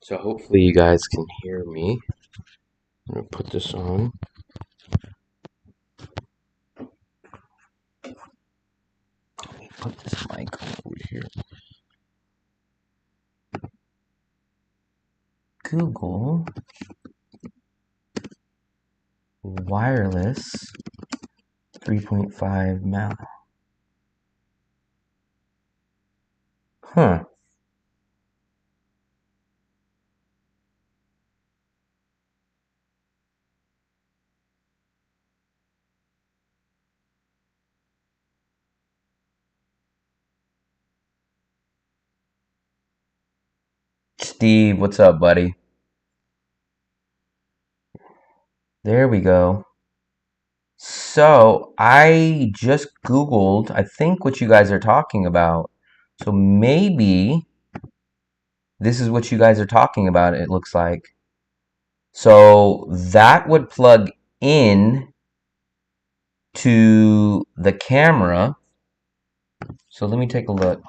So hopefully you guys can hear me. I'm gonna put this on. Let me put this mic on over here. Google wireless 3.5 mount. Huh. Steve, what's up, buddy? There we go. So I just Googled, I think, what you guys are talking about. So maybe this is what you guys are talking about, it looks like. So that would plug in to the camera. So let me take a look.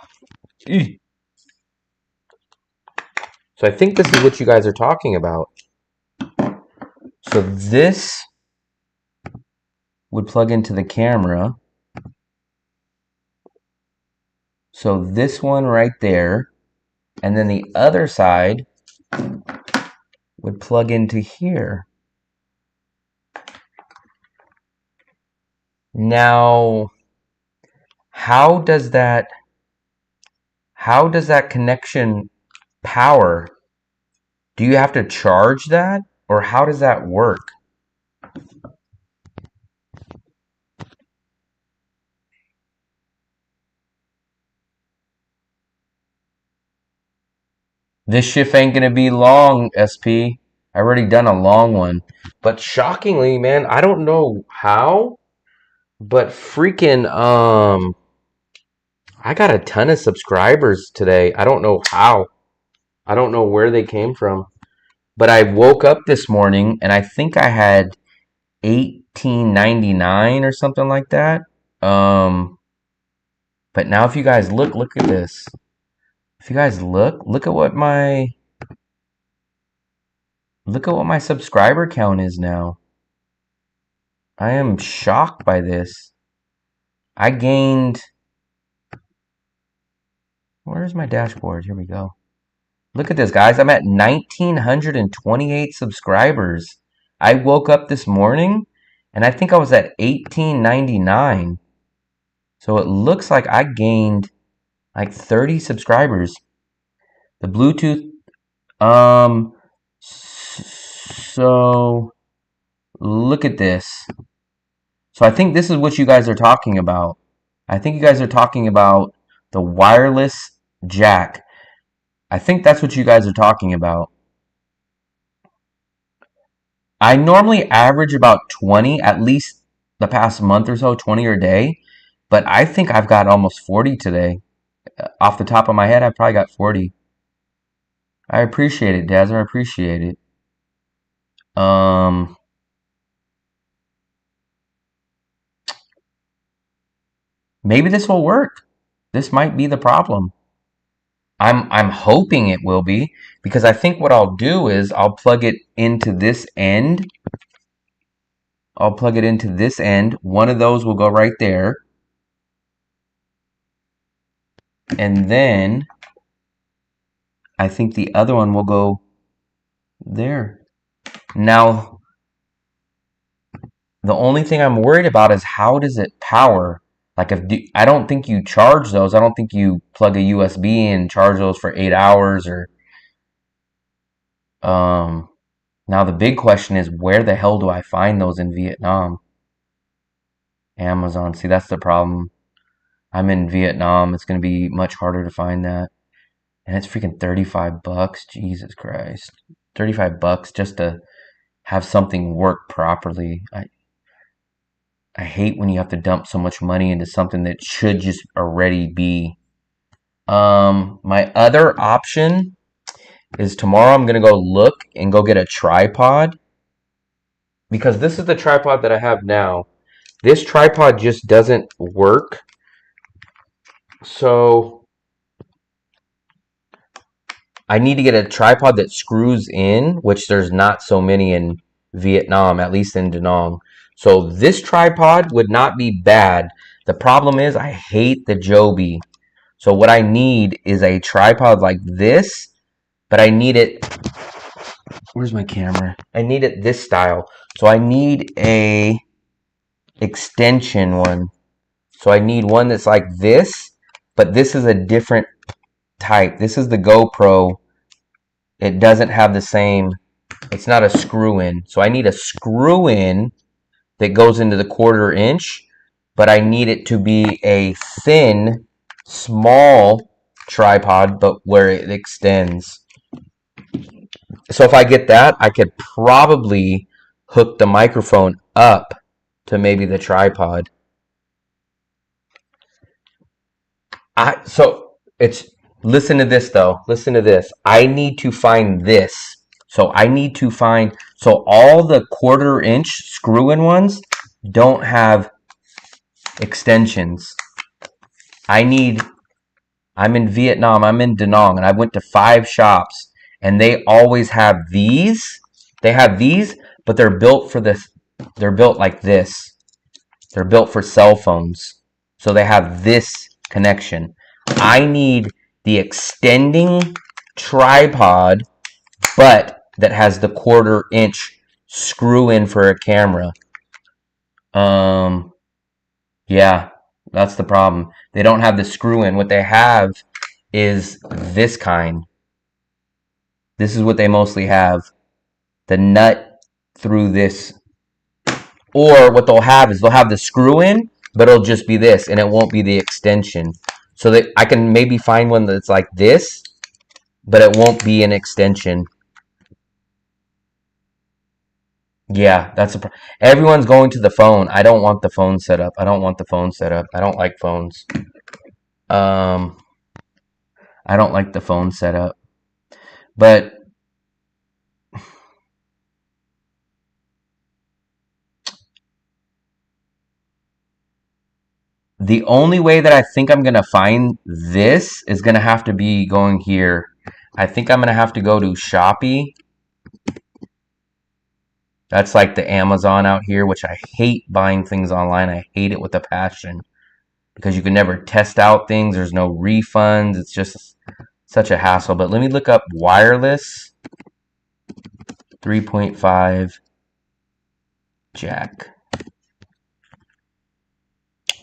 So I think this is what you guys are talking about. So this would plug into the camera. So this one right there. And then the other side would plug into here. Now, how does that connection power? Do you have to charge that? Or how does that work? This shift ain't gonna be long, SP. I already done a long one. But shockingly, man, I don't know how, but freaking I got a ton of subscribers today. I don't know how. I don't know where they came from. But I woke up this morning and I think I had 1899 or something like that. But now if you guys look at this. If you guys look at what my subscriber count is now. I am shocked by this. I gained. Where's my dashboard? Here we go. Look at this, guys. I'm at 1,928 subscribers. I woke up this morning and I think I was at 1899. So it looks like I gained like 30 subscribers. The Bluetooth, so look at this. So I think this is what you guys are talking about. I think you guys are talking about the wireless jack. I think that's what you guys are talking about. I normally average about 20, at least the past month or so, 20 a day. But I think I've got almost 40 today. Off the top of my head, I probably got 40. I appreciate it, Daz. I appreciate it. Maybe this will work. This might be the problem. I'm hoping it will be, because I think what I'll do is I'll plug it into this end. I'll plug it into this end. One of those will go right there. And then I think the other one will go there. Now, the only thing I'm worried about is how does it power? Like, I don't think you charge those. I don't think you plug a USB in and charge those for 8 hours or now the big question is, where the hell do I find those in Vietnam? Amazon. See, that's the problem. I'm in Vietnam. It's going to be much harder to find that. And it's freaking 35 bucks. Jesus Christ. 35 bucks just to have something work properly. I hate when you have to dump so much money into something that should just already be. My other option is tomorrow I'm going to go look and go get a tripod. Because this is the tripod that I have now. This tripod just doesn't work. So I need to get a tripod that screws in, which there's not so many in Vietnam, at least in Da Nang. So this tripod would not be bad. The problem is I hate the Joby. So what I need is a tripod like this, but I need it. Where's my camera? I need it this style. So I need a extension one. So I need one that's like this, but this is a different type. This is the GoPro. It doesn't have the same, it's not a screw in. So I need a screw in that goes into the 1/4 inch, but I need it to be a thin, small tripod, but where it extends. So if I get that, I could probably hook the microphone up to maybe the tripod. So it's, listen to this though. Listen to this. I need to find this. So I need to find, so all the 1/4 inch screw-in ones don't have extensions. I'm in Vietnam, I'm in Da Nang, and I went to 5 shops, and they always have these. They have these, but they're built for this. They're built like this. They're built for cell phones. So they have this connection. I need the extending tripod, but that has the 1/4 inch screw in for a camera. Yeah, that's the problem. They don't have the screw in. What they have is this kind. This is what they mostly have. The nut through this. Or what they'll have is they'll have the screw in, but it'll just be this, and it won't be the extension. So that I can maybe find one that's like this, but it won't be an extension. Yeah, that's a problem. Everyone's going to the phone. I don't want the phone set up. I don't want the phone set up. I don't like phones. I don't like the phone set up. But the only way that I think I'm going to find this is going to have to be going here. I think I'm going to have to go to Shopee. That's like the Amazon out here, which I hate buying things online. I hate it with a passion because you can never test out things. There's no refunds. It's just such a hassle. But let me look up wireless 3.5 jack.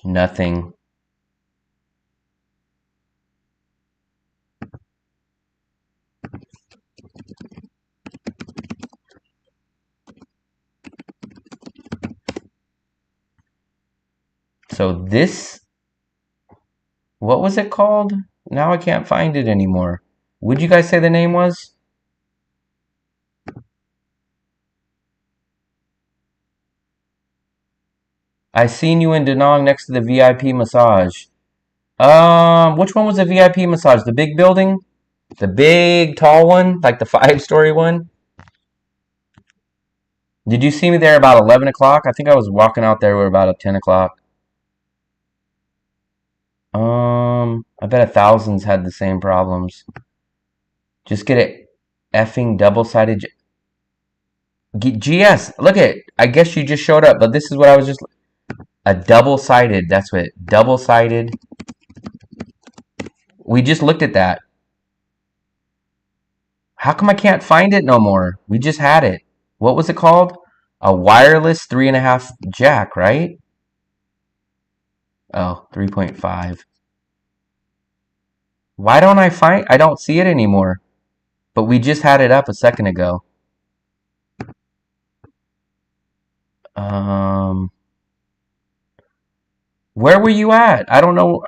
Nothing. So this, what was it called? Now I can't find it anymore. Would you guys say the name was? I seen you in Da Nang next to the VIP massage. Which one was the VIP massage? The big building? The big tall one? Like the 5-story one? Did you see me there about 11 o'clock? I think I was walking out there about 10 o'clock. I bet 1,000's had the same problems. Just get it effing double-sided GS. Look at it. I guess you just showed up, but this is what I was just... A double-sided. That's what... Double-sided. We just looked at that. How come I can't find it no more? We just had it. What was it called? A wireless 3.5 jack, right? Oh, 3.5. Why don't I don't see it anymore. But we just had it up a second ago. Where were you at? I don't know.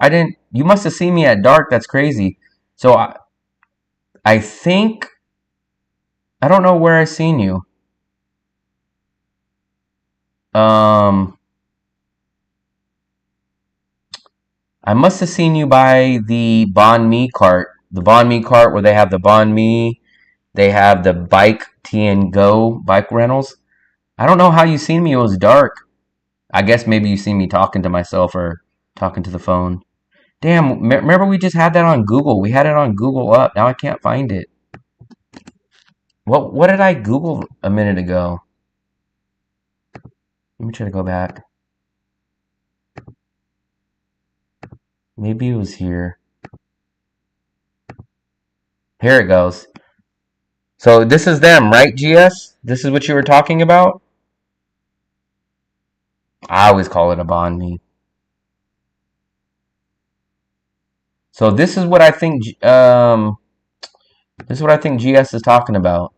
You must have seen me at dark. That's crazy. So I think, I don't know where I seen you. I must have seen you by the Banh Mi cart. The Banh Mi cart where they have the Banh Mi, they have the Bike Tien Go bike rentals. I don't know how you seen me. It was dark. I guess maybe you seen me talking to myself or talking to the phone. Damn, remember we just had that on Google. We had it on Google up. Now I can't find it. What did I Google a minute ago? Let me try to go back. Maybe it was here. Here it goes. So this is them, right, GS? This is what you were talking about? I always call it a banh mi. So this is what I think this is what I think GS is talking about.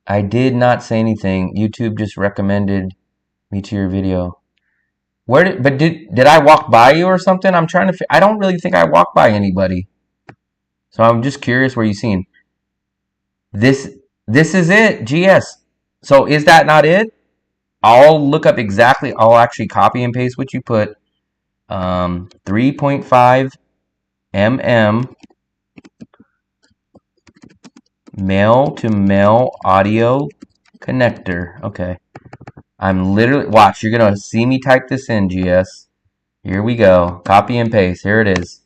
I did not say anything. YouTube just recommended me to your video. Did I walk by you or something? I'm trying to I don't really think I walked by anybody. So I'm just curious where you seen. This this is it, GS. So is that not it? I'll look up exactly. I'll actually copy and paste what you put. 3.5 mm male to male audio connector. Okay. I'm literally, watch, you're going to see me type this in, GS. Here we go. Copy and paste. Here it is.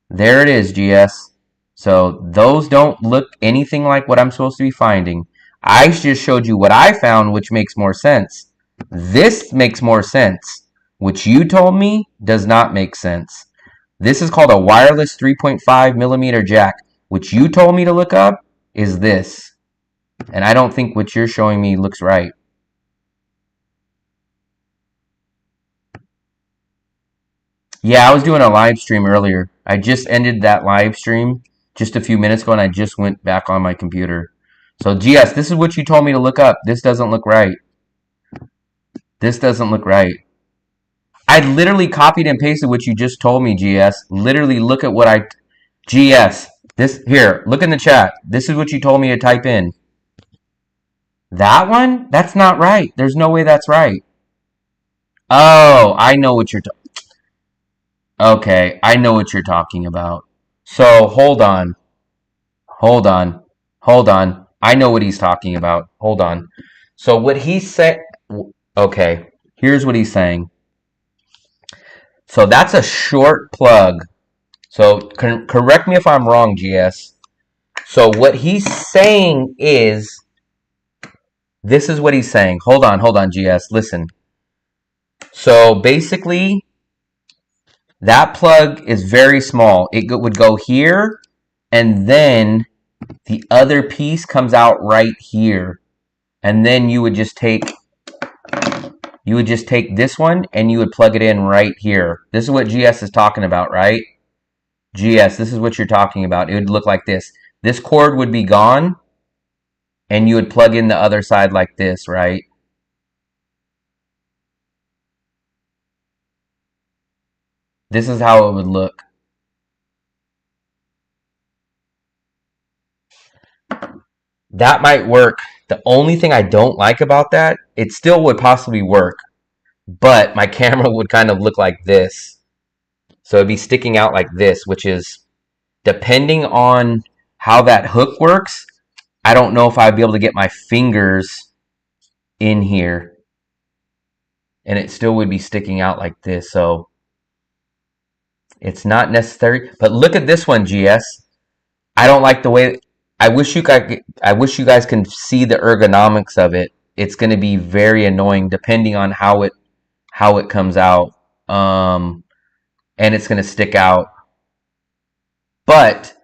There it is, GS. So those don't look anything like what I'm supposed to be finding. I just showed you what I found, which makes more sense. This makes more sense. What you told me does not make sense. This is called a wireless 3.5 millimeter jack. What you told me to look up is this. And I don't think what you're showing me looks right. Yeah, I was doing a live stream earlier. I just ended that live stream just a few minutes ago and I just went back on my computer. So, GS, this is what you told me to look up. This doesn't look right. This doesn't look right. I literally copied and pasted what you just told me, GS. Literally, look at what GS, this, here, look in the chat. This is what you told me to type in. That one? That's not right. There's no way that's right. Oh, I know what you're talking. Okay, I know what you're talking about. So, hold on. Hold on. Hold on. I know what he's talking about. Hold on. So, what he said. Okay, here's what he's saying. So, that's a short plug. So, correct me if I'm wrong, GS. So, what he's saying is. This is what he's saying. Hold on, GS. Listen. So, basically. That plug is very small. It would go here, and then the other piece comes out right here. And then you would just take this one and you would plug it in right here. This is what GS is talking about, right? GS, this is what you're talking about. It would look like this. This cord would be gone, and you would plug in the other side like this, right? This is how it would look. That might work. The only thing I don't like about that, it still would possibly work, but my camera would kind of look like this. So it'd be sticking out like this, which is, depending on how that hook works, I don't know if I'd be able to get my fingers in here. And it still would be sticking out like this. So it's not necessary. But look at this one, GS. I don't like the way. I wish you guys can see the ergonomics of it. It's going to be very annoying depending on how it comes out. And it's going to stick out. But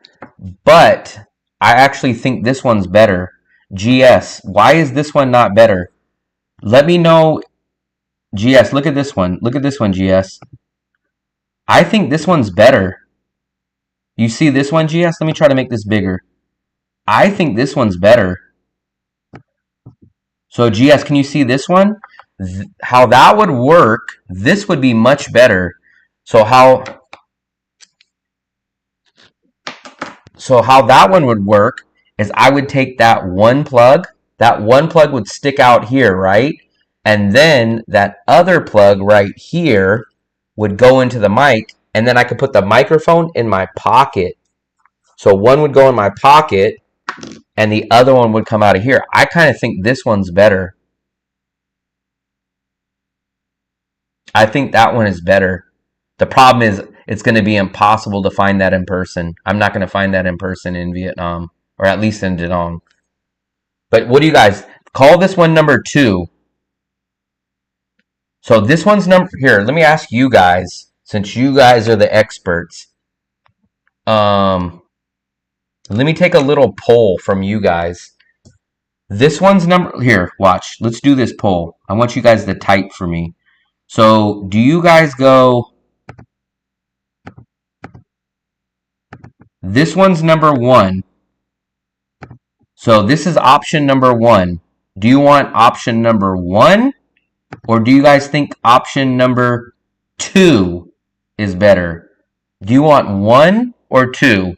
I actually think this one's better. GS, why is this one not better? Let me know. GS, look at this one. Look at this one, GS. I think this one's better. You see this one, GS? Let me try to make this bigger. I think this one's better. So, GS, can you see this one? How that would work, this would be much better. So how that one would work is I would take that one plug would stick out here, right? And then that other plug right here would go into the mic, and then I could put the microphone in my pocket. So one would go in my pocket, and the other one would come out of here. I kind of think this one's better. I think that one is better. The problem is it's going to be impossible to find that in person. I'm not going to find that in person in Vietnam, or at least in Da Nang. But what do you guys call this one number two? So this one's number here. Let me ask you guys, since you guys are the experts. Um, Let me take a little poll from you guys. This one's number here. Watch. Let's do this poll. I want you guys to type for me. So do you guys go? This one's number one. So this is option number one. Do you want option number one? Or do you guys think option number two is better? Do you want one or two?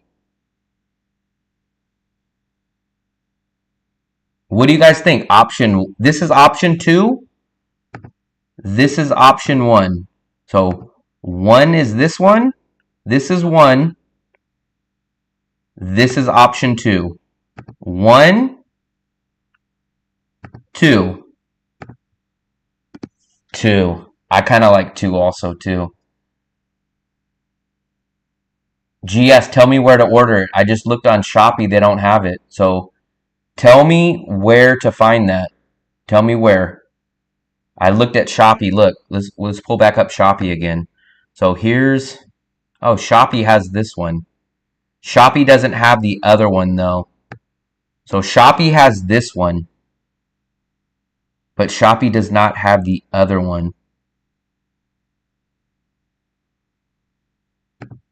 What do you guys think? This is option two. This is option one. So one is this one. This is one. This is option two. One, two, two. I kind of like two also too. GS, tell me where to order it. I just looked on Shopee. They don't have it. So tell me where to find that. Tell me where. I looked at Shopee. Look, let's pull back up Shopee again. So here's, oh, Shopee has this one. Shopee doesn't have the other one though. So Shopee has this one, but Shopee does not have the other one.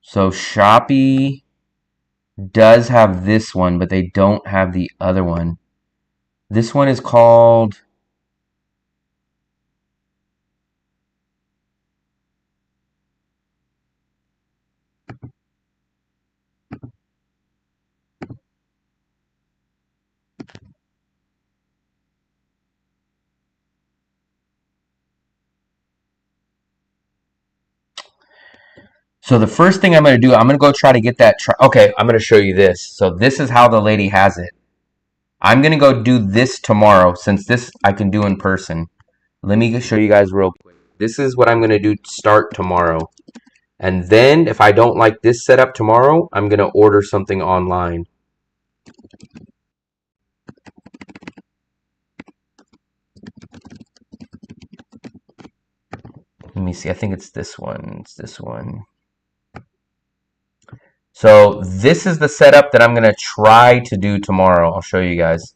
So Shopee does have this one, but they don't have the other one. This one is called, so the first thing I'm going to do, I'm going to go try to get that. Okay, I'm going to show you this. So this is how the lady has it. I'm going to go do this tomorrow since this I can do in person. Let me show you guys real quick. This is what I'm going to do to start tomorrow. And then if I don't like this setup tomorrow, I'm going to order something online. Let me see. I think it's this one. It's this one. So this is the setup that I'm going to try to do tomorrow. I'll show you guys.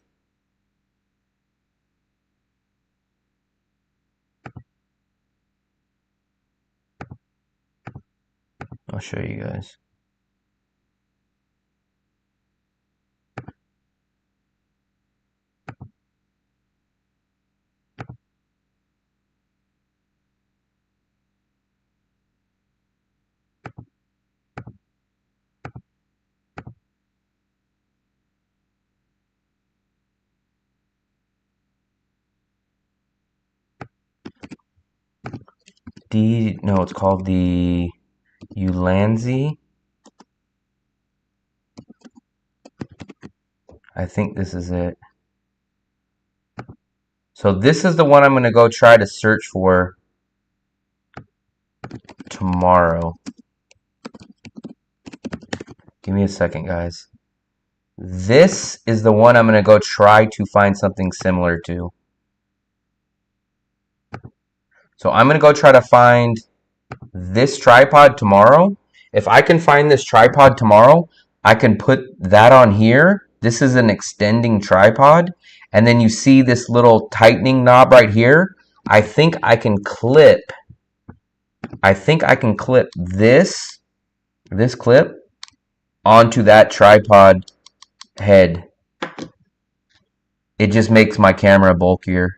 I'll show you guys. No, it's called the Ulanzi. I think this is it. So this is the one I'm going to go try to search for tomorrow. Give me a second, guys. This is the one I'm going to go try to find something similar to. So I'm going to go try to find this tripod tomorrow. If I can find this tripod tomorrow, I can put that on here. This is an extending tripod. And then you see this little tightening knob right here. I think I can clip this clip onto that tripod head. It just makes my camera bulkier.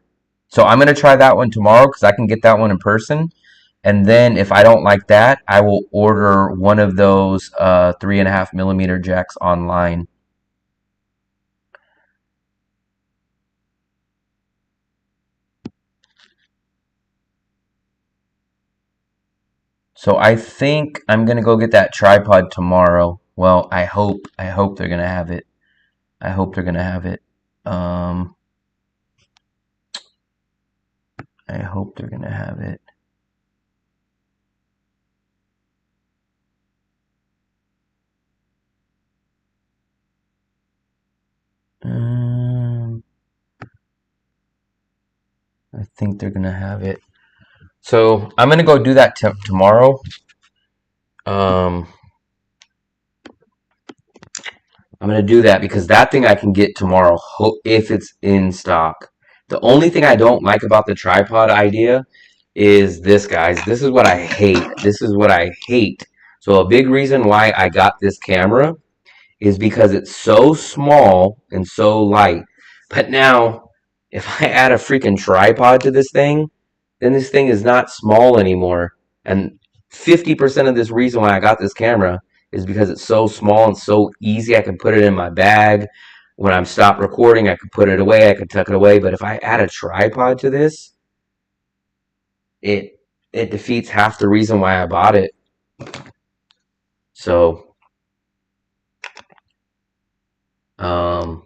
So I'm going to try that one tomorrow because I can get that one in person. And then if I don't like that, I will order one of those 3.5mm jacks online. So I think I'm gonna go get that tripod tomorrow. Well, I hope they're gonna have it. I hope they're gonna have it. I hope they're gonna have it. think they're gonna have it. So I'm gonna go do that tomorrow. Um, I'm gonna do that because that thing I can get tomorrow if it's in stock. The only thing I don't like about the tripod idea is this, guys. This is what I hate. This is what I hate. So a big reason why I got this camera is because it's so small and so light. But now, if I add a freaking tripod to this thing, then this thing is not small anymore. And 50% of this reason why I got this camera is because it's so small and so easy. I can put it in my bag. When I'm stopped recording, I can put it away. I can tuck it away. But if I add a tripod to this, it it defeats half the reason why I bought it. So, um,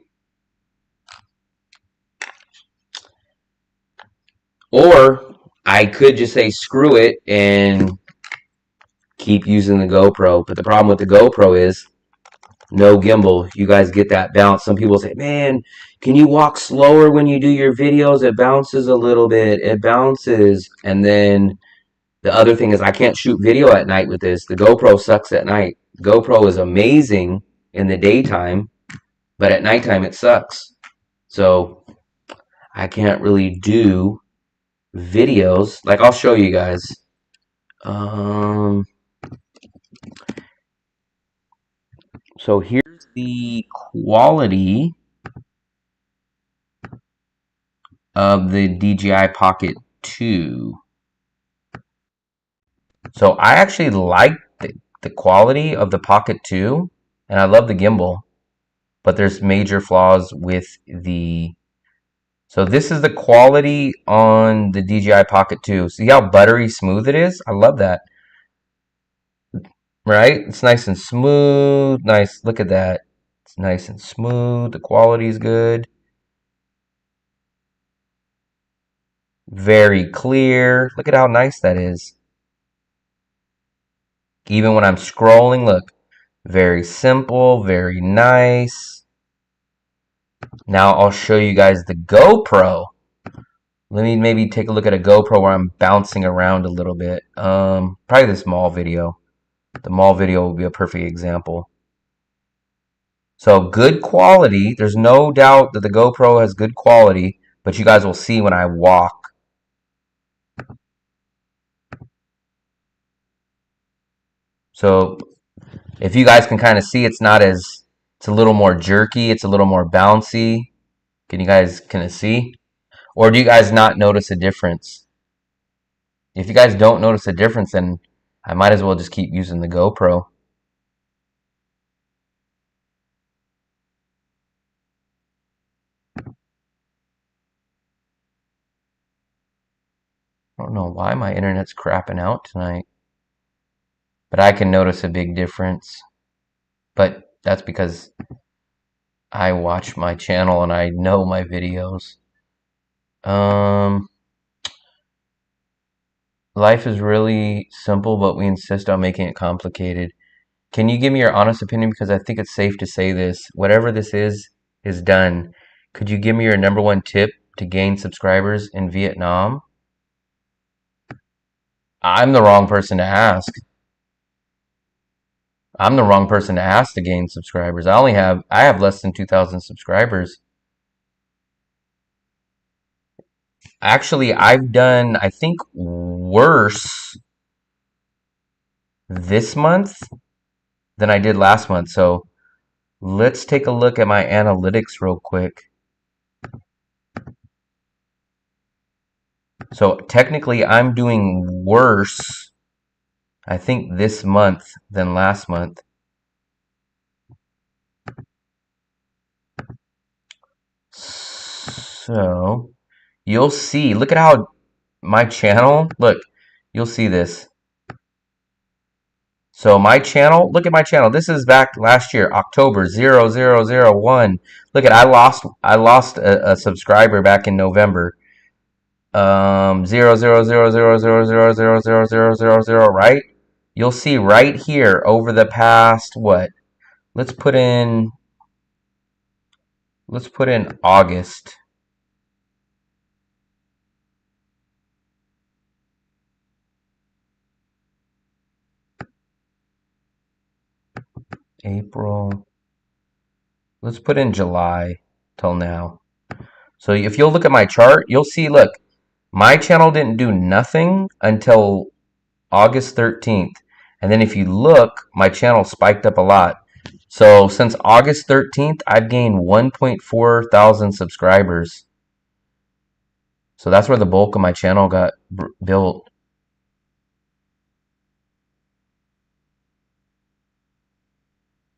or I could just say screw it and keep using the GoPro. But the problem with the GoPro is no gimbal. You guys get that bounce. Some people say, man, can you walk slower when you do your videos? It bounces a little bit. It bounces. And then the other thing is I can't shoot video at night with this. The GoPro sucks at night. GoPro is amazing in the daytime, but at nighttime it sucks. So I can't really do videos. Like I'll show you guys. So here's the quality of the DJI Pocket 2. So I actually like the quality of the Pocket 2, and I love the gimbal, but there's major flaws with the... So this is the quality on the DJI Pocket 2. See how buttery smooth it is? I love that. Right? It's nice and smooth. Nice. Look at that. It's nice and smooth. The quality is good. Very clear. Look at how nice that is. Even when I'm scrolling, look. Very simple, very nice. Now I'll show you guys the GoPro. Let me maybe take a look at a GoPro where I'm bouncing around a little bit. Probably this mall video. The mall video will be a perfect example. So good quality. There's no doubt that the GoPro has good quality, but you guys will see when I walk. So if you guys can kind of see, it's not as, it's a little more jerky. It's a little more bouncy. Can you guys kind of see? Or do you guys not notice a difference? If you guys don't notice a difference, then I might as well just keep using the GoPro. I don't know why my internet's crapping out tonight, but I can notice a big difference. But that's because I watch my channel and I know my videos. Life is really simple, but we insist on making it complicated. Can you give me your honest opinion? Because I think it's safe to say this. Whatever this is done. Could you give me your number one tip to gain subscribers in Vietnam? I'm the wrong person to ask. I'm the wrong person to ask to gain subscribers. I have less than 2,000 subscribers. Actually, I've done, I think, worse this month than I did last month. So let's take a look at my analytics real quick. So technically, I'm doing worse, I think, this month than last month. So you'll see, look at how my channel, look, you'll see this. So my channel, look at my channel. This is back last year, October 0001. Look at, I lost a subscriber back in November. 0 right? You'll see right here over the past what? Let's put in August. April. Let's put in July till now. So if you'll look at my chart, you'll see, look, my channel didn't do nothing until August 13th. And then if you look, my channel spiked up a lot. So since August 13th, I've gained 1.4 thousand subscribers. So that's where the bulk of my channel got built.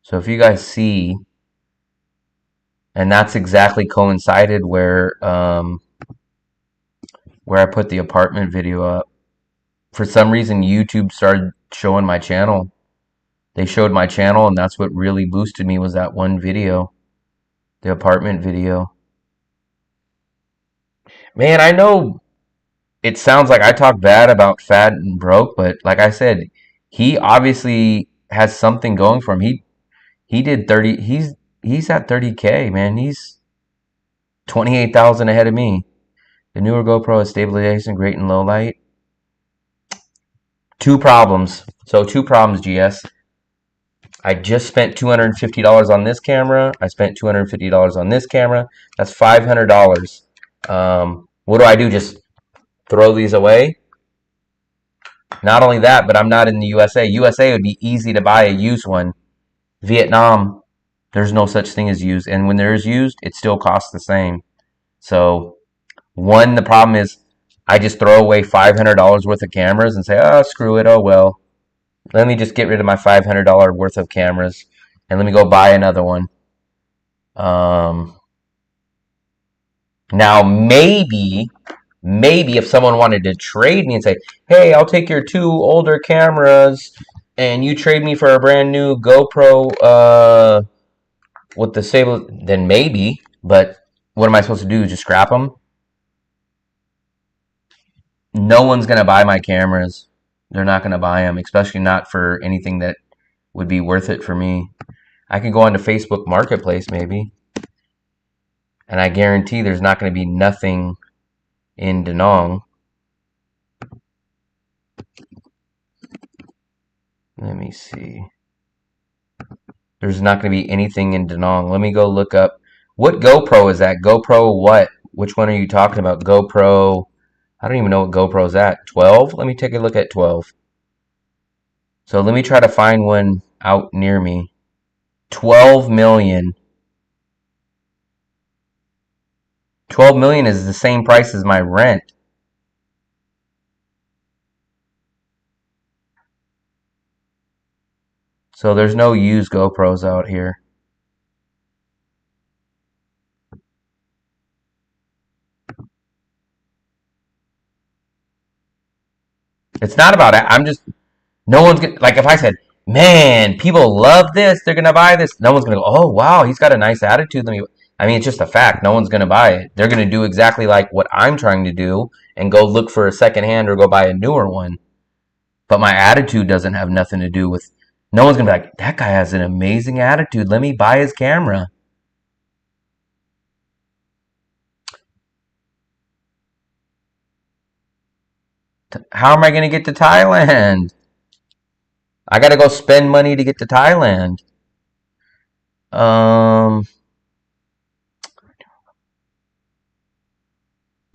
So if you guys see, and that's exactly coincided where I put the apartment video up. For some reason, YouTube started showing my channel. They showed my channel, and that's what really boosted me, was that one video, the apartment video. Man, I know it sounds like I talk bad about Fat and Broke, but like I said, he obviously has something going for him. He did 30. He's at 30K, man. He's 28,000 ahead of me. The newer GoPro has stabilization great in low light. Two problems. So two problems, GS. I just spent $250 on this camera. I spent $250 on this camera. That's $500. What do? Just throw these away? Not only that, but I'm not in the USA. USA would be easy to buy a used one. Vietnam, there's no such thing as used. And when there is used, it still costs the same. So, one, the problem is I just throw away $500 worth of cameras and say, oh, screw it, oh well. Let me just get rid of my $500 worth of cameras and let me go buy another one. Now, maybe if someone wanted to trade me and say, hey, I'll take your two older cameras and you trade me for a brand new GoPro with the stable, then maybe. But what am I supposed to do? Just scrap them? No one's going to buy my cameras. They're not going to buy them, especially not for anything that would be worth it for me. I can go onto Facebook Marketplace maybe, and I guarantee there's not going to be nothing in Da Nang. Let me see. There's not going to be anything in Da Nang. Let me go look up. What GoPro is that? GoPro what? Which one are you talking about? GoPro. I don't even know what GoPro's at. 12? Let me take a look at 12. So let me try to find one out near me. 12 million. 12 million is the same price as my rent. So there's no used GoPros out here. It's not about it. I'm just, no one's gonna, like if I said, man, people love this, they're gonna buy this. No one's gonna go, oh wow, he's got a nice attitude. I mean, it's just a fact. No one's gonna buy it. They're gonna do exactly like what I'm trying to do and go look for a second hand or go buy a newer one. But my attitude doesn't have nothing to do with, no one's gonna be like, that guy has an amazing attitude. Let me buy his camera. How am I gonna get to Thailand? I gotta go spend money to get to Thailand.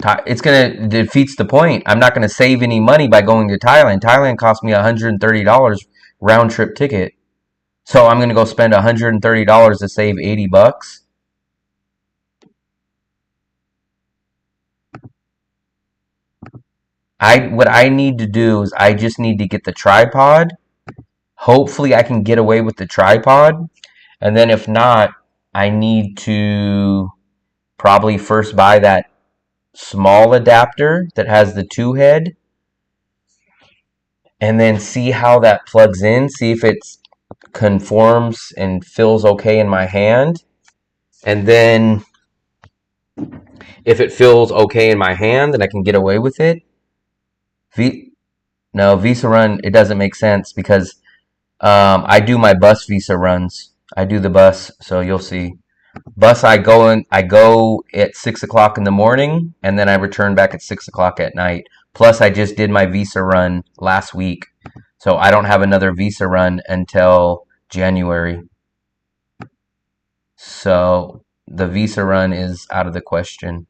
It defeats the point. I'm not gonna save any money by going to Thailand. Thailand cost me $130 round trip ticket. So I'm gonna go spend $130 to save 80 bucks. What I need to do is I just need to get the tripod. Hopefully I can get away with the tripod. And then if not, I need to probably first buy that small adapter that has the 2 head. And then see how that plugs in. See if it conforms and feels okay in my hand. And then if it feels okay in my hand, then I can get away with it. No, Visa run, it doesn't make sense because I do my bus Visa runs. I do the bus, so you'll see. Bus, I go at 6 o'clock in the morning, and then I return back at 6 o'clock at night. Plus, I just did my Visa run last week, so I don't have another Visa run until January. So the Visa run is out of the question.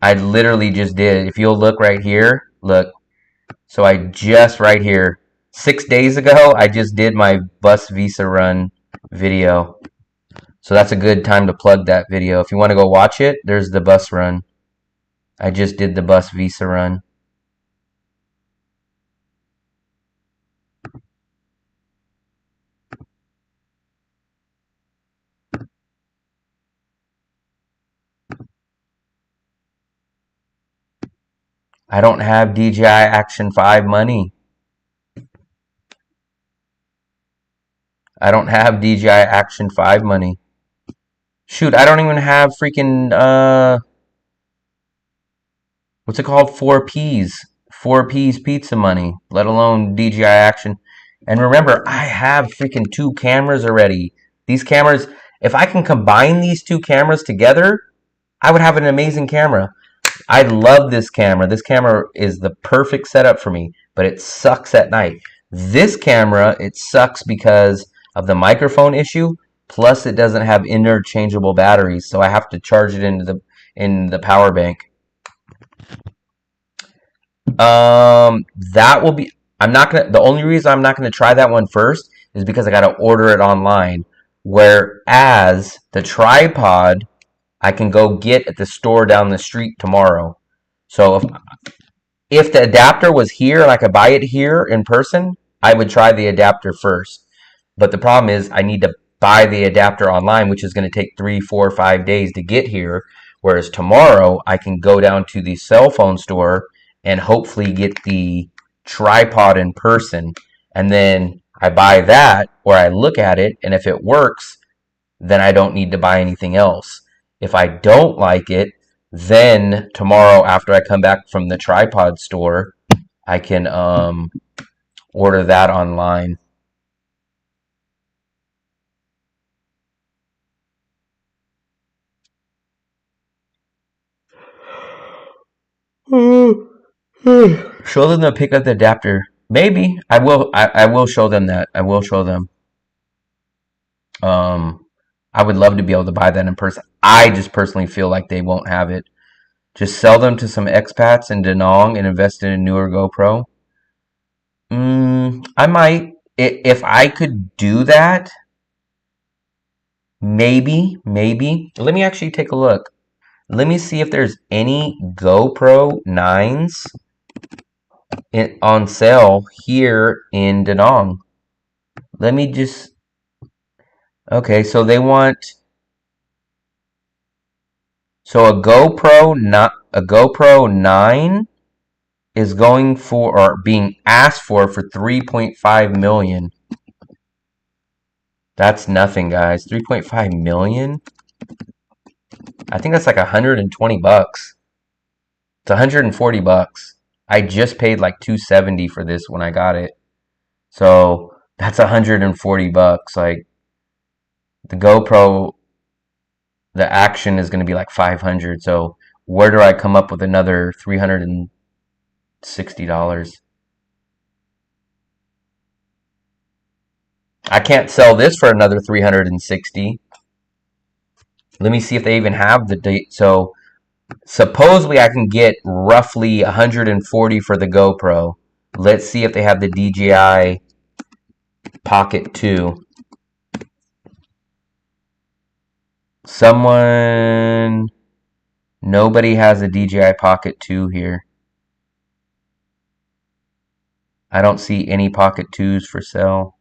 I literally just did. If you'll look right here, look. So I just right here, 6 days ago, I just did my bus Visa run video. So that's a good time to plug that video. If you want to go watch it, there's the bus run. I just did the bus Visa run. I don't have DJI Action 5 money. I don't have DJI Action 5 money. Shoot, I don't even have freaking what's it called? 4Ps. 4Ps pizza money, let alone DJI Action. And remember, I have freaking 2 cameras already. These cameras, if I can combine these 2 cameras together, I would have an amazing camera. I love this camera. This camera is the perfect setup for me, but it sucks at night. This camera, it sucks because of the microphone issue, plus it doesn't have interchangeable batteries, so I have to charge it in the power bank. That will be. I'm not gonna. The only reason I'm not gonna try that one first is because I gotta order it online. Whereas the tripod, I can go get at the store down the street tomorrow. So if the adapter was here and I could buy it here in person, I would try the adapter first. But the problem is I need to buy the adapter online, which is going to take 3, 4, 5 days to get here. Whereas tomorrow I can go down to the cell phone store and hopefully get the tripod in person. And then I buy that or I look at it, and if it works, then I don't need to buy anything else. If I don't like it, then tomorrow after I come back from the tripod store, I can order that online. Show them to pick up the adapter. Maybe I will. I will show them that. I will show them. Um, I would love to be able to buy that in person. I just personally feel like they won't have it. Just sell them to some expats in Danong and invest in a newer GoPro. I might. If I could do that, maybe. Let me actually take a look. Let me see if there's any GoPro 9s on sale here in Danong. Let me just. Okay, so they want. So a GoPro 9 is going for or being asked for 3.5 million. That's nothing, guys. 3.5 million? I think that's like 120 bucks. It's 140 bucks. I just paid like 270 for this when I got it. So that's 140 bucks. Like the GoPro, the Action is going to be like 500. So where do I come up with another $360? I can't sell this for another 360. Let me see if they even have the date. So supposedly I can get roughly 140 for the GoPro. Let's see if they have the DJI Pocket 2. Nobody has a DJI Pocket 2 here. I don't see any Pocket 2s for sale.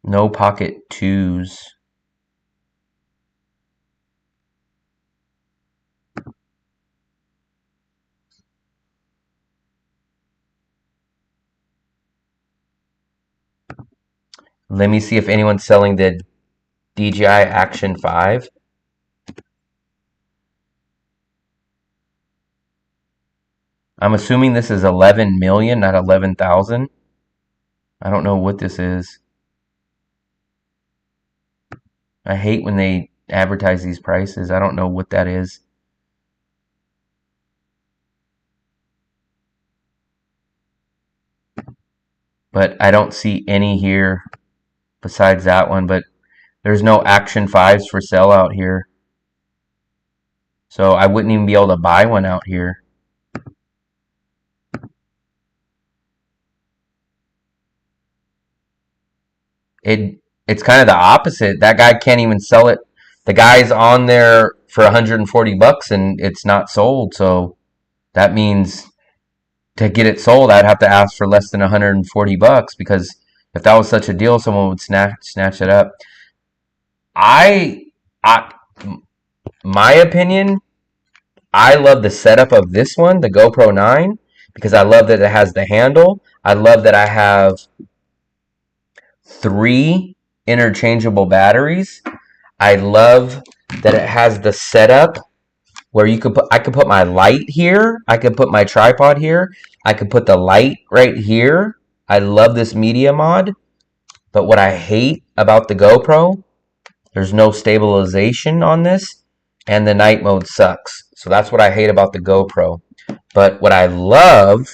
No Pocket 2s. Let me see if anyone's selling the DJI Action 5. I'm assuming this is 11 million, not 11,000. I don't know what this is. I hate when they advertise these prices. I don't know what that is. but I don't see any here besides that one. But there's no Action 5s for sale out here. So I wouldn't even be able to buy one out here. It's kind of the opposite. That guy can't even sell it. The guy's on there for 140 bucks and it's not sold. So that means to get it sold, I'd have to ask for less than 140 bucks, because if that was such a deal, someone would snatch it up. I my opinion, I love the setup of this one, the GoPro 9, because I love that it has the handle. I love that I have 3 interchangeable batteries. I love that it has the setup where I could put my light here, I could put my tripod here, I could put the light right here. I love this media mod. But what I hate about the GoPro, there's no stabilization on this, and the night mode sucks. So that's what I hate about the GoPro. But what I love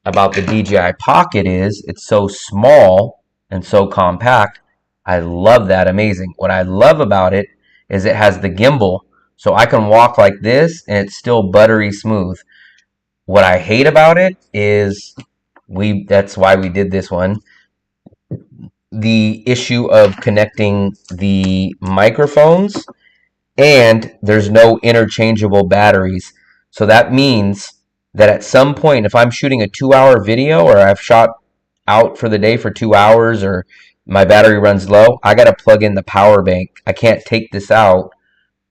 about the DJI Pocket is it's so small and so compact. I love that. Amazing. What I love about it is it has the gimbal, so I can walk like this and it's still buttery smooth. What I hate about it is that's why we did this one. The issue of connecting the microphones, and there's no interchangeable batteries. So that means that at some point, if I'm shooting a 2-hour video, or I've shot out for the day for 2 hours, or my battery runs low, I got to plug in the power bank. I can't take this out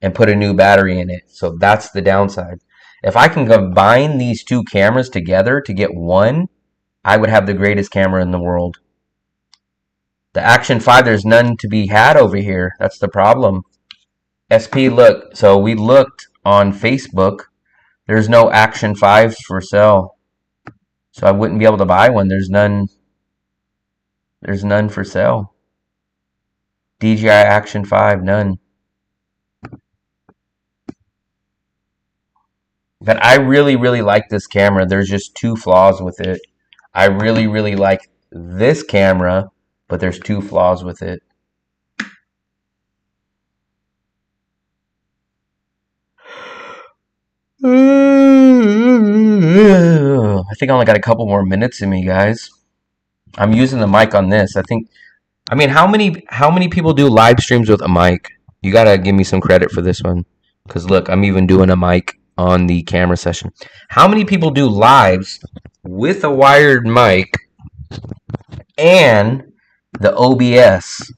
and put a new battery in it. So that's the downside. If I can combine these 2 cameras together to get one, I would have the greatest camera in the world. The Action 5, there's none to be had over here. That's the problem. SP, look. So we looked on Facebook. There's no Action 5s for sale. So I wouldn't be able to buy one. There's none for sale. DJI Action 5, none. But I really, really like this camera. There's just 2 flaws with it. I really, really like this camera, but there's 2 flaws with it. I think I only got a couple more minutes in me, guys. I'm using the mic on this. I mean, how many people do live streams with a mic? You gotta give me some credit for this one, because look, I'm even doing a mic on the camera session. How many people do lives with a wired mic and the OBS?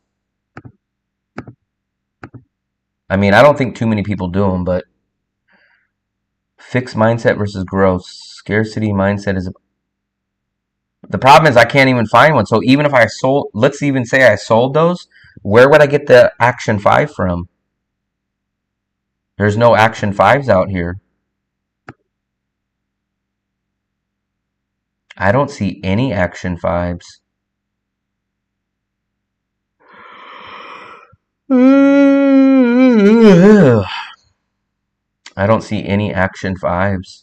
I mean, I don't think too many people do them, but fixed mindset versus growth. Scarcity mindset is... The problem is I can't even find one. So even if I sold, let's even say I sold those, where would I get the Action 5 from? There's no Action 5s out here. I don't see any Action 5s. I don't see any Action 5s.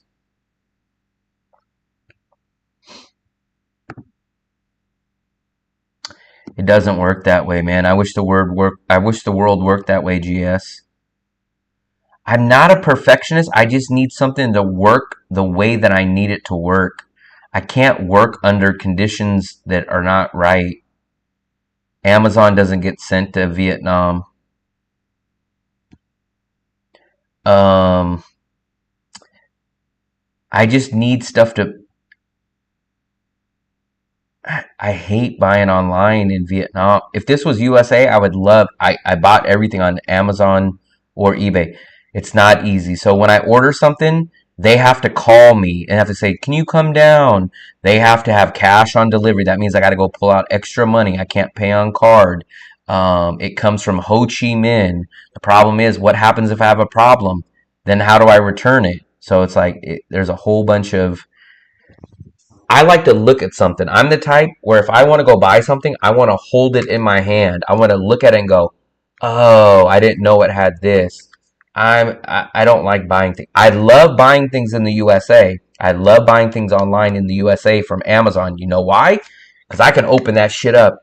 It doesn't work that way, man. I wish the world worked that way, GS. I'm not a perfectionist. I just need something to work the way that I need it to work. I can't work under conditions that are not right. Amazon doesn't get sent to Vietnam. I just need stuff to... I hate buying online in Vietnam. If this was USA, I would love... I bought everything on Amazon or eBay. It's not easy. So when I order something, they have to call me and have to say, can you come down? They have to have cash on delivery. That means I got to go pull out extra money. I can't pay on card. It comes from Ho Chi Minh. The problem is, what happens if I have a problem? Then how do I return it? So it's like, there's a whole bunch of... I like to look at something. I'm the type where if I want to go buy something, I want to hold it in my hand. I want to look at it and go, oh, I didn't know it had this. I don't like buying things. I love buying things in the USA. I love buying things online in the USA from Amazon. You know why? Because I can open that shit up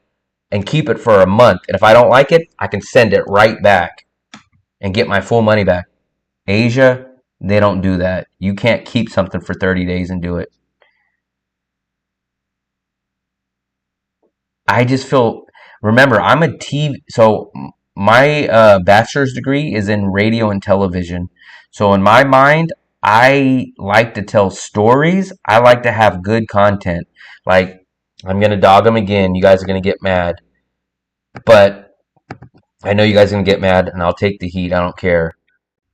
and keep it for a month. And if I don't like it, I can send it right back and get my full money back. Asia, they don't do that. You can't keep something for 30 days and do it. I just feel, remember, I'm a TV, so my bachelor's degree is in radio and television. So in my mind, I like to tell stories. I like to have good content. Like, I'm going to dog them again. You guys are going to get mad. But I know you guys are going to get mad, and I'll take the heat. I don't care.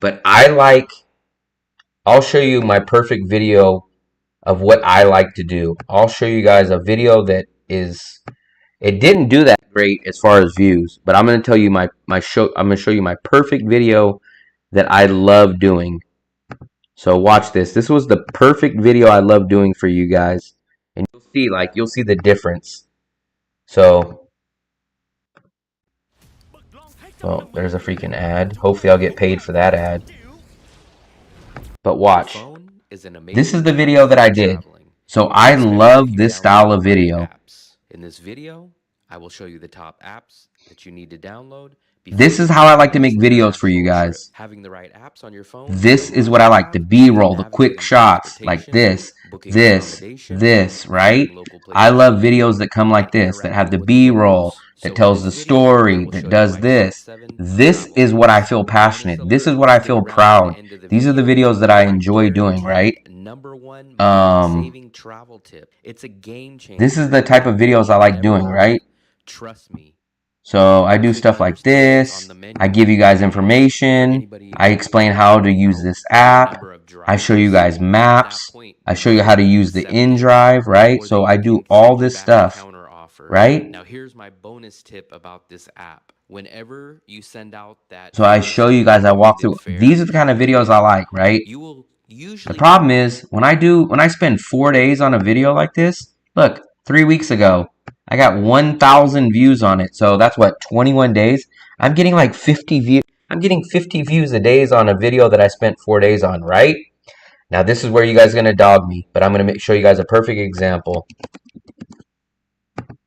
But I'll show you my perfect video of what I like to do. I'll show you guys a video that is, it didn't do that great as far as views, but I'm going to tell you I'm going to show you my perfect video that I love doing. So watch this. This was the perfect video I love doing for you guys. And you'll see the difference. So, well, there's a freaking ad. Hopefully I'll get paid for that ad. But watch. This is the video that I did. So I love this style of video. In this video, I will show you the top apps that you need to download. This is how I like to make videos for you guys. Having the right apps on your phone. This is what I like, the B-roll, the quick shots, like this, right? I love videos that come like this, that have the B-roll, that tells the story, that does this. This is what I feel passionate. This is what I feel proud. These are the videos that I enjoy doing, right? This is the type of videos I like doing, right? Trust me. So I do stuff like this. I give you guys information. I explain how to use this app. I show you guys maps. I show you how to use the InDrive, right? So I do all this stuff, right? Now here's my bonus tip about this app. Whenever you send out that, so I show you guys, I walk through. These are the kind of videos I like, right? The problem is when I spend 4 days on a video like this, look, 3 weeks ago, I got 1,000 views on it. So that's what, 21 days? I'm getting like 50 views. I'm getting 50 views a day on a video that I spent 4 days on, right? Now this is where you guys are going to dog me, but I'm going to show you guys a perfect example.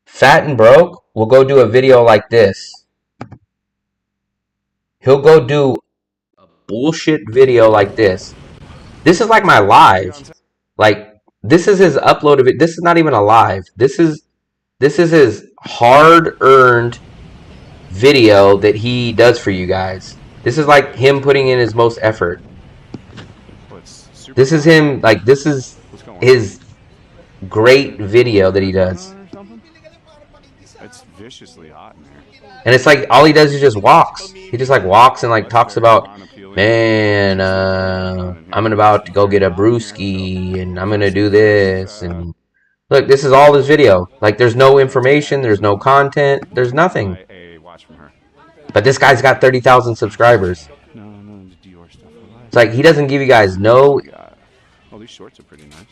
Fat and Broke will go do a video like this. He'll go do a bullshit video like this. This is like my live. Like, this is his upload of it. This is not even a live. This is his hard-earned video that he does for you guys. This is like him putting in his most effort. This is him, like, this is his great video that he does. It's viciously hot in here. And it's like, all he does is just walks. He just, like, walks and, like, talks about, man, I'm about to go get a brewski, and I'm going to do this, and look, this is all this video. Like, there's no information, there's no content, there's nothing. But this guy's got 30,000 subscribers. It's like, he doesn't give you guys no...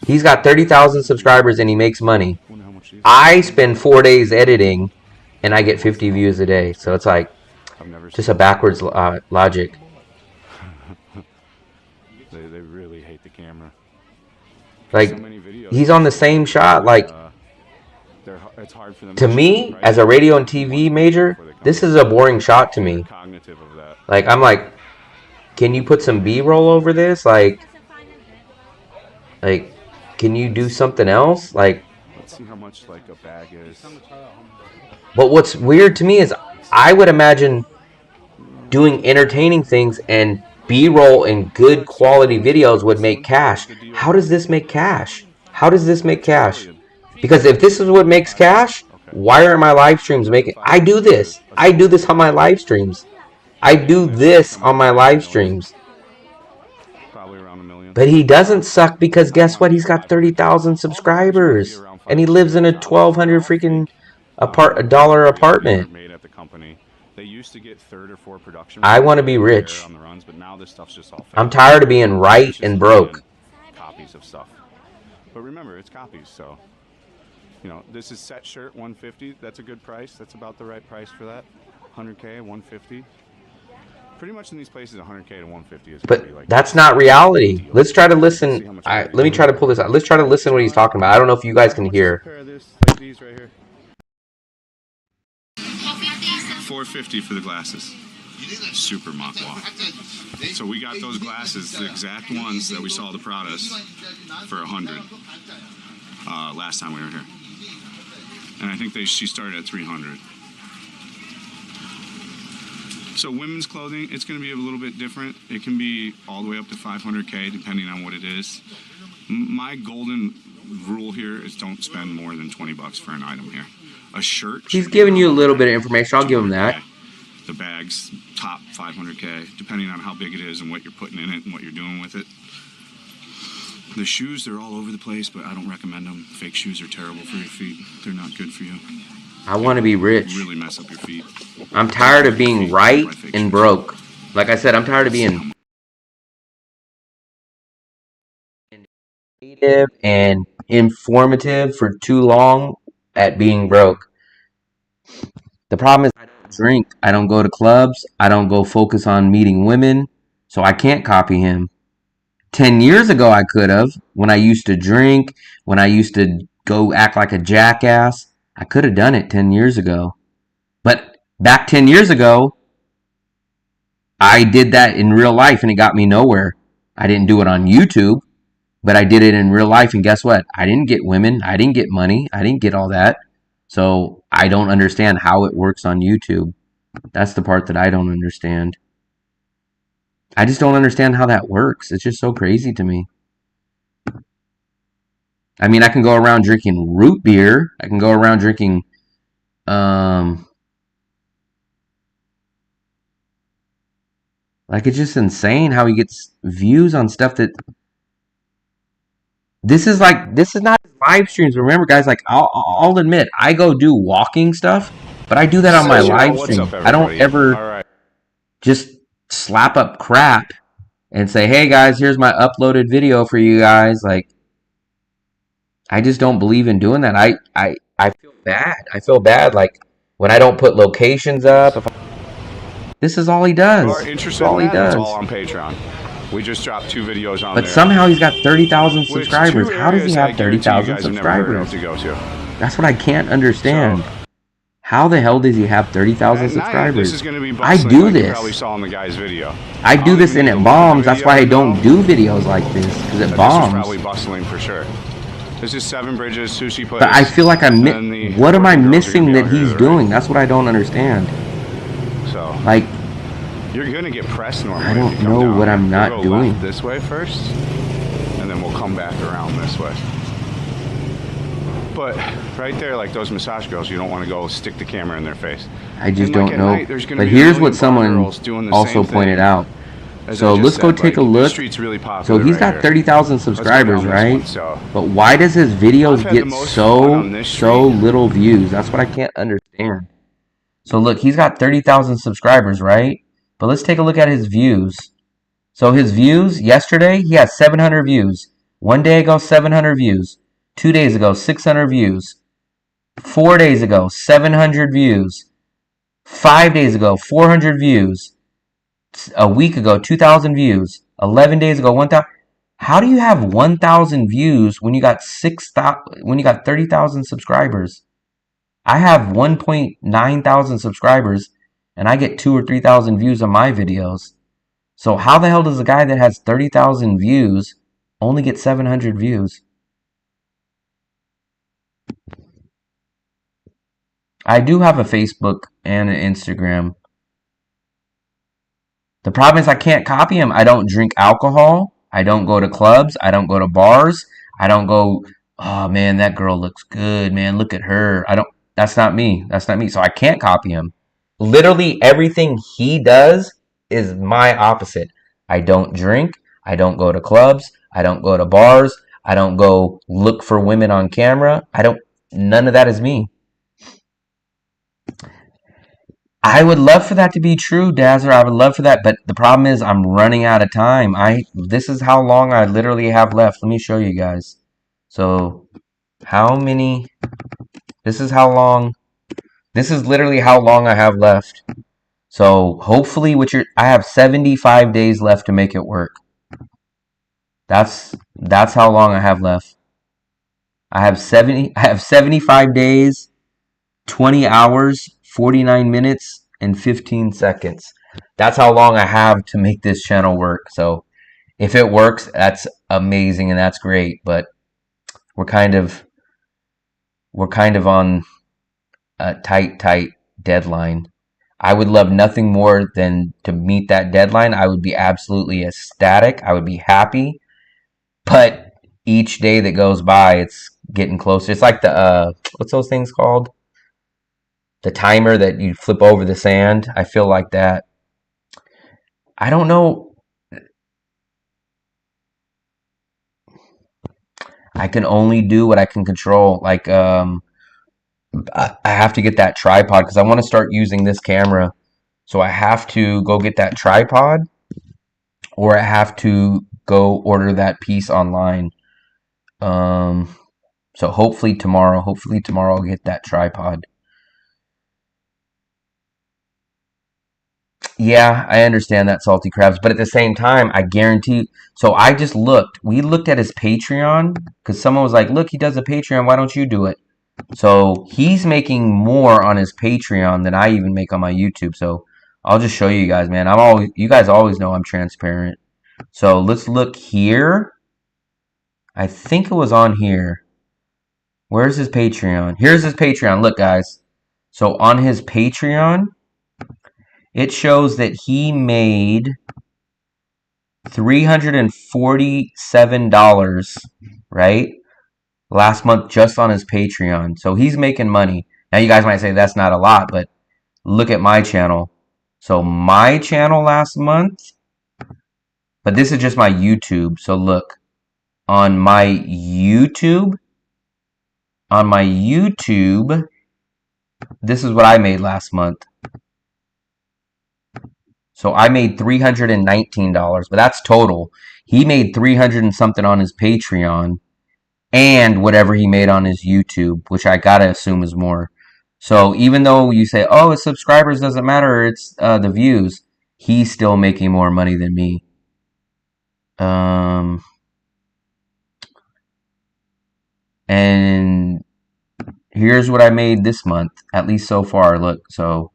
He's got 30,000 subscribers and he makes money. I spend 4 days editing and I get 50 views a day. So it's like, just a backwards logic. They really hate the camera. Like, he's on the same shot. Like, to me, as a radio and TV major, this is a boring shot to me. Like, I'm like, can you put some B-roll over this? Like, can you do something else? Like, let's see how much like a bag is. But what's weird to me is I would imagine doing entertaining things and B-roll and good quality videos would make cash. How does this make cash? How does this make cash? Because if this is what makes cash, why aren't my live streams making... I do this. I do this on my live streams. I do this on my live streams. But he doesn't suck because guess what? He's got 30,000 subscribers. And he lives in a $1,200 freaking dollar apartment. I want to be rich. I'm tired of being right and broke. Copies of stuff. But remember, it's copies, so... You know, this is set shirt, 150. That's a good price. That's about the right price for that. 100K, 150. Pretty much in these places, 100K to 150 is. But like that's not reality. Let's try to listen. Let me try to pull this out. Let's try to listen to what he's talking about. I don't know if you guys can hear. Like these right here. $450 for the glasses. Super Makwa. So we got those glasses, the exact ones that we saw the Pradas, for $100 last time we were here. And I think she started at $300. So women's clothing, it's going to be a little bit different. It can be all the way up to $500K depending on what it is. My golden rule here is don't spend more than $20 for an item here. A shirt. He's giving you a little bit of information. I'll give him that. The bags, top $500K, depending on how big it is and what you're putting in it and what you're doing with it. The shoes, they're all over the place, but I don't recommend them. Fake shoes are terrible for your feet. They're not good for you. I want to be rich. Really mess up your feet. I'm tired of being right and broke. Like I said, I'm tired of being creative and informative for too long at being broke. The problem is I don't drink. I don't go to clubs. I don't go focus on meeting women. So I can't copy him. 10 years ago I could have. When I used to drink, when I used to go act like a jackass, I could have done it 10 years ago. But back 10 years ago, I did that in real life and it got me nowhere. I didn't do it on YouTube, but I did it in real life. And guess what? I didn't get women. I didn't get money. I didn't get all that. So I don't understand how it works on YouTube. That's the part that I don't understand. I just don't understand how that works. It's just so crazy to me. I mean, I can go around drinking root beer. I can go around drinking, like, it's just insane how he gets views on stuff that, this is not live streams. Remember, guys, like, I'll admit, I go do walking stuff, but I do that on my live stream. I don't ever just slap up crap and say, hey, guys, here's my uploaded video for you guys. Like, I just don't believe in doing that. I feel bad. I feel bad, like, when I don't put locations up. This is all he does. This is all he does. It's all on Patreon. We just dropped 2 videos on there. But somehow he's got 30,000 subscribers. How does he have 30,000 subscribers? That's what I can't understand. How the hell does he have 30,000 subscribers? I do this. I do this and it bombs. That's why I don't do videos like this, because it bombs. Probably bustling for sure. This is Seven Bridges Sushi Place. But I feel like what am I missing that he's doing? That's what I don't understand. So, like, you're gonna get pressed normally. I don't know what I'm not doing. Left this way first, and then we'll come back around this way. But right there, like those massage girls, you don't want to go stick the camera in their face. I just don't know. But here's what someone also pointed out. So let's go take a look. So he's got 30,000 subscribers, right? But why does his videos get so little views? That's what I can't understand. So look, he's got 30,000 subscribers, right? But let's take a look at his views. So his views, yesterday, he had 700 views. 1 day ago, 700 views. 2 days ago, 600 views. 4 days ago, 700 views. 5 days ago, 400 views. A week ago, 2,000 views. 11 days ago, 1,000. How do you have 1,000 views when you got 30,000 subscribers? I have 1.9 thousand subscribers, and I get 2,000 or 3,000 views on my videos. So how the hell does a guy that has 30,000 views only get 700 views? I do have a Facebook and an Instagram. The problem is I can't copy him. I don't drink alcohol. I don't go to clubs. I don't go to bars. I don't go, oh man, that girl looks good, man. Look at her. That's not me. That's not me. So I can't copy him. Literally everything he does is my opposite. I don't drink. I don't go to clubs. I don't go to bars. I don't go look for women on camera. None of that is me. I would love for that to be true, Dazzler. I would love for that. But the problem is I'm running out of time. This is how long I literally have left. Let me show you guys. So this is literally how long I have left. So hopefully I have 75 days left to make it work. That's how long I have left. I have 75 days, 20 hours, 49 minutes, and 15 seconds. That's how long I have to make this channel work. So if it works, that's amazing and that's great. But we're kind of on a tight deadline. I would love nothing more than to meet that deadline. I would be absolutely ecstatic. I would be happy. But each day that goes by, it's getting closer. It's like the what's those things called? The timer that you flip over the sand. I feel like that. I don't know. I can only do what I can control. Like I have to get that tripod because I want to start using this camera. So I have to go get that tripod, or I have to go order that piece online. So hopefully tomorrow I'll get that tripod. Yeah, I understand that, Salty Crabs, but at the same time, I guarantee. So I just looked. We looked at his Patreon because someone was like, "Look, he does a Patreon. Why don't you do it?" So he's making more on his Patreon than I even make on my YouTube. So I'll just show you guys, man. You guys always know I'm transparent. So let's look here. I think it was on here. Where's his Patreon? Here's his Patreon. Look, guys. So on his Patreon, it shows that he made $347, right? Last month just on his Patreon. So he's making money. Now you guys might say that's not a lot, but look at my channel. So my channel last month, but this is just my YouTube. So look, on my YouTube, this is what I made last month. So I made $319, but that's total. He made 300 and something on his Patreon and whatever he made on his YouTube, which I gotta assume is more. So even though you say, oh, his subscribers doesn't matter, it's the views, he's still making more money than me. And here's what I made this month, at least so far. Look, so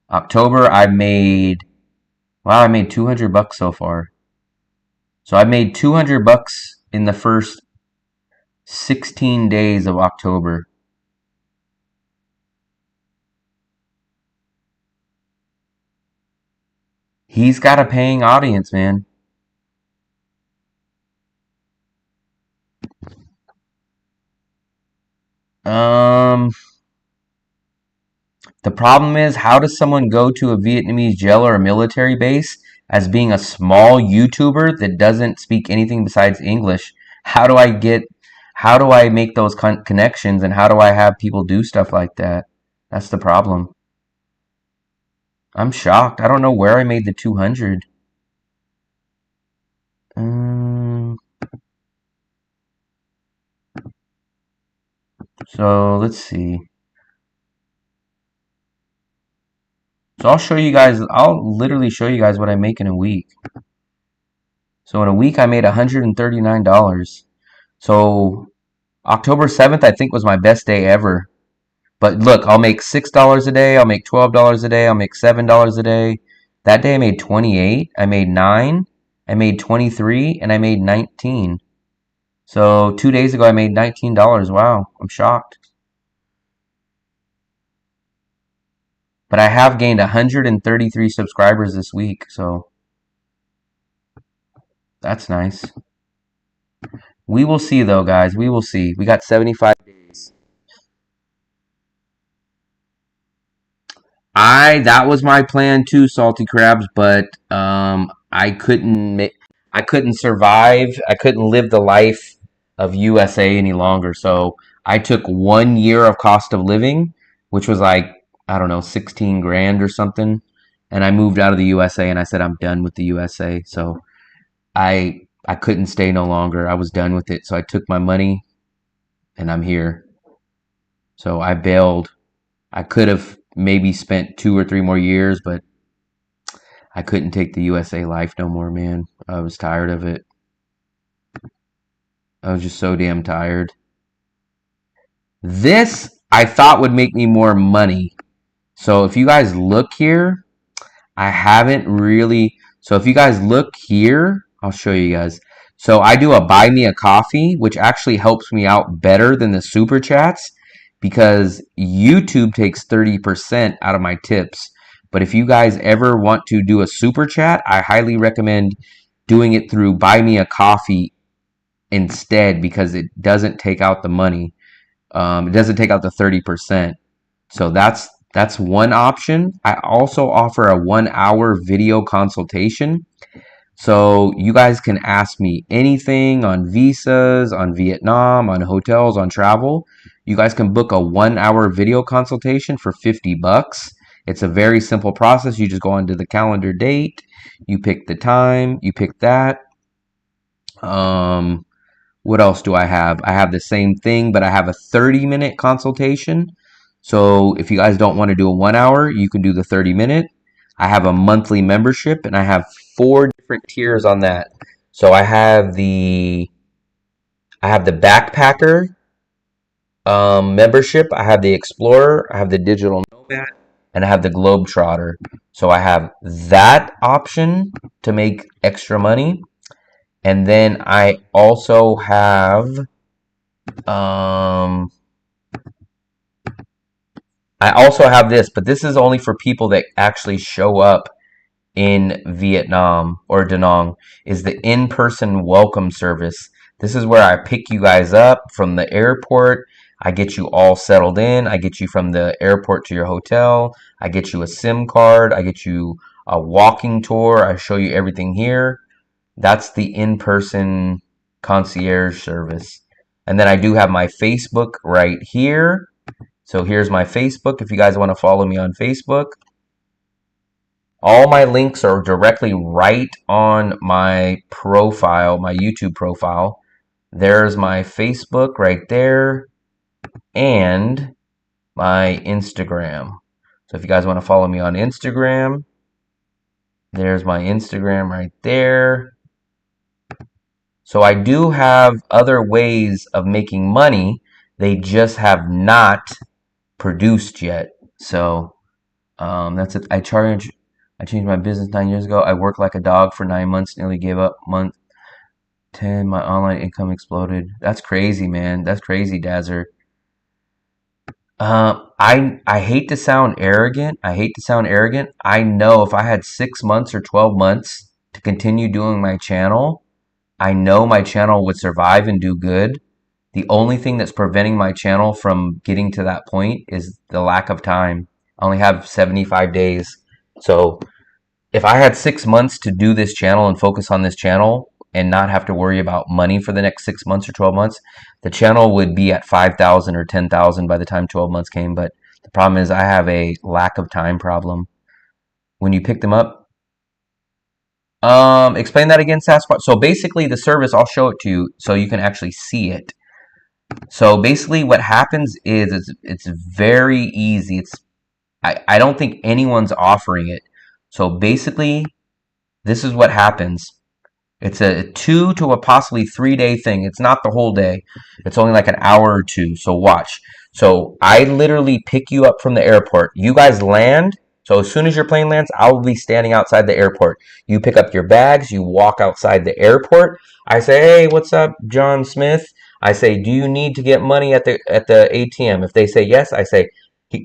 October I made, wow, I made $200 so far. So I made $200 in the first 16 days of October. He's got a paying audience, man. The problem is, how does someone go to a Vietnamese jail or a military base as being a small YouTuber that doesn't speak anything besides English? How do I make those connections, and how do I have people do stuff like that? That's the problem. I'm shocked. I don't know where I made the 200. So let's see. So I'll literally show you guys what I make in a week. So in a week I made $139. So October 7th I think was my best day ever. But look, I'll make $6 a day, I'll make $12 a day, I'll make $7 a day. That day I made 28, I made 9, I made 23, and I made 19. So 2 days ago I made $19. Wow, I'm shocked. But I have gained 133 subscribers this week, so that's nice. We will see though, guys. We will see. We got 75 days. That was my plan too, Salty Crabs, but I couldn't survive. I couldn't live the life of USA any longer. So I took 1 year of cost of living, which was like, I don't know, 16 grand or something. And I moved out of the USA and I said, I'm done with the USA. So I couldn't stay no longer. I was done with it. So I took my money and I'm here. So I bailed. I could have maybe spent 2 or 3 more years, but I couldn't take the USA life no more, man. I was tired of it. I was just so damn tired. This I thought would make me more money. So if you guys look here, I haven't really. So if you guys look here, I'll show you guys. So I do a buy me a coffee, which actually helps me out better than the super chats because YouTube takes 30% out of my tips. But if you guys ever want to do a super chat, I highly recommend doing it through buy me a coffee instead because it doesn't take out the money. It doesn't take out the 30%. So that's one option. I also offer a 1 hour video consultation. So you guys can ask me anything on visas, on Vietnam, on hotels, on travel. You guys can book a 1 hour video consultation for $50. It's a very simple process. You just go onto the calendar date, you pick the time, you pick that. What else do I have? I have the same thing, but I have a 30-minute consultation. So if you guys don't want to do a 1 hour, you can do the 30-minute. I have a monthly membership, and I have 4 different tiers on that. So I have the backpacker membership. I have the explorer. I have the digital nomad, and I have the globetrotter. So I have that option to make extra money. And then I also have this, but this is only for people that actually show up in Vietnam or Da Nang, is the in-person welcome service. This is where I pick you guys up from the airport. I get you all settled in. I get you from the airport to your hotel. I get you a SIM card. I get you a walking tour. I show you everything here. That's the in-person concierge service. And then I do have my Facebook right here. So here's my Facebook if you guys want to follow me on Facebook. All my links are directly right on my profile, my YouTube profile. There's my Facebook right there and my Instagram. So if you guys want to follow me on Instagram, there's my Instagram right there. So I do have other ways of making money. They just have not produced yet. So that's it. I changed my business 9 years ago. I worked like a dog for 9 months, nearly gave up. Month 10, my online income exploded. That's crazy, man. That's crazy, Dazzer. I hate to sound arrogant. I know if I had 6 months or 12 months to continue doing my channel, I know my channel would survive and do good. The only thing that's preventing my channel from getting to that point is the lack of time. I only have 75 days. So if I had 6 months to do this channel and focus on this channel and not have to worry about money for the next 6 months or 12 months, the channel would be at 5,000 or 10,000 by the time 12 months came. But the problem is I have a lack of time problem. When you pick them up, explain that again, Sasquatch. So basically the service, I'll show it to you so you can actually see it. So basically what happens is it's very easy. I don't think anyone's offering it. So basically this is what happens. It's a 2 to a possibly 3 day thing. It's not the whole day. It's only like an hour or two. So watch. So I literally pick you up from the airport. You guys land. So as soon as your plane lands, I will be standing outside the airport. You pick up your bags. You walk outside the airport. I say, hey, what's up, John Smith? I say, do you need to get money at the ATM? If they say yes, I say,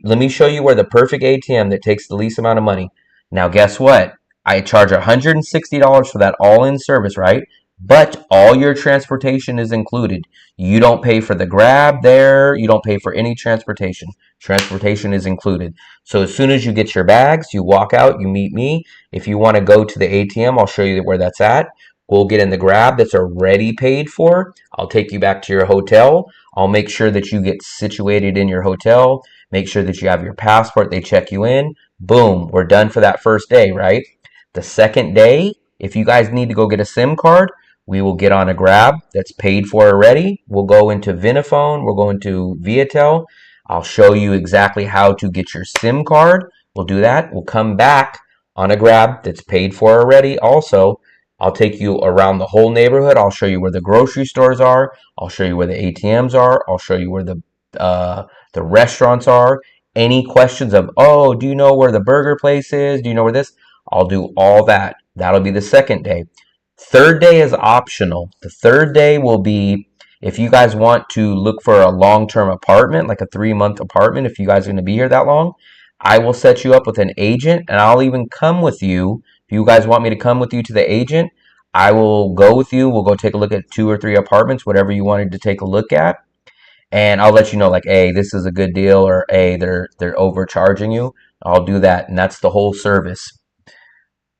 let me show you where the perfect ATM that takes the least amount of money. Now, guess what? I charge $160 for that all-in service, right? But all your transportation is included. You don't pay for the Grab there. You don't pay for any transportation. Transportation is included. So as soon as you get your bags, you walk out, you meet me. If you want to go to the ATM, I'll show you where that's at. We'll get in the Grab that's already paid for. I'll take you back to your hotel. I'll make sure that you get situated in your hotel. Make sure that you have your passport. They check you in. Boom, we're done for that first day, right? The second day, if you guys need to go get a SIM card, we will get on a Grab that's paid for already. We'll go into Vinaphone. We'll go into Viatel. I'll show you exactly how to get your SIM card. We'll do that. We'll come back on a Grab that's paid for already also. I'll take you around the whole neighborhood. I'll show you where the grocery stores are. I'll show you where the ATMs are. I'll show you where the restaurants are. any questions of, oh, do you know where the burger place is? Do you know where this? I'll do all that. That'll be the second day. Third day is optional. The third day will be if you guys want to look for a long-term apartment, like a 3-month apartment, if you guys are going to be here that long, I will set you up with an agent and I'll even come with you. If you guys want me to come with you to the agent, I will go with you. We'll go take a look at 2 or 3 apartments, whatever you wanted to take a look at. And I'll let you know, like, hey, this is a good deal, or hey, they're overcharging you. I'll do that, and that's the whole service.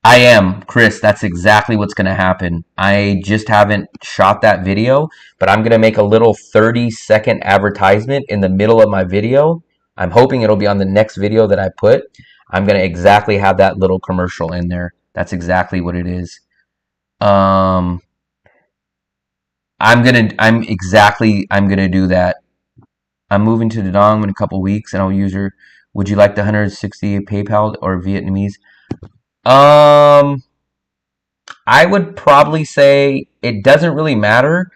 I am, Chris. That's exactly what's going to happen. I just haven't shot that video, but I'm going to make a little 30-second advertisement in the middle of my video. I'm hoping it'll be on the next video that I put. I'm going to exactly have that little commercial in there. That's exactly what it is. I'm gonna do that. I'm moving to Da Nang in a couple weeks, and I'll use her. Would you like the 160 PayPal or Vietnamese? I would probably say it doesn't really matter,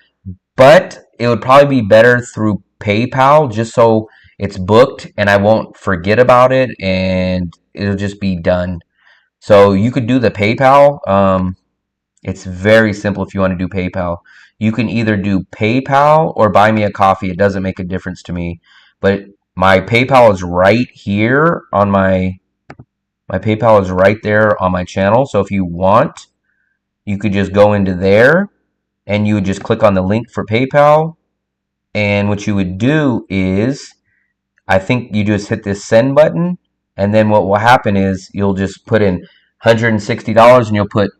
but it would probably be better through PayPal, just so it's booked and I won't forget about it, and it'll just be done. So you could do the PayPal. It's very simple if you want to do PayPal. You can either do PayPal or buy me a coffee. It doesn't make a difference to me. But my PayPal is right here on my PayPal is right there on my channel. So if you want, you could just go into there and you would just click on the link for PayPal. And what you would do is, I think you just hit this send button, and then what will happen is you'll just put in $160 and you'll put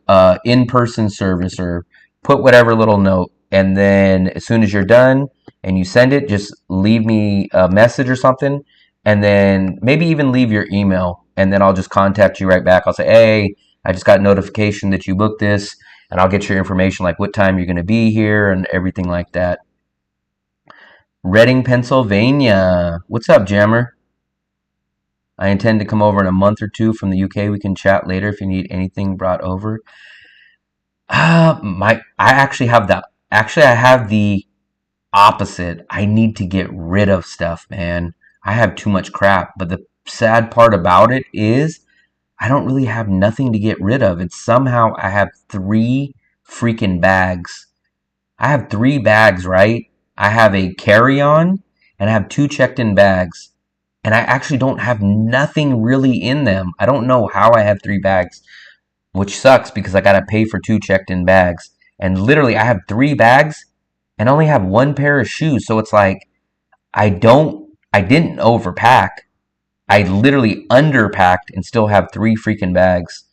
in-person service, or put whatever little note, and then as soon as you're done and you send it, just leave me a message or something, and then maybe even leave your email, and then I'll just contact you right back. I'll say, hey, I just got notification that you booked this, and I'll get your information, like what time you're going to be here and everything like that. Reading, Pennsylvania. What's up, Jammer? I intend to come over in a month or 2 from the UK. We can chat later if you need anything brought over. I have the opposite. I need to get rid of stuff, man. I have too much crap. But the sad part about it is I don't really have nothing to get rid of. And somehow I have 3 freaking bags. I have 3 bags, right? I have a carry-on and I have 2 checked-in bags. And I actually don't have nothing really in them. I don't know how I have 3 bags, which sucks because I got to pay for 2 checked-in bags. And literally, I have 3 bags and only have 1 pair of shoes. So it's like, I didn't overpack. I literally underpacked and still have 3 freaking bags.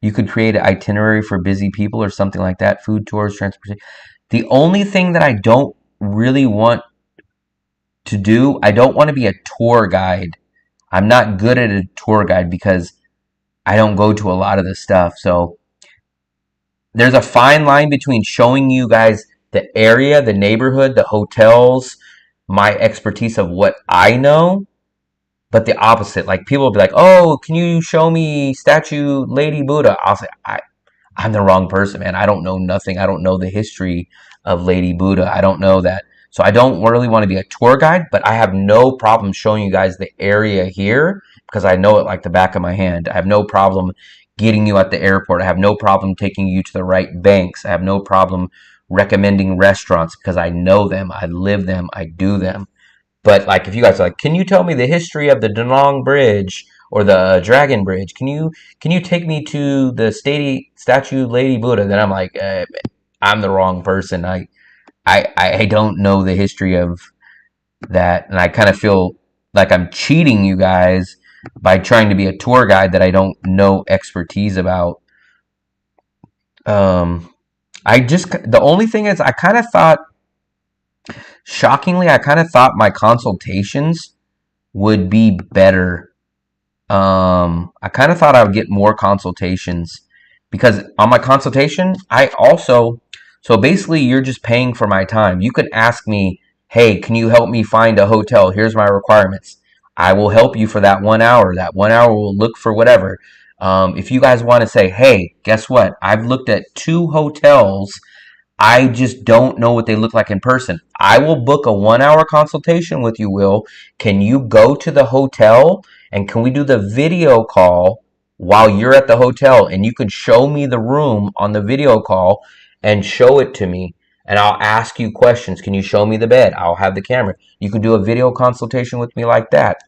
You could create an itinerary for busy people or something like that. Food tours, transportation. The only thing that I don't really want to do, I don't want to be a tour guide. I'm not good at a tour guide because I don't go to a lot of this stuff. So there's a fine line between showing you guys the area, the neighborhood, the hotels, my expertise of what I know, but the opposite. Like, people will be like, oh, can you show me statue Lady Buddha? I'll say, I'm the wrong person, man. I don't know nothing. I don't know the history of Lady Buddha. I don't know that. So I don't really want to be a tour guide, but I have no problem showing you guys the area here because I know it like the back of my hand. I have no problem getting you at the airport. I have no problem taking you to the right banks. I have no problem recommending restaurants because I know them. I live them. I do them. But like, if you guys are like, can you tell me the history of the Da Nang Bridge or the Dragon Bridge? Can you take me to the statue Lady Buddha? Then I'm like, I'm the wrong person. I don't know the history of that, and I kind of feel like I'm cheating you guys by trying to be a tour guide that I don't know expertise about. The only thing is, I kind of thought, shockingly, I kind of thought my consultations would be better. I kind of thought I would get more consultations because on my consultation, so basically, you're just paying for my time. You can ask me, hey, can you help me find a hotel? Here's my requirements. I will help you for that 1 hour. That 1 hour will look for whatever. If you guys want to say, hey, guess what? I've looked at 2 hotels I just don't know what they look like in person. I will book a 1 hour consultation with you, Will. Can you go to the hotel and can we do the video call while you're at the hotel and you can show me the room on the video call and show it to me and I'll ask you questions. Can you show me the bed? I'll have the camera. You can do a video consultation with me like that.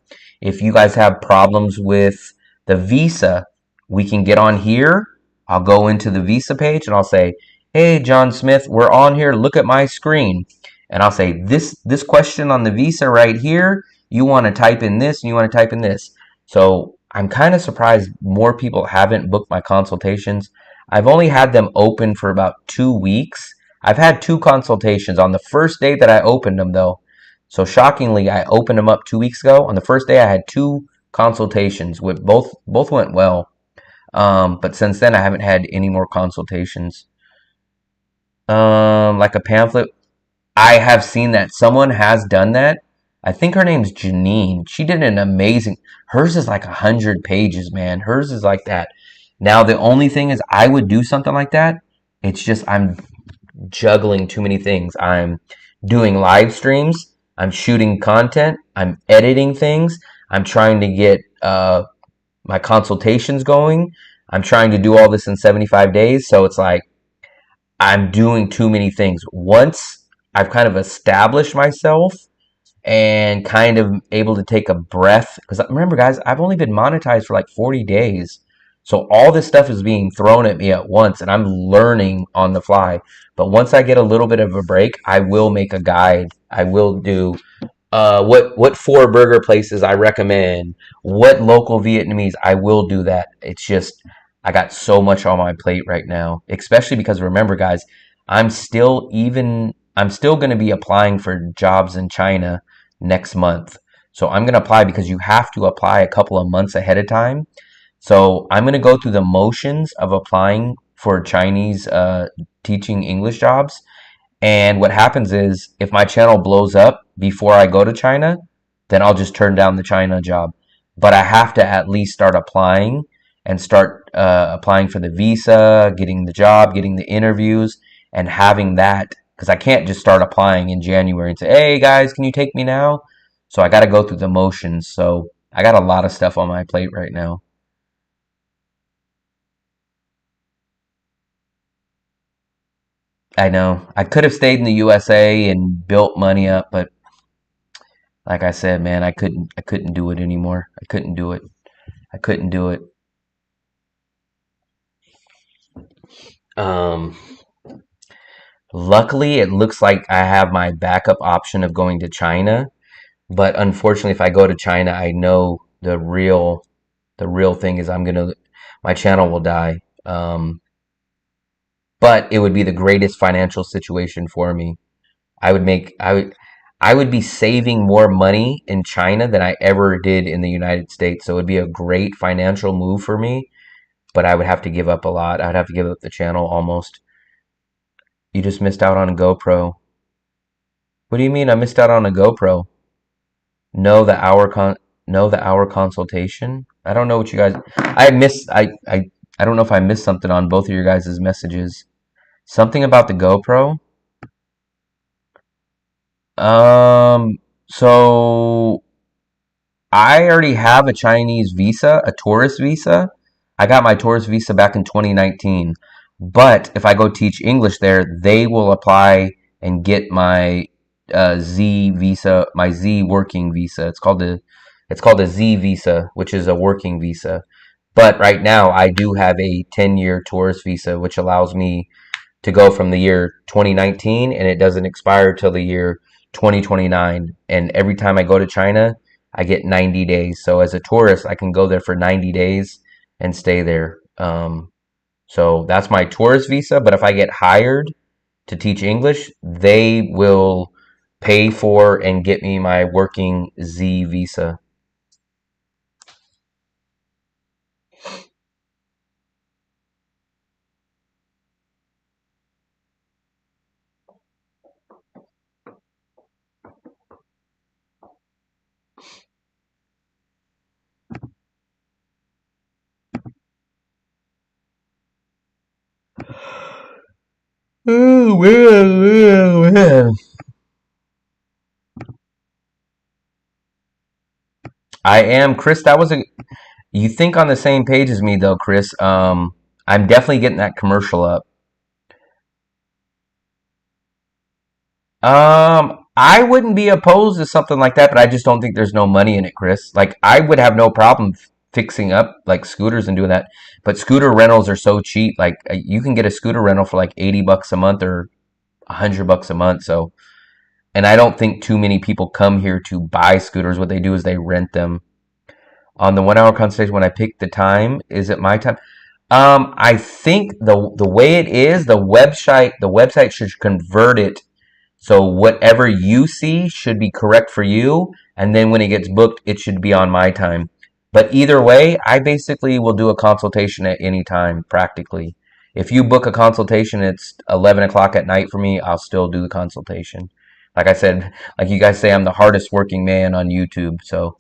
If you guys have problems with the visa, we can get on here. I'll go into the visa page and I'll say, "Hey, John Smith, we're on here. Look at my screen." And I'll say, this question on the visa right here, you want to type in this and you want to type in this. So I'm kind of surprised more people haven't booked my consultations. I've only had them open for about 2 weeks. I've had 2 consultations on the first day that I opened them, though. So shockingly, I opened them up 2 weeks ago. On the first day, I had 2 consultations, with both went well. But since then, I haven't had any more consultations. Like a pamphlet. I have seen that someone has done that. I think her name's Janine. She did an amazing. Hers is like 100 pages, man. Hers is like that. Now the only thing is, I would do something like that. It's just I'm juggling too many things. I'm doing live streams. I'm shooting content. I'm editing things. I'm trying to get my consultations going. I'm trying to do all this in 75 days. So it's like I'm doing too many things. Once I've kind of established myself and kind of able to take a breath, because remember, guys, I've only been monetized for like 40 days. So all this stuff is being thrown at me at once, and I'm learning on the fly. But once I get a little bit of a break, I will make a guide. I will do what 4 burger places I recommend, what local Vietnamese. I will do that. It's just I got so much on my plate right now, especially because remember, guys, I'm still going to be applying for jobs in China next month. So I'm going to apply because you have to apply a couple of months ahead of time. So I'm going to go through the motions of applying for Chinese teaching English jobs. And what happens is, if my channel blows up before I go to China, then I'll just turn down the China job. But I have to at least start applying and start applying for the visa, getting the job, getting the interviews, and having that. Because I can't just start applying in January and say, "Hey guys, can you take me now?" So I got to go through the motions. So I got a lot of stuff on my plate right now. I know. I could have stayed in the USA and built money up, but like I said, man, I couldn't do it anymore. I couldn't do it. I couldn't do it. Um, Luckily, it looks like I have my backup option of going to China, but unfortunately, if I go to China, I know the real thing is my channel will die. But it would be the greatest financial situation for me. I would make I would be saving more money in China than I ever did in the United States. So it would be a great financial move for me, but I would have to give up a lot. I'd have to give up the channel almost. You just missed out on a GoPro. What do you mean I missed out on a GoPro? No, the hour consultation. I don't know what you guys. I don't know if I missed something on both of your guys' messages. Something about the GoPro. Um, so I already have a Chinese visa, a tourist visa. I got my tourist visa back in 2019. But if I go teach English there, they will apply and get my Z visa, my Z working visa. It's called a Z visa, which is a working visa. But right now, I do have a 10-year tourist visa, which allows me to go from the year 2019 and it doesn't expire till the year 2029. And every time I go to China, I get 90 days. So as a tourist, I can go there for 90 days and stay there. So that's my tourist visa. But if I get hired to teach English, they will pay for and get me my working Z visa. I am, Chris. That was a. You think on the same page as me, though, Chris. I'm definitely getting that commercial up. I wouldn't be opposed to something like that, but I just don't think there's no money in it, Chris. Like, I would have no problem fixing up like scooters and doing that. But scooter rentals are so cheap. Like, you can get a scooter rental for like $80 a month or $100 a month. So, and I don't think too many people come here to buy scooters. What they do is they rent them. On the 1 hour consultation, when I pick the time, is it my time? I think the way it is, the website should convert it so whatever you see should be correct for you, and then when it gets booked, it should be on my time. But either way, I basically will do a consultation at any time, practically. If you book a consultation, it's 11 o'clock at night for me, I'll still do the consultation. Like I said, like you guys say, I'm the hardest working man on YouTube, so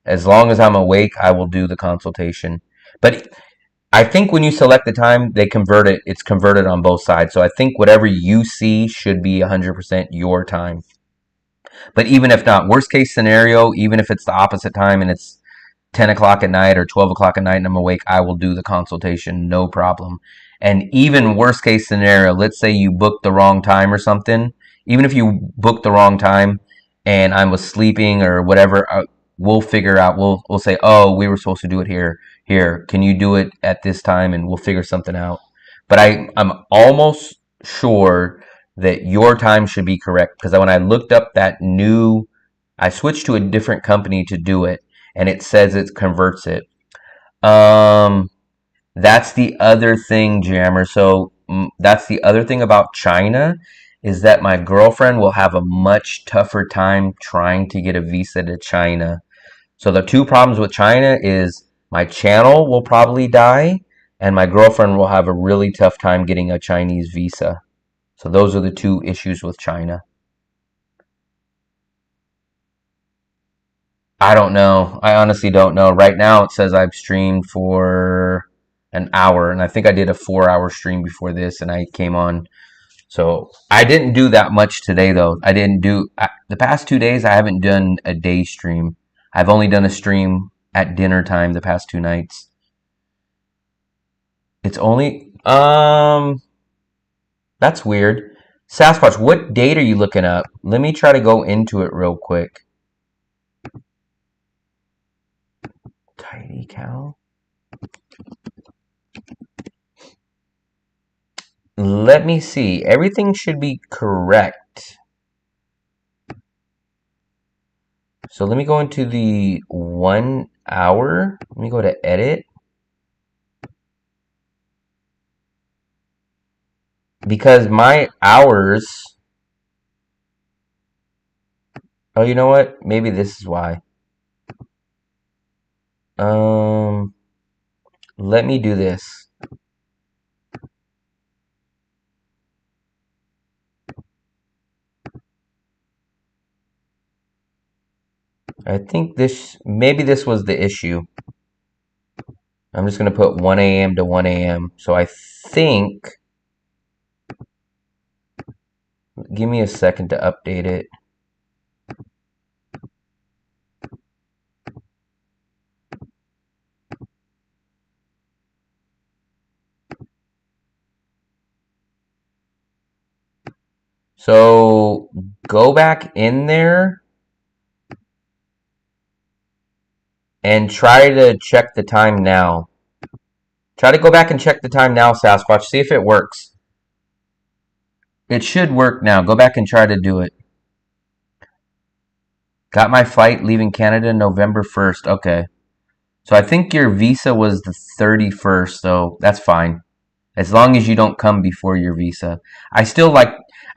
as long as I'm awake, I will do the consultation. But I think when you select the time, they convert it. It's converted on both sides. So I think whatever you see should be 100% your time. But even if not, worst case scenario, even if it's the opposite time and it's 10 o'clock at night or 12 o'clock at night and I'm awake, I will do the consultation, no problem. And even worst case scenario, let's say you booked the wrong time or something. Even if you booked the wrong time and I was sleeping or whatever, we'll figure out, we'll say, oh, we were supposed to do it here. Here, can you do it at this time? And we'll figure something out. But I'm almost sure that your time should be correct because when I looked up I switched to a different company to do it, and it says it converts it. That's the other thing, Jammer. So that's the other thing about China is that my girlfriend will have a much tougher time trying to get a visa to China. So the two problems with China is my channel will probably die, and my girlfriend will have a really tough time getting a Chinese visa. So those are the two issues with China. I don't know. I honestly don't know. Right now it says I've streamed for an hour, and I think I did a 4 hour stream before this, and I came on. So I didn't do that much today, though. The past 2 days, I haven't done a day stream. I've only done a stream at dinner time the past 2 nights. It's only, that's weird. Sasquatch, what date are you looking up? Let me try to go into it real quick. Tidy cow. Let me see. Everything should be correct. So let me go into the 1 hour. Let me go to edit. Because my hours... Oh, you know what? Maybe this is why. Let me do this. I think maybe this was the issue. I'm just going to put 1 a.m. to 1 a.m. So I think, give me a second to update it. So go back in there and try to check the time now. Try to go back and check the time now, Sasquatch. See if it works. It should work now. Go back and try to do it. Got my flight leaving Canada November 1st. Okay. So I think your visa was the 31st, so that's fine. As long as you don't come before your visa.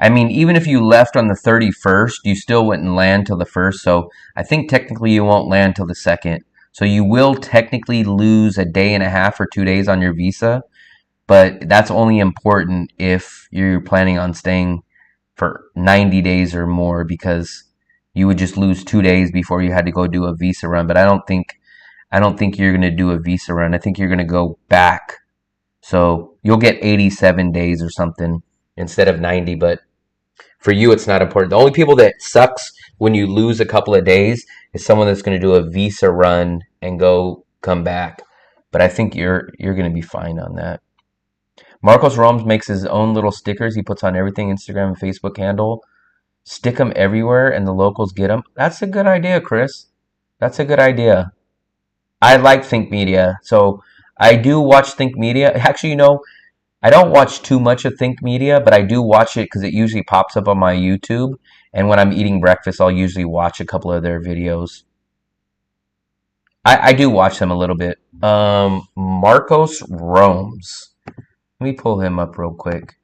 Even if you left on the 31st, you still wouldn't land till the 1st, so I think technically you won't land till the 2nd. So you will technically lose a day and a half or 2 days on your visa, but that's only important if you're planning on staying for 90 days or more because you would just lose 2 days before you had to go do a visa run. But I don't think you're going to do a visa run. I think you're going to go back. So you'll get 87 days or something instead of 90, but for you, it's not important. The only people that sucks when you lose a couple of days is someone that's going to do a Visa run and come back. But I think you're going to be fine on that. Marcos Romes makes his own little stickers. He puts on everything, Instagram and Facebook handle. Stick them everywhere, and the locals get them. That's a good idea, Chris. That's a good idea. I like Think Media, so I do watch Think Media. Actually, I don't watch too much of Think Media, but I do watch it because it usually pops up on my YouTube. And when I'm eating breakfast, I'll usually watch a couple of their videos. I do watch them a little bit. Marcos Romes. Let me pull him up real quick.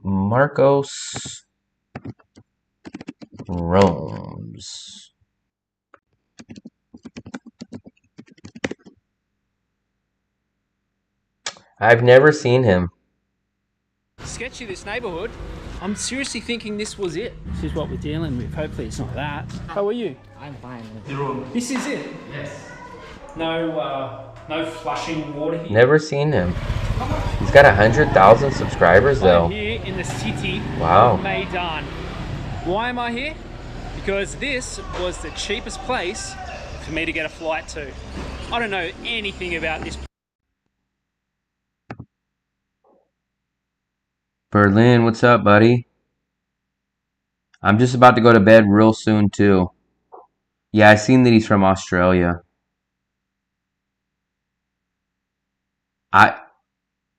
Marcos Romes. I've never seen him. Sketchy, this neighbourhood. I'm seriously thinking this was it. This is what we're dealing with. Hopefully it's not that. How are you? I'm fine. This is it? Yes. No flushing water here. Never seen him. He's got 100,000 subscribers though. I'm here in the city Wow. of Maidan. Why am I here? Because this was the cheapest place for me to get a flight to. I don't know anything about this. Berlin, what's up, buddy? I'm just about to go to bed real soon too. Yeah, I seen that he's from Australia.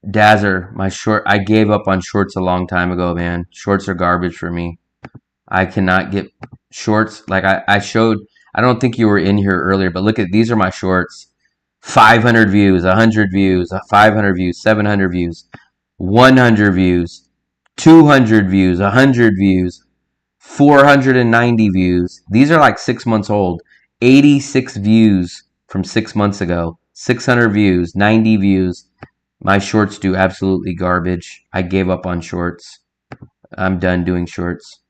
Dazzer, I gave up on shorts a long time ago, man. Shorts are garbage for me. I cannot get shorts. Like I showed, I don't think you were in here earlier, but look at, these are my shorts. 500 views, 100 views, 500 views, 700 views, 100 views, 200 views, 100 views, 490 views. These are like 6 months old. 86 views from 6 months ago. 600 views, 90 views. My shorts do absolutely garbage. I gave up on shorts. I'm done doing shorts.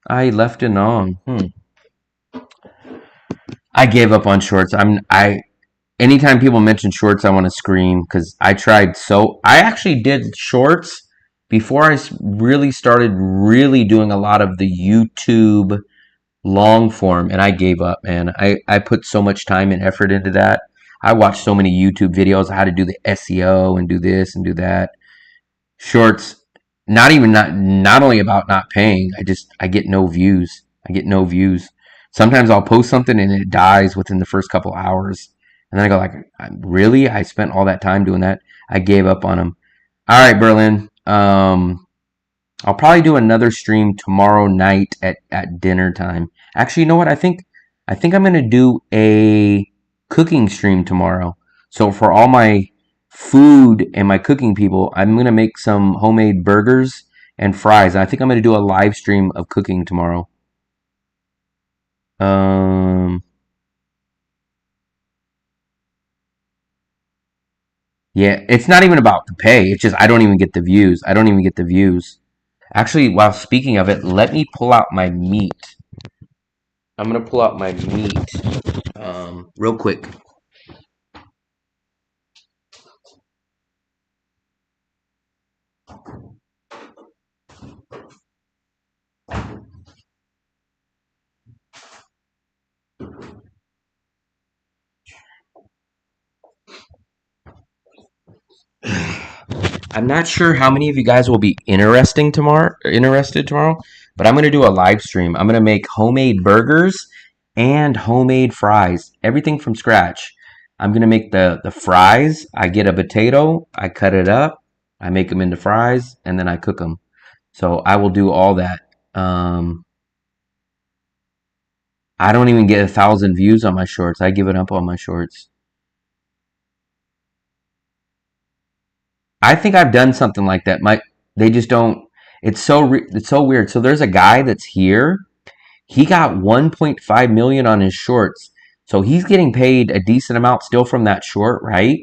I left it on. I gave up on shorts. Anytime people mention shorts, I want to scream because I actually did shorts before I really started doing a lot of the YouTube long form, and I gave up, man. I put so much time and effort into that. I watched so many YouTube videos on how to do the SEO and do this and do that. Shorts, not only about not paying, I get no views. Sometimes I'll post something and it dies within the first couple hours. And then I go like, really? I spent all that time doing that? I gave up on them. All right, Berlin. I'll probably do another stream tomorrow night at dinner time. Actually, you know what? I think I'm going to do a cooking stream tomorrow. So for all my food and my cooking people, I'm going to make some homemade burgers and fries. And I think I'm going to do a live stream of cooking tomorrow. Yeah, it's not even about the pay. It's just I don't even get the views. Actually, while speaking of it, let me pull out my meat. I'm going to pull out my meat real quick. I'm not sure how many of you guys will be interested tomorrow, but I'm going to do a live stream. I'm going to make homemade burgers and homemade fries, everything from scratch. I'm going to make the fries. I get a potato, I cut it up, I make them into fries, and then I cook them. So I will do all that. I don't even get 1,000 views on my shorts. I give it up on my shorts. I think I've done something like that. They just don't. It's so weird. So there's a guy that's here. He got 1.5 million on his shorts. So he's getting paid a decent amount still from that short, right?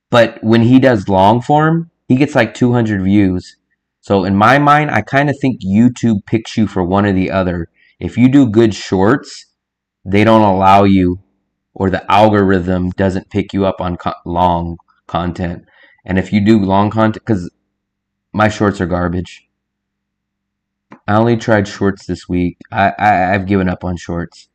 But when he does long form, he gets like 200 views. So in my mind, I kind of think YouTube picks you for one or the other. If you do good shorts, they don't allow you, or the algorithm doesn't pick you up on long content. And if you do long content, because My shorts are garbage. I only tried shorts this week. I've given up on shorts.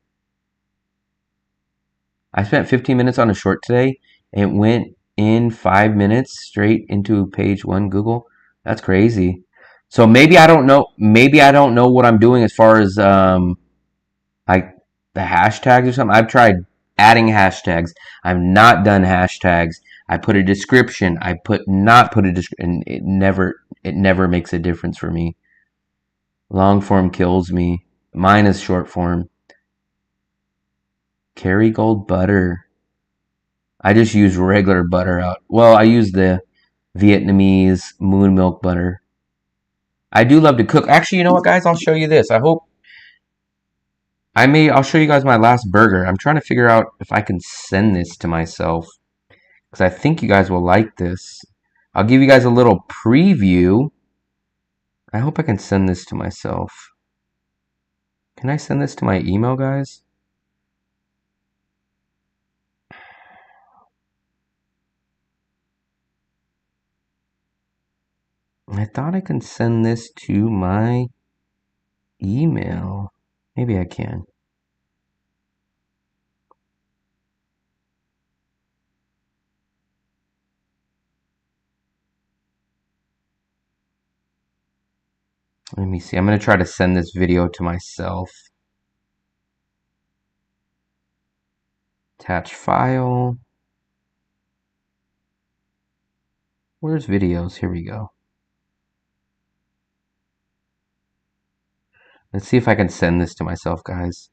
I spent 15 minutes on a short today. It went in 5 minutes straight into page 1 Google. That's crazy. So maybe I don't know. Maybe I don't know what I'm doing as far as like the hashtags or something. I've tried adding hashtags. I've not done hashtags. I put a description. I not put a description. It never makes a difference for me. Long form kills me. Mine is short form. Kerrygold butter. I just use regular butter out. Well, I use the Vietnamese moon milk butter. I do love to cook. Actually, you know what, guys? I'll show you this. I'll show you guys my last burger. I'm trying to figure out if I can send this to myself, because I think you guys will like this. I'll give you guys a little preview. I hope I can send this to myself. Can I send this to my email, guys? I thought I can send this to my email. Maybe I can. Let me see. I'm going to try to send this video to myself. Attach file. Where's videos? Here we go. Let's see if I can send this to myself, guys.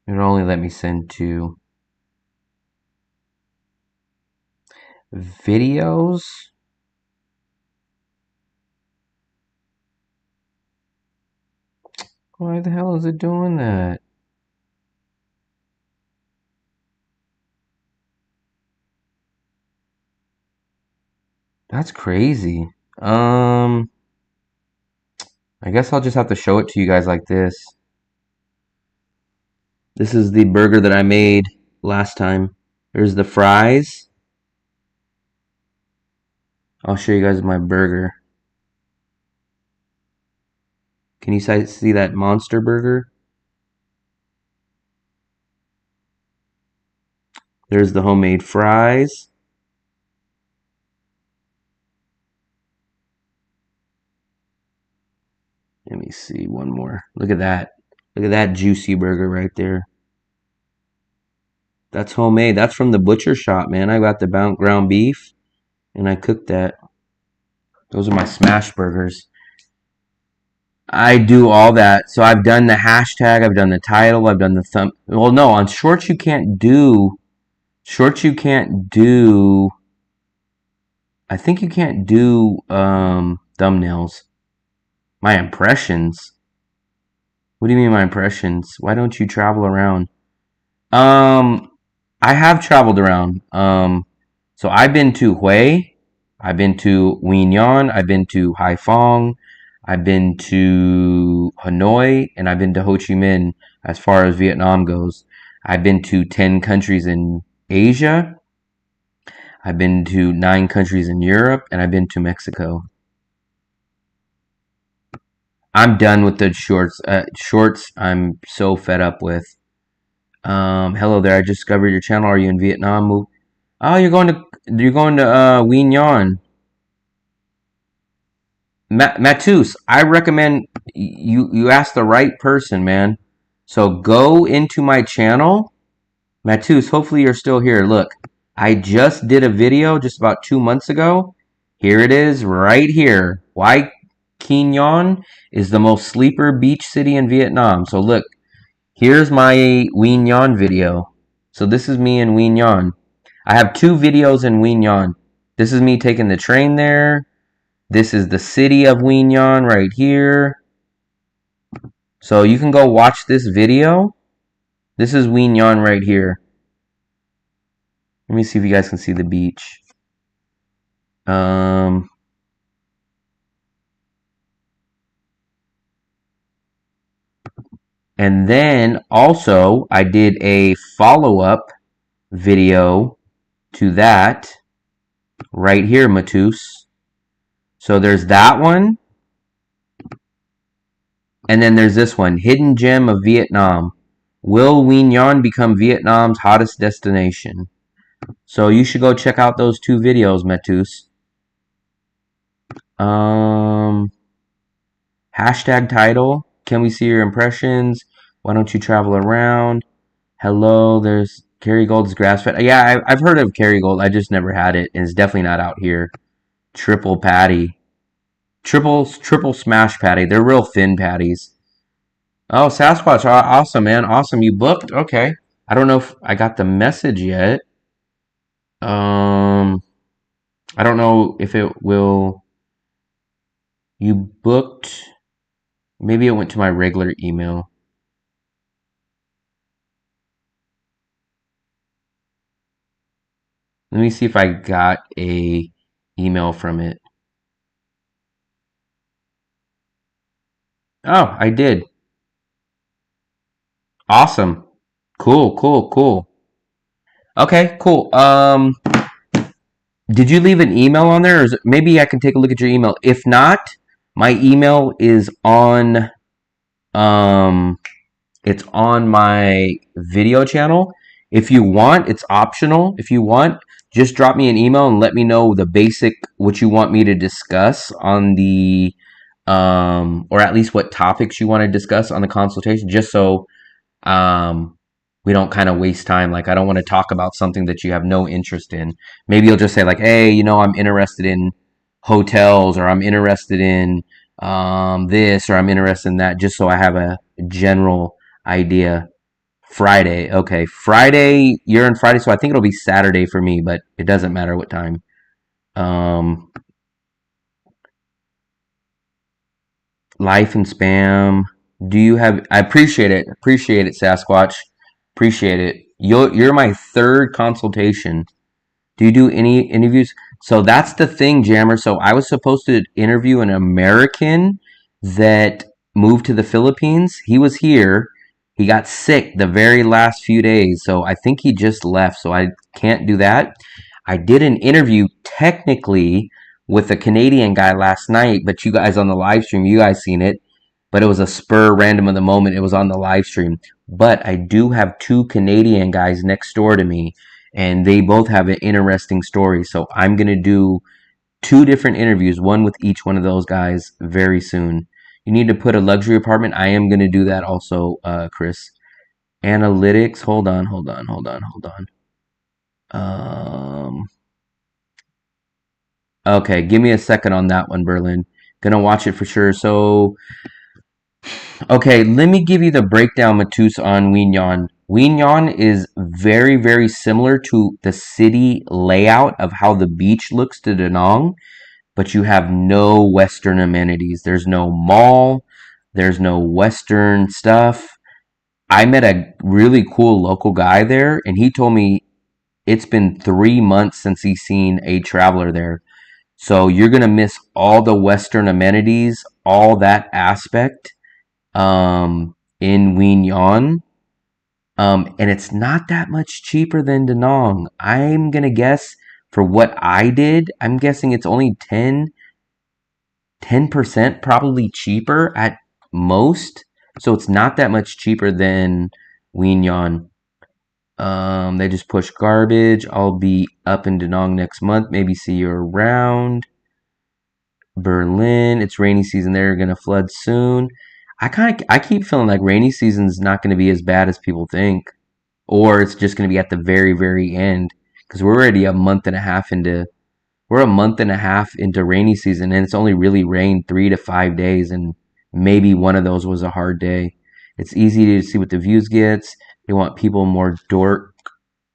It'll only let me send to videos. Why the hell is it doing that? That's crazy. I guess I'll just have to show it to you guys like this. This is the burger that I made last time. There's the fries. I'll show you guys my burger. Can you see that monster burger? There's the homemade fries. Let me see one more. Look at that. Look at that juicy burger right there. That's homemade. That's from the butcher shop, man. I got the ground beef and I cooked that. Those are my smash burgers. I do all that. So I've done the hashtag, I've done the title, I've done the thumb. Well, no, on shorts you can't do. Shorts you can't do. I think you can't do thumbnails. My impressions. What do you mean my impressions? Why don't you travel around? I have traveled around. So I've been to Hue, I've been to Nguyen, I've been to Haiphong, I've been to Hanoi, and I've been to Ho Chi Minh as far as Vietnam goes. I've been to 10 countries in Asia. I've been to 9 countries in Europe, and I've been to Mexico. I'm done with the shorts. Shorts, I'm so fed up with. Hello there. I just discovered your channel. Are you in Vietnam? Oh, you're going to Nguyen Nhân. Matus, I recommend you ask the right person, man. So go into my channel. Matus, hopefully you're still here. Look, I just did a video just about 2 months ago. Here it is right here. Why Quy Nhon is the most sleeper beach city in Vietnam. So look, here's my Nguyen Nhân video. So this is me in Nguyen Nhân. I have 2 videos in Nguyen Nhân. This is me taking the train there. This is the city of Nguyen Nhân right here. So you can go watch this video. This is Nguyen Nhân right here. Let me see if you guys can see the beach. And then also I did a follow-up video to that. right here, Matus. So there's that one. And then there's this one, Hidden Gem of Vietnam. Will Nguyen Nguyen become Vietnam's hottest destination? So you should go check out those two videos, Matus. Hashtag title. Can we see your impressions? Why don't you travel around? Hello, there's Kerrygold's grass fed. Yeah, I've heard of Kerrygold. I just never had it, and it's definitely not out here. Triple patty. Triple smash patty. They're real thin patties. Oh, Sasquatch. Awesome, man. Awesome. You booked? Okay. I don't know if I got the message yet. I don't know if it will. You booked. Maybe it went to my regular email. Let me see if I got a email from it. Oh, I did. Awesome. Cool. Okay, cool. Did you leave an email on there, or maybe I can take a look at your email? If not, my email is on it's on my video channel. If you want, it's optional. If you want, just drop me an email and let me know the basic what you want me to discuss on the or at least what topics you want to discuss on the consultation, just so we don't kind of waste time. Like, I don't want to talk about something that you have no interest in. Maybe you'll just say like, hey, I'm interested in hotels, or I'm interested in this, or I'm interested in that, just so I have a general idea. Friday. Okay. Friday, you're on Friday, so I think it'll be Saturday for me, but it doesn't matter what time. Life and spam. Do you have I appreciate it. Appreciate it, Sasquatch. Appreciate it. You're my third consultation. Do you do any interviews? So that's the thing, Jammer. So I was supposed to interview an American that moved to the Philippines. He was here. He got sick the very last few days. So I think he just left. So I can't do that. I did an interview technically with a Canadian guy last night, but you guys on the live stream, you guys seen it. But it was a spur random of the moment. It was on the live stream. But I do have two Canadian guys next door to me, and they both have an interesting story. So I'm going to do two different interviews, one with each one of those guys very soon. You need to put a luxury apartment. I am going to do that also, Chris. Analytics. Hold on. Okay, give me a second on that one, Berlin. Gonna watch it for sure. So, okay, let me give you the breakdown, Matus, on Nguyen Nguyen. Nguyen Nguyen is very, very similar to the city layout of how the beach looks to Da Nang, but you have no Western amenities. There's no mall. There's no Western stuff. I met a really cool local guy there, and he told me it's been 3 months since he's seen a traveler there. So you're going to miss all the Western amenities, all that aspect in Nguyen Nguyen. And it's not that much cheaper than Da Nang. I'm going to guess for what I did, I'm guessing it's only 10% probably cheaper at most. So it's not that much cheaper than Nguyen Nguyen. They just push garbage. I'll be up in Da Nang next month. Maybe see you around. Berlin. It's rainy season there. Gonna flood soon. I keep feeling like rainy season's not gonna be as bad as people think, or it's just gonna be at the very, very end, because we're already a month and a half into rainy season, and it's only really rained 3 to 5 days, and maybe one of those was a hard day. It's easy to see what the views gets. They want people more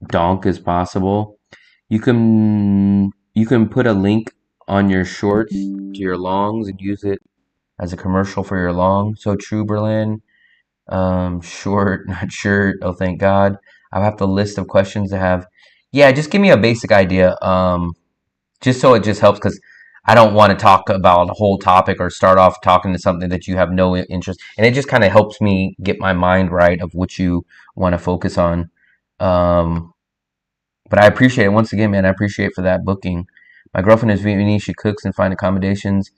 donk as possible. You can put a link on your shorts to your longs and use it as a commercial for your long. So true, Berlin. Short, not shirt. Oh, thank God. I'll have the list of questions to have. Yeah, just give me a basic idea. Just so it just helps, because I don't want to talk about a whole topic or start off talking to something that you have no interest. And it just kind of helps me get my mind right of what you want to focus on. But I appreciate it once again, man. I appreciate for that booking. My girlfriend is Vietnamese. She cooks and finds accommodations.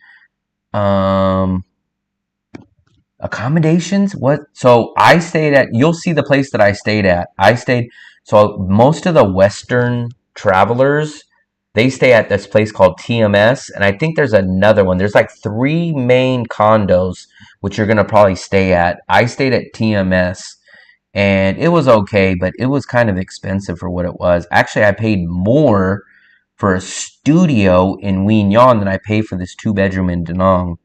Accommodations? What? So I stayed at, you'll see the place that I stayed at. So most of the Western travelers, they stay at this place called TMS. And I think there's another one. There's like 3 main condos, which you're going to probably stay at. I stayed at TMS and it was okay, but it was kind of expensive for what it was. Actually, I paid more for a studio in Wien Yon than I paid for this 2 bedroom in Da Nang.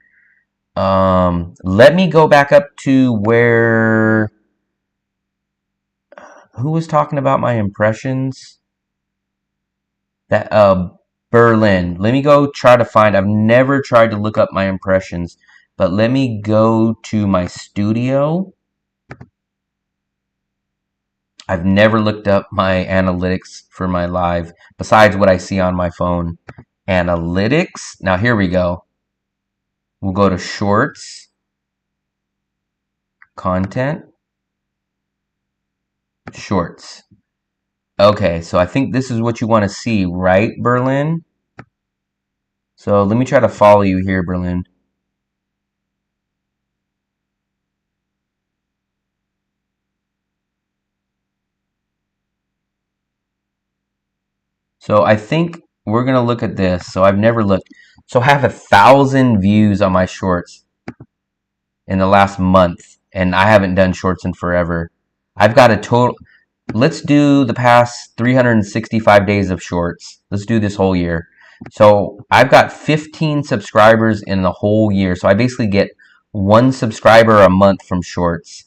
Let me go back up to where, who was talking about my impressions? That, Berlin. Let me go try to find, I've never tried to look up my impressions, but let me go to my studio. I've never looked up my analytics for my live, besides what I see on my phone. Analytics. Now here we go. We'll go to shorts, content, shorts. Okay, so I think this is what you want to see, right, Berlin? So let me try to follow you here, Berlin. So I think we're going to look at this. So I've never looked. So I have 1,000 views on my shorts in the last month, and I haven't done shorts in forever. I've got a total. Let's do the past 365 days of shorts. Let's do this whole year. So I've got 15 subscribers in the whole year. So I basically get 1 subscriber a month from shorts.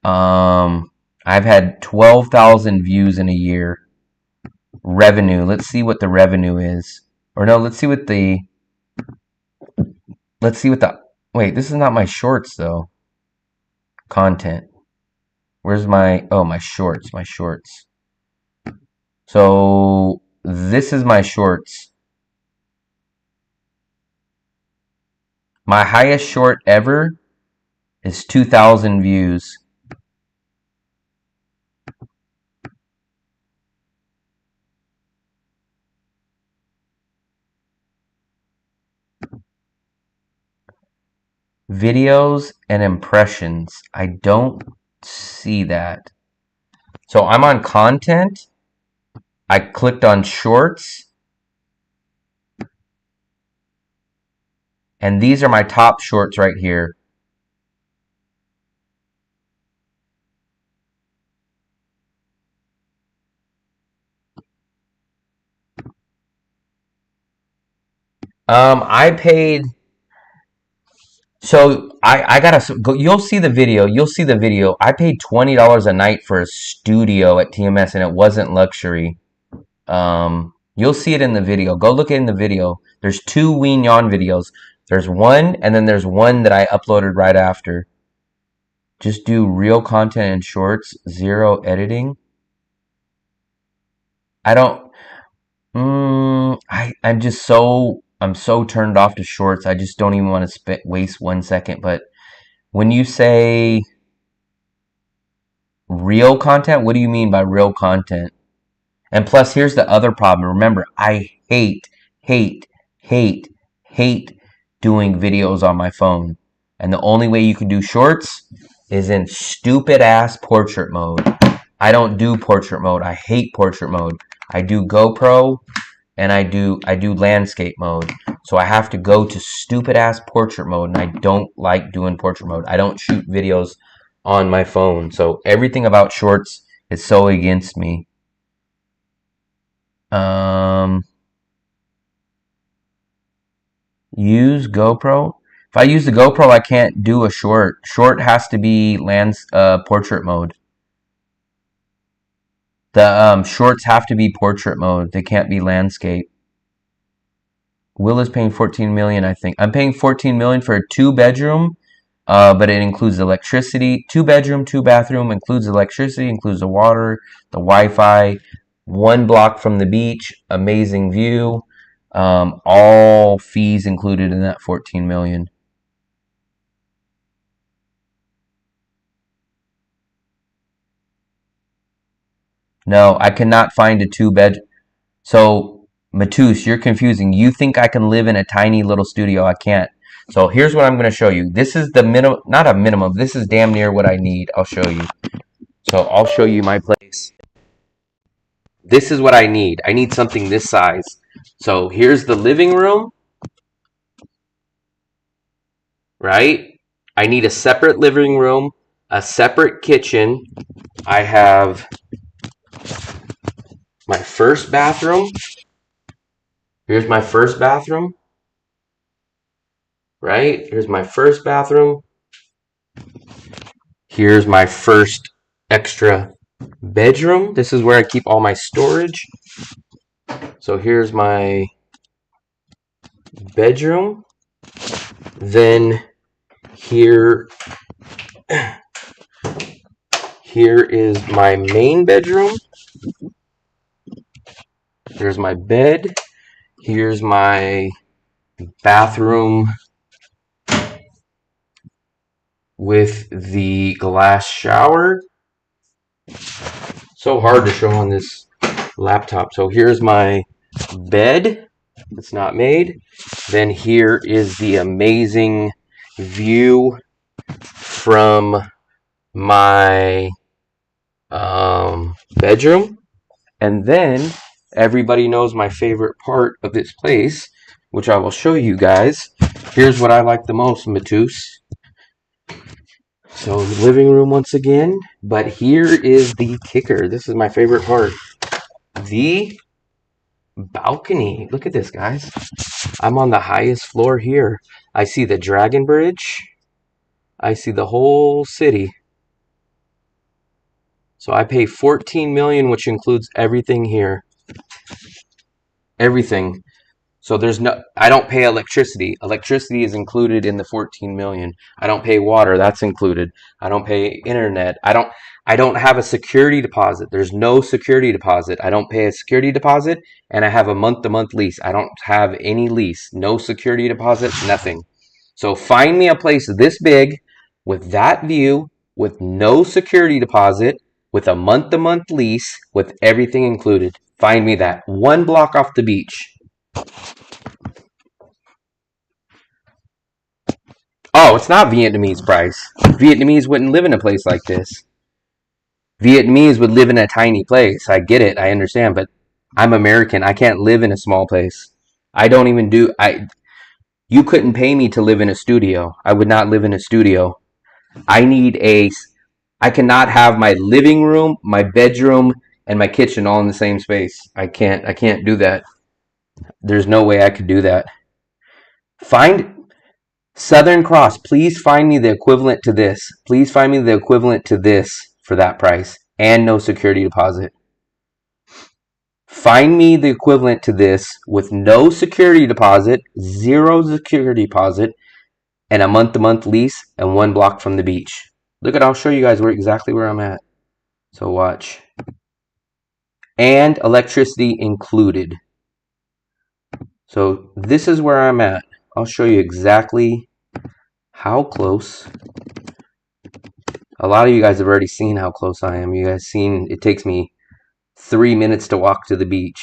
I've had 12,000 views in a year. Revenue. Let's see what the revenue is. Or no, let's see what the, wait, this is not my shorts though. Content. Where's my, oh, my shorts, So this is my shorts. My highest short ever is 2,000 views. Videos and impressions. I don't see that. So I'm on content. I clicked on shorts. And these are my top shorts right here. I paid. So I gotta go. You'll see the video. I paid $20 a night for a studio at TMS, and it wasn't luxury. You'll see it in the video. Go look in the video. There's 2 Wien Yon videos. There's one, and then there's one that I uploaded right after. Just do real content and shorts, 0 editing. I don't. I'm so turned off to shorts. I just don't even want to waste 1 second. But when you say real content, what do you mean by real content? And plus, here's the other problem. Remember, I hate doing videos on my phone. And the only way you can do shorts is in stupid ass portrait mode. I don't do portrait mode. I hate portrait mode. I do GoPro and I do landscape mode. So I have to go to stupid ass portrait mode, and I don't like doing portrait mode. I don't shoot videos on my phone. So everything about shorts is so against me. Use GoPro. If I use the GoPro, I can't do a short. Short has to be portrait mode. The shorts have to be portrait mode. They can't be landscape. Will is paying 14 million, I think. I'm paying 14 million for a 2-bedroom, but it includes electricity. 2-bedroom, 2-bathroom, includes electricity, includes the water, the Wi-Fi, 1 block from the beach, amazing view. All fees included in that 14 million. No, I cannot find a 2-bed. So Matus, you're confusing. You think I can live in a tiny little studio. I can't. So here's what I'm going to show you. This is the minimum, not a minimum. This is damn near what I need. I'll show you. So I'll show you my place. This is what I need. I need something this size. So here's the living room, right? I need a separate living room, a separate kitchen. I have my first bathroom. Here's my first bathroom, right? Here's my first bathroom. Here's my first extra bedroom. This is where I keep all my storage. So here's my bedroom. Then here is my main bedroom. There's my bed. Here's my bathroom with the glass shower. So hard to show on this laptop. So here's my bed. It's not made. Then here is the amazing view from my bedroom. And then everybody knows my favorite part of this place, which I will show you guys. Here's what I like the most, Matus. So living room once again, but here is the kicker. This is my favorite part. The balcony. Look at this, guys. I'm on the highest floor here. I see the Dragon Bridge. I see the whole city. So I pay $14 million, which includes everything here. Everything. So there's no, I don't pay electricity. Electricity is included in the $14 million. I don't pay water. That's included. I don't pay internet. I don't have a security deposit. There's no security deposit. I don't pay a security deposit, and I have a month-to-month lease. I don't have any lease. No security deposit, nothing. So find me a place this big with that view, with no security deposit, with a month-to-month lease, with everything included. Find me that. 1 block off the beach. Oh, it's not Vietnamese price. Vietnamese wouldn't live in a place like this. Vietnamese would live in a tiny place. I get it. I understand. But I'm American. I can't live in a small place. I don't even do... You couldn't pay me to live in a studio. I would not live in a studio. I cannot have my living room, my bedroom, and my kitchen all in the same space. I can't do that. There's no way I could do that. Find... Southern Cross, please find me the equivalent to this. Please find me the equivalent to this for that price and no security deposit. Find me the equivalent to this with no security deposit, 0 security deposit, and a month-to-month lease and 1 block from the beach. Look at, I'll show you guys exactly where I'm at. So watch. And electricity included. So this is where I'm at. I'll show you exactly how close. A lot of you guys have already seen how close I am. You guys seen it takes me 3 minutes to walk to the beach.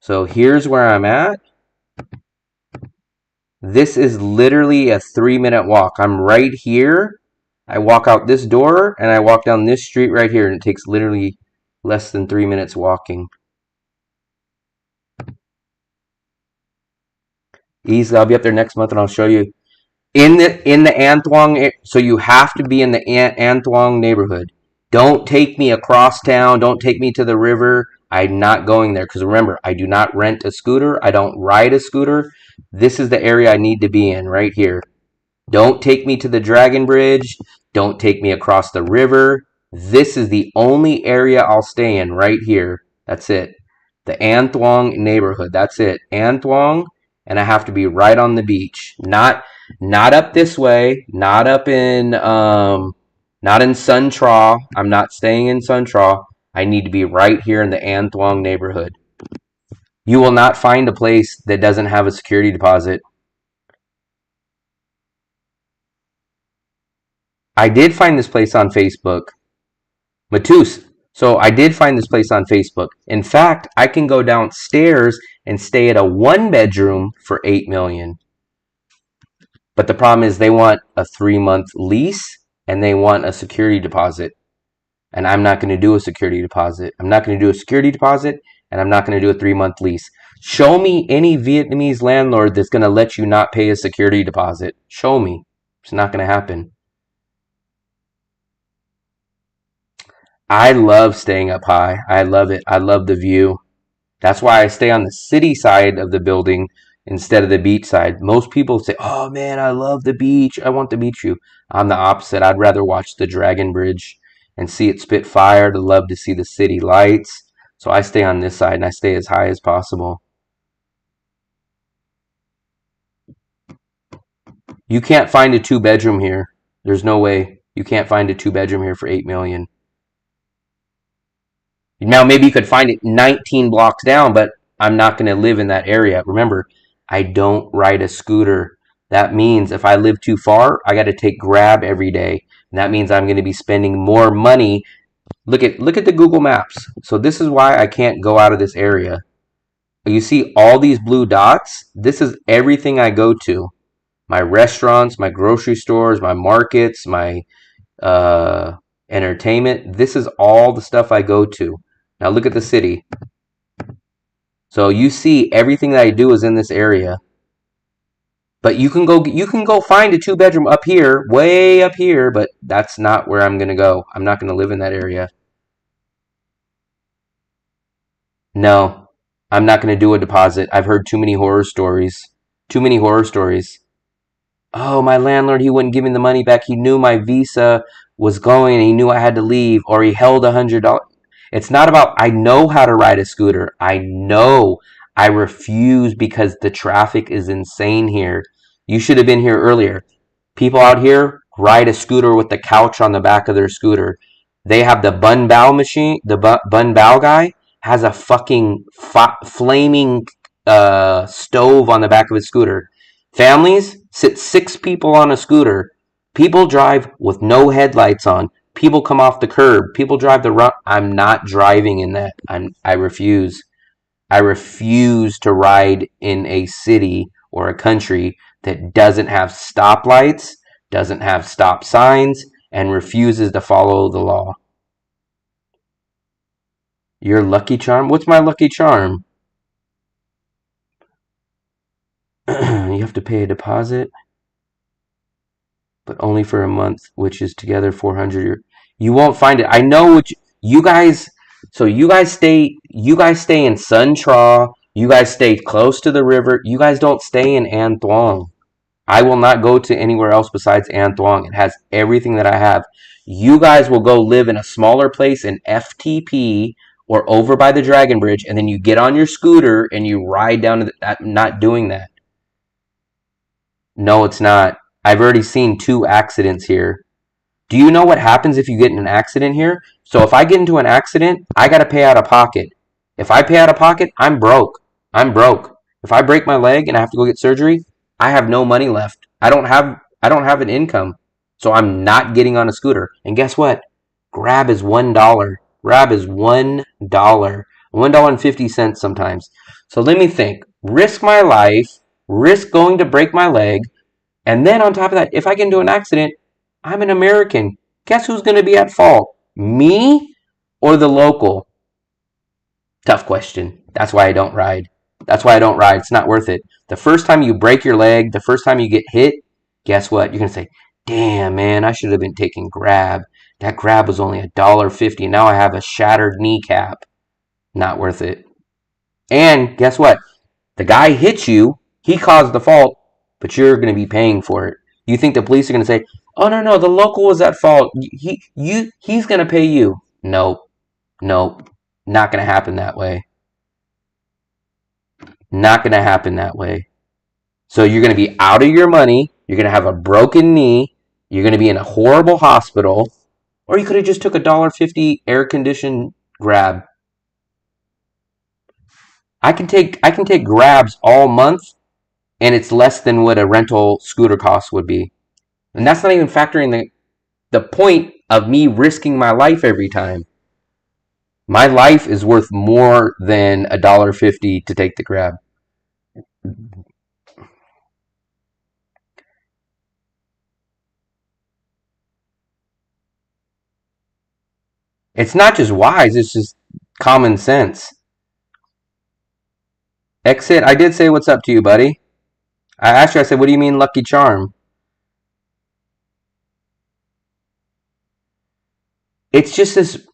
So here's where I'm at. This is literally a 3-minute walk. I'm right here. I walk out this door and I walk down this street right here, and it takes literally less than 3 minutes walking. Easily, I'll be up there next month and I'll show you. In the An Thuong, so you have to be in the An Thuong neighborhood. Don't take me across town. Don't take me to the river. I'm not going there because remember, I do not rent a scooter. I don't ride a scooter. This is the area I need to be in right here. Don't take me to the Dragon Bridge. Don't take me across the river. This is the only area I'll stay in right here. That's it. The An Thuong neighborhood. That's it. An Thuong. And I have to be right on the beach, not up this way, not up in not in Sun Tra. I'm not staying in Sun Tra. I need to be right here in the An Thuong neighborhood. You will not find a place that doesn't have a security deposit. I did find this place on Facebook. Matus. So I did find this place on Facebook. In fact, I can go downstairs and stay at a 1-bedroom for $8 million. But the problem is they want a 3-month lease and they want a security deposit. And I'm not going to do a security deposit. I'm not going to do a security deposit, and I'm not going to do a 3-month lease. Show me any Vietnamese landlord that's going to let you not pay a security deposit. Show me. It's not going to happen. I love staying up high. I love it. I love the view. That's why I stay on the city side of the building instead of the beach side. Most people say, oh man, I love the beach. I want the beach view. I'm the opposite. I'd rather watch the Dragon Bridge and see it spit fire. To love to see the city lights. So I stay on this side and I stay as high as possible. You can't find a 2-bedroom here. There's no way. You can't find a 2-bedroom here for $8 million. Now maybe you could find it 19 blocks down, but I'm not going to live in that area. Remember, I don't ride a scooter. That means if I live too far, I got to take Grab every day. And that means I'm going to be spending more money. Look at the Google Maps. So this is why I can't go out of this area. You see all these blue dots? This is everything I go to. My restaurants, my grocery stores, my markets, my entertainment. This is all the stuff I go to. Now look at the city. So you see everything that I do is in this area. But you can go find a 2-bedroom up here, way up here, but that's not where I'm going to go. I'm not going to live in that area. No, I'm not going to do a deposit. I've heard too many horror stories. Too many horror stories. Oh, my landlord, he wouldn't give me the money back. He knew my visa was going and he knew I had to leave, or he held $100. It's not about, I know how to ride a scooter. I know. I refuse because the traffic is insane here. You should have been here earlier. People out here ride a scooter with the couch on the back of their scooter. They have the bun bao machine. The bun bao guy has a fucking flaming stove on the back of his scooter. Families sit 6 people on a scooter. People drive with no headlights on. People come off the curb. People drive the run. I'm not driving in that. I refuse. I refuse to ride in a city or a country that doesn't have stoplights, doesn't have stop signs, and refuses to follow the law. Your lucky charm? What's my lucky charm? You have to pay a deposit, but only for a month, which is together $400. You won't find it. I know what you guys. So you guys stay in Sun Tra. You guys stay close to the river. You guys don't stay in An Thuong. I will not go to anywhere else besides An Thuong. It has everything that I have. You guys will go live in a smaller place in FTP or over by the Dragon Bridge, and then you get on your scooter and you ride down to I'm not doing that. No, it's not. I've already seen 2 accidents here. Do you know what happens if you get in an accident here? So if I get into an accident, I got to pay out of pocket. If I pay out of pocket, I'm broke. I'm broke. If I break my leg and I have to go get surgery, I have no money left. I don't have an income. So I'm not getting on a scooter. And guess what? Grab is $1. Grab is $1. $1.50 sometimes. So let me think. Risk my life, risk going to break my leg, and then on top of that, if I get into an accident, I'm an American. Guess who's going to be at fault? Me or the local? Tough question. That's why I don't ride. That's why I don't ride. It's not worth it. The first time you break your leg, the first time you get hit, guess what? You're going to say, damn, man, I should have been taking Grab. That Grab was only $1.50. Now I have a shattered kneecap. Not worth it. And guess what? The guy hit you. He caused the fault, but you're going to be paying for it. You think the police are going to say, oh, no, the local was at fault. He's going to pay you. Nope. Not going to happen that way. Not going to happen that way. So you're going to be out of your money. You're going to have a broken knee. You're going to be in a horrible hospital. Or you could have just took a $1.50 air-conditioned Grab. I can take Grabs all month, and it's less than what a rental scooter cost would be. And that's not even factoring the point of me risking my life every time. My life is worth more than $1.50 to take the grab. It's not just wise, it's just common sense. Exit, I did say what's up to you, buddy. I asked you, I said, what do you mean Lucky Charm? It's just this.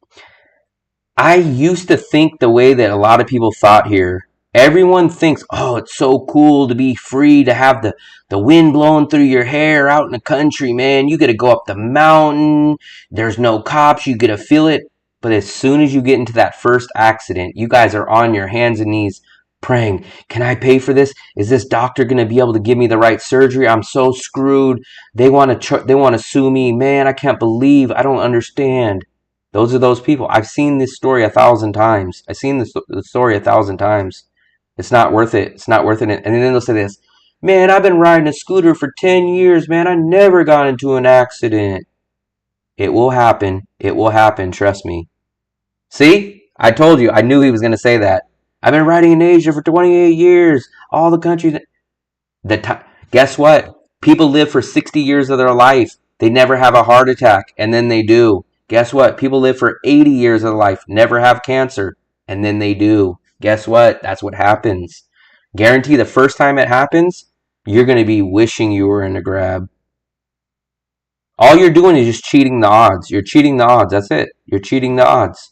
I used to think the way that a lot of people thought here. Everyone thinks, oh, it's so cool to be free, to have the wind blowing through your hair out in the country, man. You get to go up the mountain. There's no cops. You get to feel it. But as soon as you get into that first accident, you guys are on your hands and knees praying, can I pay for this? Is this doctor going to be able to give me the right surgery? I'm so screwed. They want to sue me. Man, I can't believe. I don't understand. Those are those people. I've seen this story 1,000 times. I've seen this the story 1,000 times. It's not worth it. It's not worth it. And then they'll say this, man, I've been riding a scooter for 10 years, man. I never got into an accident. It will happen. It will happen. Trust me. See? I told you. I knew he was going to say that. I've been riding in Asia for 28 years. All the countries. Guess what? People live for 60 years of their life. They never have a heart attack, and then they do. Guess what? People live for 80 years of life, never have cancer, and then they do. Guess what? That's what happens. Guarantee the first time it happens, you're going to be wishing you were in a grab. All you're doing is just cheating the odds. You're cheating the odds. That's it. You're cheating the odds.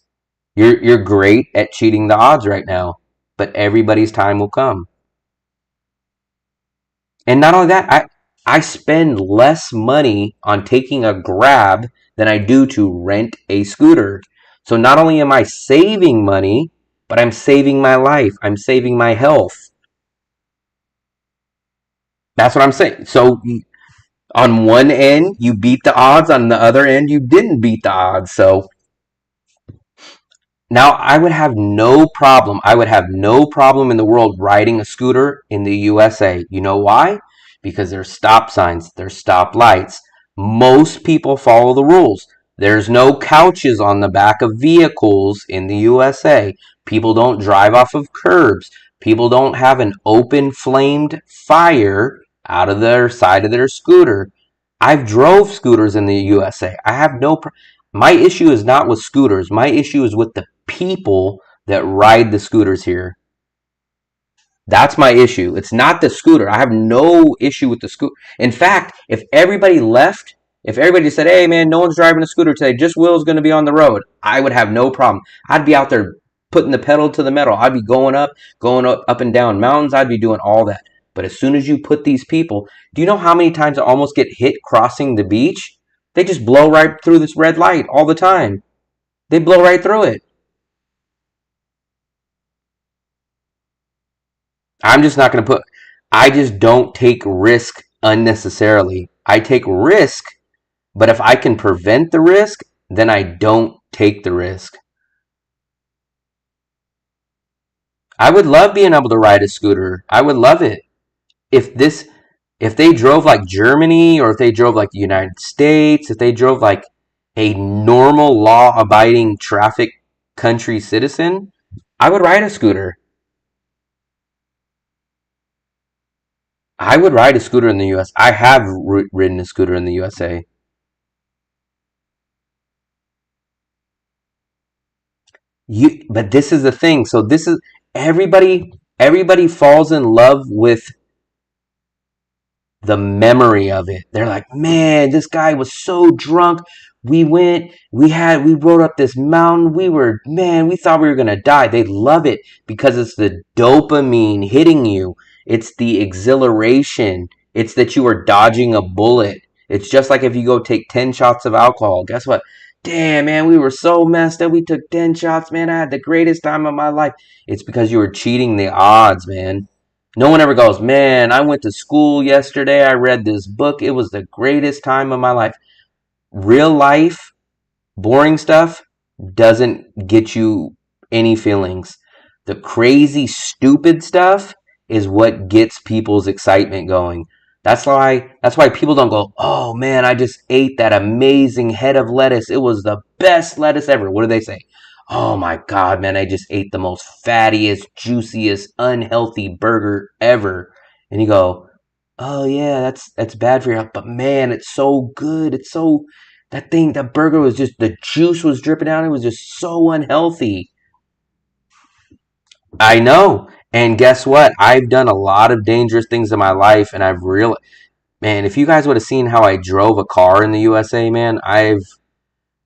You're great at cheating the odds right now, but everybody's time will come. And not only that, I spend less money on taking a grab than I do to rent a scooter. So not only am I saving money, but I'm saving my life. I'm saving my health. That's what I'm saying. So on one end, you beat the odds. On the other end, you didn't beat the odds. So now I would have no problem. I would have no problem in the world riding a scooter in the USA. You know why? Because there's stop signs, there's stop lights. Most people follow the rules. There's no couches on the back of vehicles in the USA. People don't drive off of curbs. People don't have an open flamed fire out of their side of their scooter. I've drove scooters in the USA. I have my issue is not with scooters. My issue is with the people that ride the scooters here. That's my issue. It's not the scooter. I have no issue with the scooter. In fact, if everybody left, if everybody said, hey man, no one's driving a scooter today, just Will's going to be on the road, I would have no problem. I'd be out there putting the pedal to the metal. I'd be going up and down mountains. I'd be doing all that. But as soon as you put these people, do you know how many times I almost get hit crossing the beach? They just blow right through this red light all the time. They blow right through it. I'm just not going to I just don't take risk unnecessarily. I take risk, but if I can prevent the risk, then I don't take the risk. I would love being able to ride a scooter. I would love it. If they drove like Germany, or if they drove like the United States, if they drove like a normal law-abiding traffic country citizen, I would ride a scooter. I would ride a scooter in the US. I have ridden a scooter in the USA. But this is the thing. So this is everybody falls in love with the memory of it. They're like, man, this guy was so drunk. We rode up this mountain. We thought we were going to die. They love it because it's the dopamine hitting you. It's the exhilaration. It's that you are dodging a bullet. It's just like if you go take 10 shots of alcohol. Guess what? Damn, man, we were so messed up. We took 10 shots, man. I had the greatest time of my life. It's because you were cheating the odds, man. No one ever goes, man, I went to school yesterday. I read this book. It was the greatest time of my life. Real life, boring stuff doesn't get you any feelings. The crazy, stupid stuff is what gets people's excitement going. That's why people don't go, oh man, I just ate that amazing head of lettuce. It was the best lettuce ever. What do they say? Oh my God, man, I just ate the most fattiest, juiciest, unhealthy burger ever. And you go, oh yeah, that's bad for your health. But man, it's so good. It's so that burger was just the juice was dripping out. It was just so unhealthy. I know. And guess what? I've done a lot of dangerous things in my life, and I've real man, if you guys would have seen how I drove a car in the USA, man, I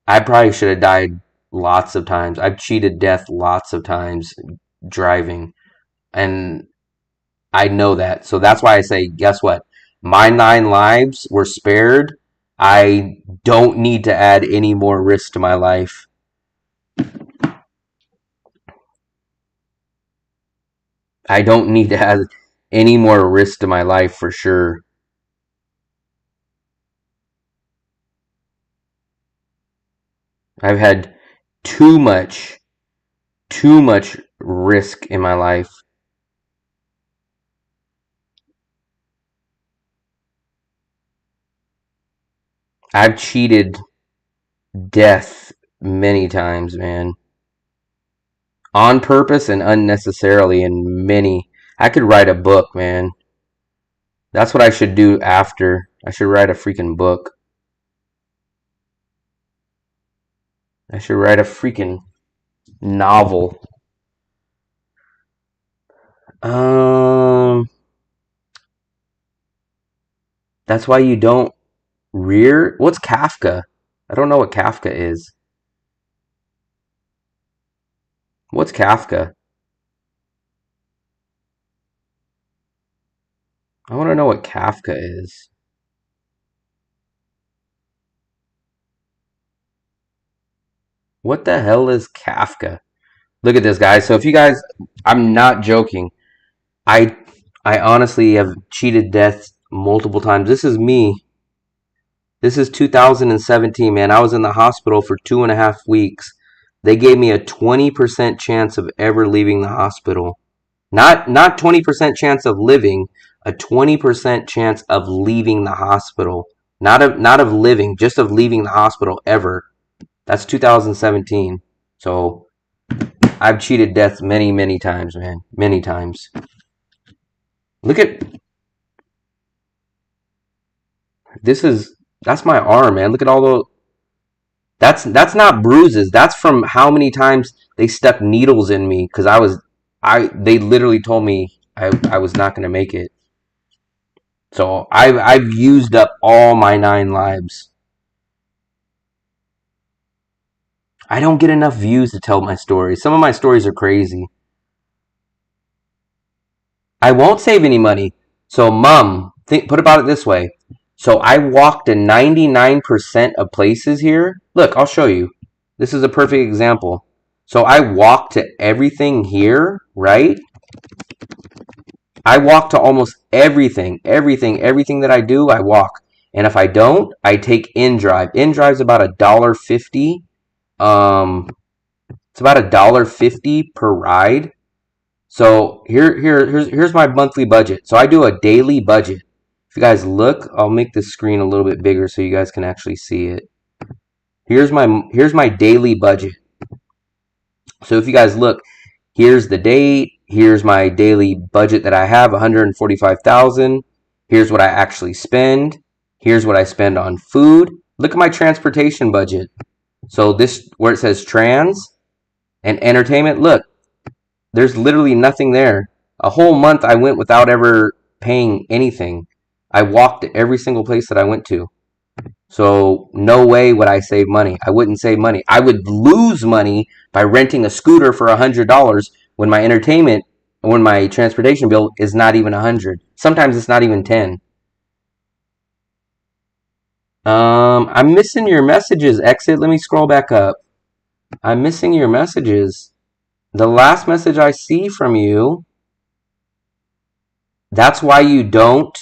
probably should have died lots of times. I've cheated death lots of times driving, and I know that. So that's why I say, guess what? My 9 lives were spared. I don't need to add any more risk to my life. I don't need to add any more risk to my life for sure. I've had too much, too much risk in my life. I've cheated death many times, man. On purpose and unnecessarily, and many. I could write a book, man. That's what I should do after. I should write a freaking book. I should write a freaking novel. That's why you don't rear. What's Kafka? I don't know what Kafka is. What's Kafka? I want to know what Kafka is. What the hell is Kafka? Look at this, guys. So if you guys, I'm not joking. I honestly have cheated death multiple times. This is me. This is 2017, man. I was in the hospital for 2.5 weeks. They gave me a 20% chance of ever leaving the hospital. Not 20% chance of living, a 20% chance of leaving the hospital. Not of living, just of leaving the hospital ever. That's 2017. So I've cheated death many, many times, man. Many times. Look at that's my arm, man. Look at all the that's not bruises. That's from how many times they stuck needles in me because they literally told me I was not gonna make it. So I've used up all my 9 lives. I don't get enough views to tell my stories. Some of my stories are crazy. I won't save any money. So, Mom, put about it this way. So I walked to 99% of places here. Look, I'll show you. This is a perfect example. So I walk to everything here, right? I walk to almost everything that I do, I walk. And if I don't, I take InDrive. InDrive's about $1.50. It's about $1.50 per ride. So here's my monthly budget. So I do a daily budget. If you guys look, I'll make this screen a little bit bigger so you guys can actually see it. Here's my daily budget. So if you guys look, here's the date. Here's my daily budget that I have, $145,000. Here's what I actually spend. Here's what I spend on food. Look at my transportation budget. So this, where it says trans and entertainment, look, there's literally nothing there. A whole month I went without ever paying anything. I walked to every single place that I went to. So no way would I save money. I wouldn't save money. I would lose money by renting a scooter for $100 when my transportation bill is not even $100. Sometimes it's not even $10. I'm missing your messages, Exit. Let me scroll back up. I'm missing your messages. The last message I see from you, that's why you don't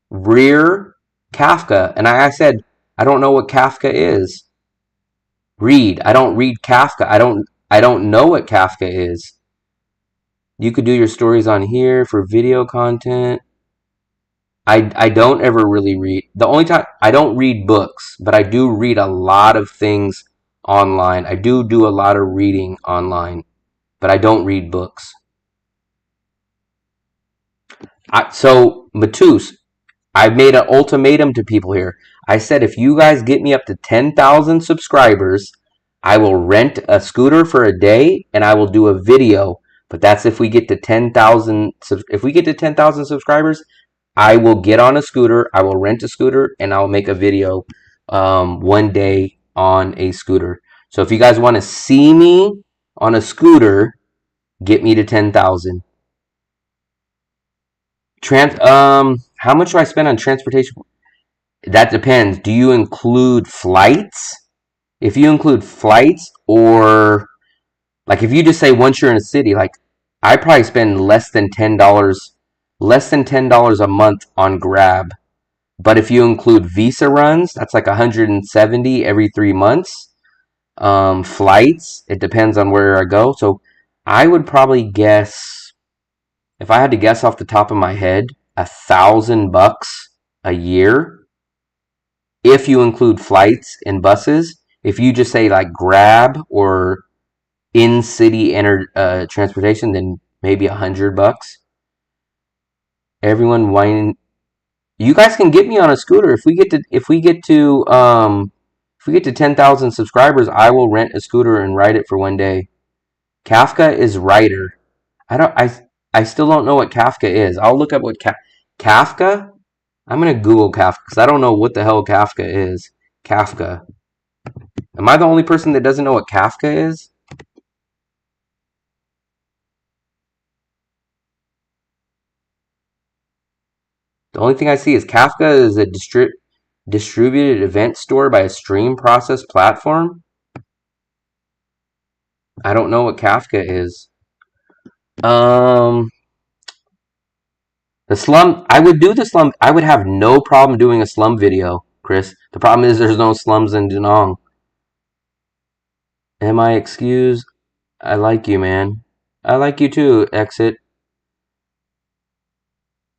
rear Kafka. And I said, I don't know what Kafka is. I don't read Kafka. I don't know what Kafka is. You could do your stories on here for video content. I don't ever really read. The only time I don't read books, but I do read a lot of things online. I do a lot of reading online, but I don't read books. So, Matus, I made an ultimatum to people here. I said, if you guys get me up to 10,000 subscribers, I will rent a scooter for a day and I will do a video. But that's if we get to 10,000. If we get to 10,000 subscribers, I will get on a scooter. I will rent a scooter and I'll make a video one day on a scooter. So if you guys want to see me on a scooter, get me to 10,000. How much do I spend on transportation? That depends. Do you include flights? If you include flights, or like if you just say once you're in a city, like I probably spend less than $10 a month on Grab. But if you include Visa runs, that's like 170 every 3 months. Flights, it depends on where I go. So I would probably guess, if I had to guess off the top of my head, $1,000 a year. If you include flights and buses, if you just say like Grab or in-city transportation, then maybe $100. Everyone whining. You guys can get me on a scooter. If we get to 10,000 subscribers, I will rent a scooter and ride it for one day. Kafka is writer. I still don't know what Kafka is. I'll look up what Kafka. I'm gonna Google Kafka because I don't know what the hell Kafka is. Kafka. Am I the only person that doesn't know what Kafka is? The only thing I see is Kafka is a distributed event store by a stream process platform. I don't know what Kafka is. The slum, I would do the slum. I would have no problem doing a slum video, Chris. The problem is there's no slums in Danong. Am I excused? I like you, man. I like you too, Exit.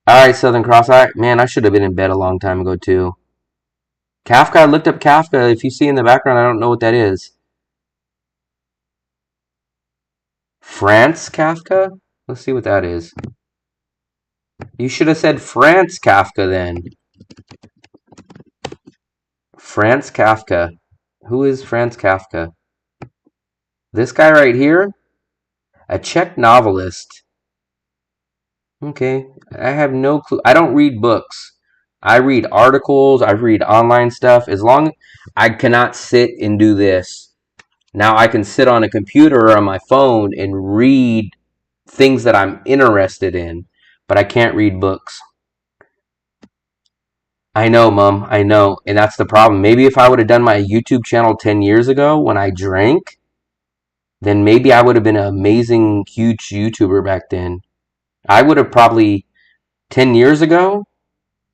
Alright, Southern Cross. Alright, man, I should have been in bed a long time ago too. Kafka, I looked up Kafka. If you see in the background, I don't know what that is. France Kafka? Let's see what that is. You should have said France Kafka then. France Kafka. Who is France Kafka? This guy right here? A Czech novelist. Okay, I have no clue. I don't read books. I read articles. I read online stuff. As long as I cannot sit and do this. Now I can sit on a computer or on my phone and read things that I'm interested in, but I can't read books. I know, Mom. I know. And that's the problem. Maybe if I would have done my YouTube channel 10 years ago when I drank, then maybe I would have been an amazing, huge YouTuber back then. I would have probably, 10 years ago,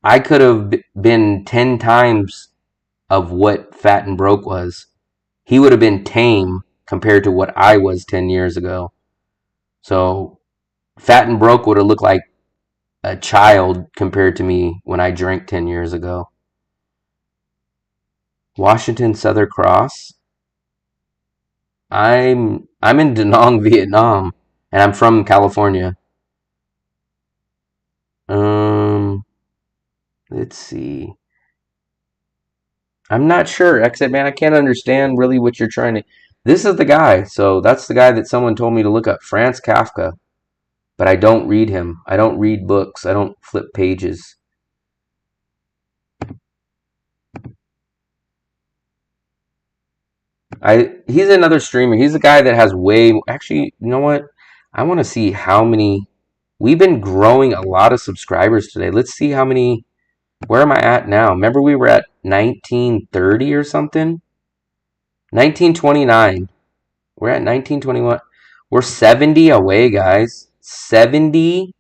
I could have been 10 times of what Fat and Broke was. He would have been tame compared to what I was 10 years ago. So, Fat and Broke would have looked like a child compared to me when I drank 10 years ago. Washington Southern Cross. I'm in Da Nang, Vietnam, and I'm from California. Let's see. I'm not sure, Exit Man. I can't understand really what you're trying to. This is the guy. So that's the guy that someone told me to look up, Franz Kafka. But I don't read him. I don't read books. I don't flip pages. He's another streamer. He's a guy that has way. Actually, you know what? I want to see how many. We've been growing a lot of subscribers today. Let's see how many. Where am I at now? Remember we were at 1930 or something? 1929. We're at 1921. We're 70 away, guys. 70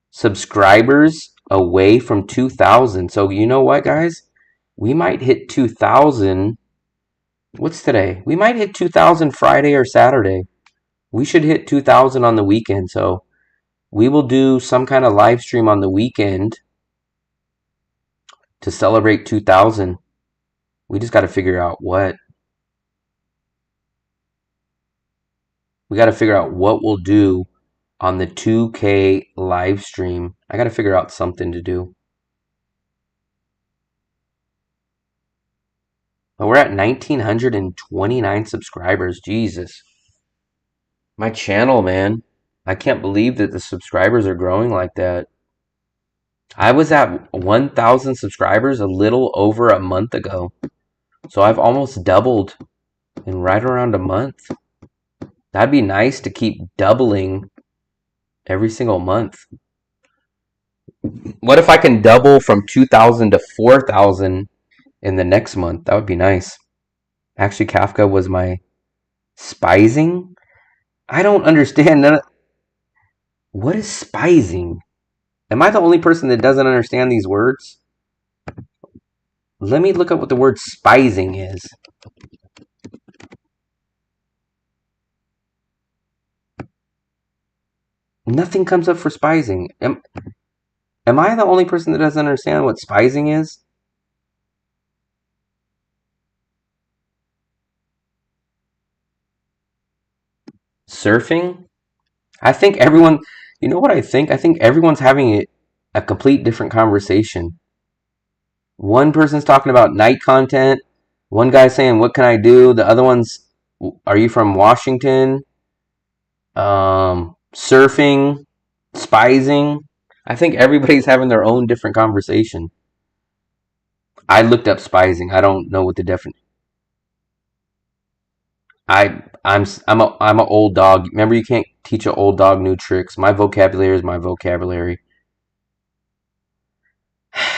subscribers away from 2,000. So you know what, guys? We might hit 2,000. What's today? We might hit 2,000 Friday or Saturday. We should hit 2,000 on the weekend. So we will do some kind of live stream on the weekend to celebrate 2,000. We just got to figure out what. We got to figure out what we'll do on the 2K live stream. I got to figure out something to do. But we're at 1,929 subscribers. Jesus. My channel, man. I can't believe that the subscribers are growing like that. I was at 1,000 subscribers a little over a month ago. So I've almost doubled in right around a month. That'd be nice to keep doubling every single month. What if I can double from 2,000 to 4,000 in the next month? That would be nice. Actually, Kafka was my spizing. I don't understand none of... What is spizing? Am I the only person that doesn't understand these words? Let me look up what the word spizing is. Nothing comes up for spizing. Am I the only person that doesn't understand what spizing is? Surfing? I think everyone... You know what I think? I think everyone's having a complete different conversation. One person's talking about night content. One guy's saying, what can I do? The other one's, are you from Washington? Surfing, spizing. I think everybody's having their own different conversation. I looked up spizing. I don't know what the definition. I'm an old dog. Remember, you can't teach an old dog new tricks. My vocabulary is my vocabulary.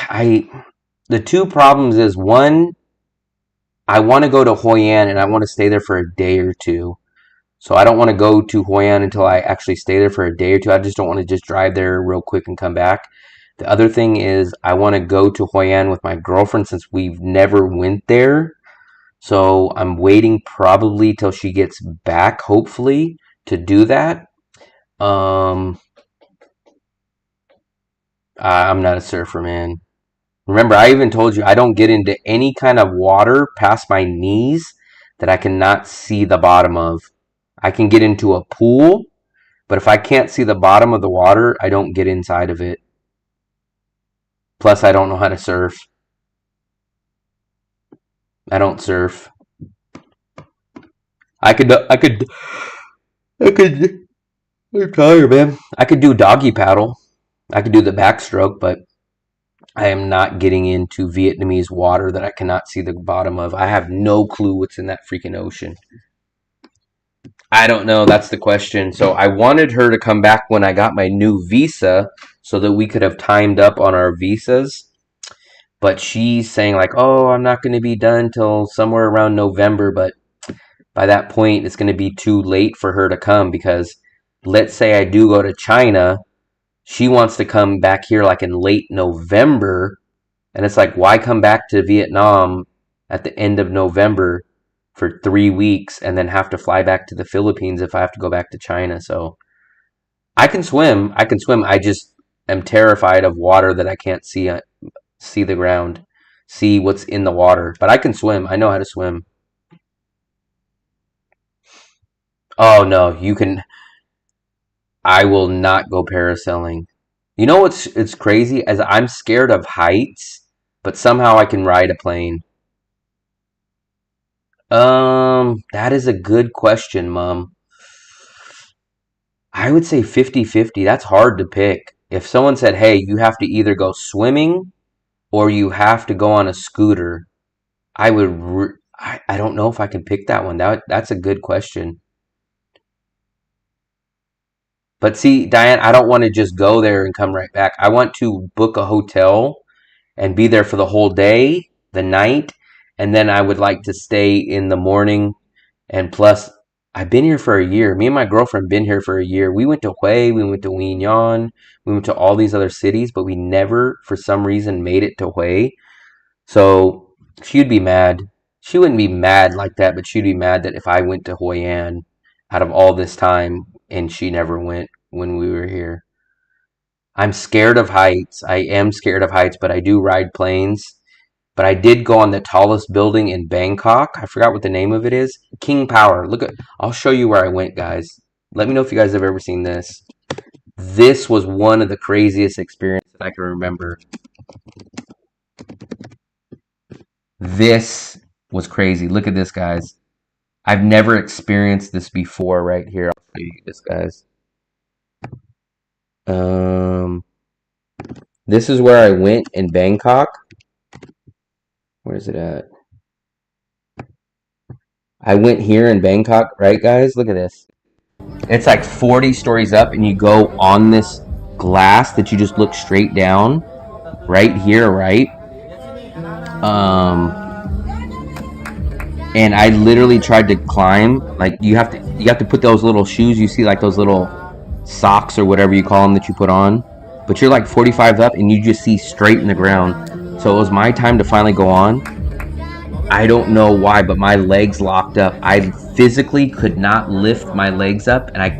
The two problems is, one, I want to go to Hoi An and I want to stay there for a day or two. So I don't want to go to Hoi An until I actually stay there for a day or two. I just don't want to just drive there real quick and come back. The other thing is I want to go to Hoi An with my girlfriend since we've never went there. So I'm waiting probably till she gets back, hopefully, to do that. I'm not a surfer, man. Remember, I even told you I don't get into any kind of water past my knees that I cannot see the bottom of. I can get into a pool, but if I can't see the bottom of the water, I don't get inside of it. Plus, I don't know how to surf. I don't surf. I'm tired, man. I could do doggy paddle. I could do the backstroke, but I am not getting into Vietnamese water that I cannot see the bottom of. I have no clue what's in that freaking ocean. I don't know. That's the question. So I wanted her to come back when I got my new visa so that we could have timed up on our visas. But she's saying like, oh, I'm not going to be done till somewhere around November. But by that point, it's going to be too late for her to come because let's say I do go to China. She wants to come back here like in late November. And it's like, why come back to Vietnam at the end of November for 3 weeks and then have to fly back to the Philippines if I have to go back to China? So I can swim. I just am terrified of water that I can't see the ground, see what's in the water. But I can swim. I know how to swim. Oh no, you can. I will not go parasailing. You know what's it's crazy? As I'm scared of heights, but somehow I can ride a plane. That is a good question, Mom. I would say 50-50. That's hard to pick. If someone said, hey, you have to either go swimming or you have to go on a scooter, I don't know if I can pick that one. That's a good question. But see, Diane, I don't want to just go there and come right back. I want to book a hotel and be there for the whole day, the night, and then I would like to stay in the morning. And plus, I've been here for a year. Me and my girlfriend been here for a year. We went to Hue, we went to Wien Yan, we went to all these other cities, but we never, for some reason, made it to Hue. So she'd be mad. She wouldn't be mad like that, but she'd be mad that if I went to Hoi An out of all this time and she never went when we were here. I'm scared of heights. I am scared of heights, but I do ride planes. But I did go on the tallest building in Bangkok. I forgot what the name of it is. King Power. I'll show you where I went, guys. Let me know if you guys have ever seen this. This was one of the craziest experiences I can remember. This was crazy. Look at this, guys. I've never experienced this before right here. I'll show you this, guys. This is where I went in Bangkok. Where is it at? I went here in Bangkok, right, guys? Look at this. It's like 40 stories up, and you go on this glass that you just look straight down. Right here, right? And I literally tried to climb. Like you have to put those little shoes. You see, like those little socks or whatever you call them that you put on. But you're like 45 up, and you just see straight in the ground. So it was my time to finally go on. I don't know why, but my legs locked up. I physically could not lift my legs up, and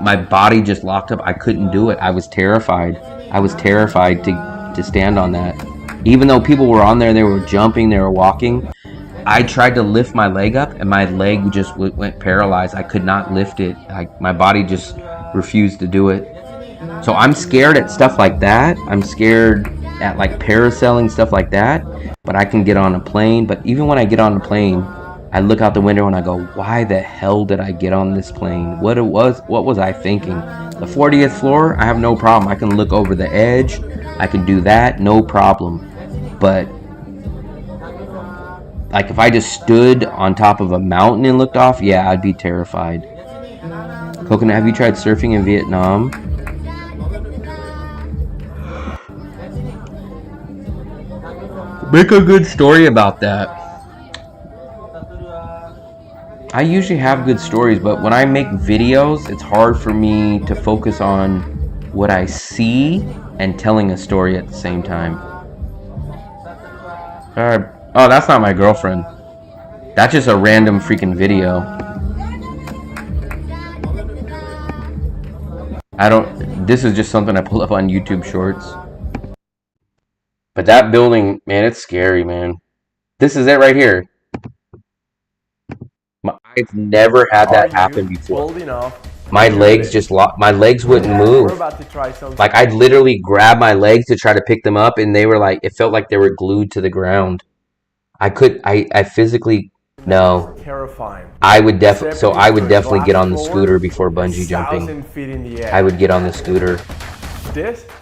my body just locked up. I couldn't do it. I was terrified. I was terrified to stand on that. Even though people were on there, they were jumping, they were walking. I tried to lift my leg up, and my leg just went paralyzed. I could not lift it. My body just refused to do it. So I'm scared at stuff like that. I'm scared at like parasailing, stuff like that. But I can get on a plane. But even when I get on a plane, I look out the window and I go, why the hell did I get on this plane? What was I thinking? The 40th floor, I have no problem. I can look over the edge. I can do that, no problem. But like if I just stood on top of a mountain and looked off, yeah, I'd be terrified. Coconut, have you tried surfing in Vietnam? Make a good story about that. I usually have good stories, but when I make videos, it's hard for me to focus on what I see and telling a story at the same time. Oh, that's not my girlfriend. That's just a random freaking video. This is just something I pull up on YouTube Shorts. But that building, man, it's scary, man. This is it right here. I've never had that happen before. My legs just locked. My legs wouldn't move. Like I'd literally grab my legs to try to pick them up, and they were like, it felt like they were glued to the ground. I physically, no. Terrifying. I would definitely get on the scooter before bungee jumping. I would get on the scooter.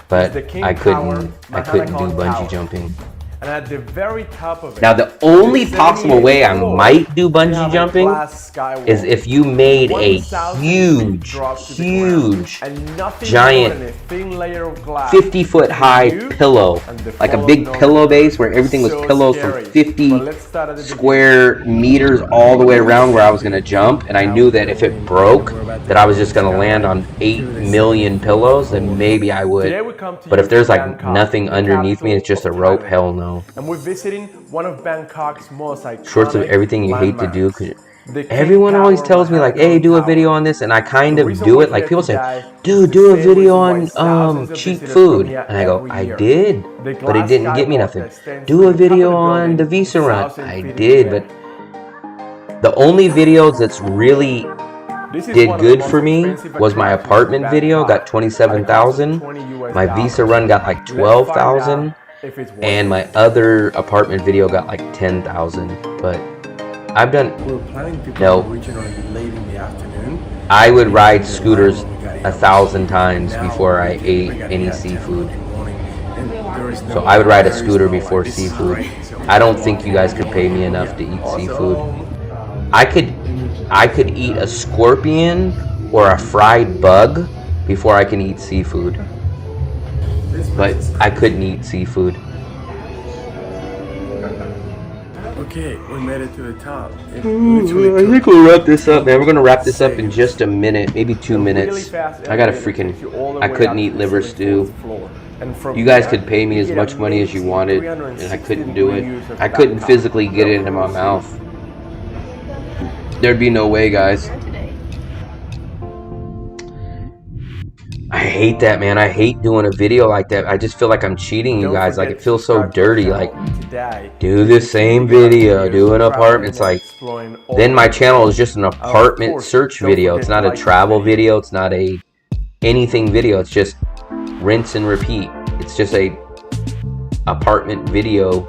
But I couldn't do bungee jumping. And at the very top of it, now the only possible way I might do bungee jumping is if you made a huge, giant 50-foot high pillow, like a big pillow base where everything was pillows from 50 square meters all the way around where I was going to jump, and I knew that if it broke that I was just going to land on 8 million pillows, then maybe I would. But if there's like nothing underneath me, it's just a rope, hell no. And we're visiting one of Bangkok's most iconic shorts of everything you hate to do. Cause everyone always tells me like, hey, do a video on this, and I kind of do it. Like people say, dude, do a video on cheap food, and I go, I did, but it didn't get me nothing. Do a video on the Visa run, I did, but the only videos that's really did good for me was my apartment video, got 27,000. My Visa run got like 12,000. And my other apartment video got like 10,000, but I've done, no, I would ride scooters 1,000 times before I ate any seafood. So I would ride a scooter before seafood. I don't think you guys could pay me enough to eat seafood. I could eat a scorpion or a fried bug before I can eat seafood. But I couldn't eat seafood. Okay, we made it to the top. I think we'll wrap this up, man. We're gonna wrap this up in just a minute, maybe 2 minutes. I couldn't eat liver stew. You guys could pay me as much money as you wanted, and I couldn't do it. I couldn't physically get it into my mouth. There'd be no way, guys. I hate that, man. I hate doing a video like that. I just feel like I'm cheating you Don't guys. Like, forget it to feels so subscribe to our dirty. channel Like, today. do the same video, do an apartment. It's like, then my channel is just an apartment search video. It's not a travel video. It's not a anything video. It's just rinse and repeat. It's just a apartment video,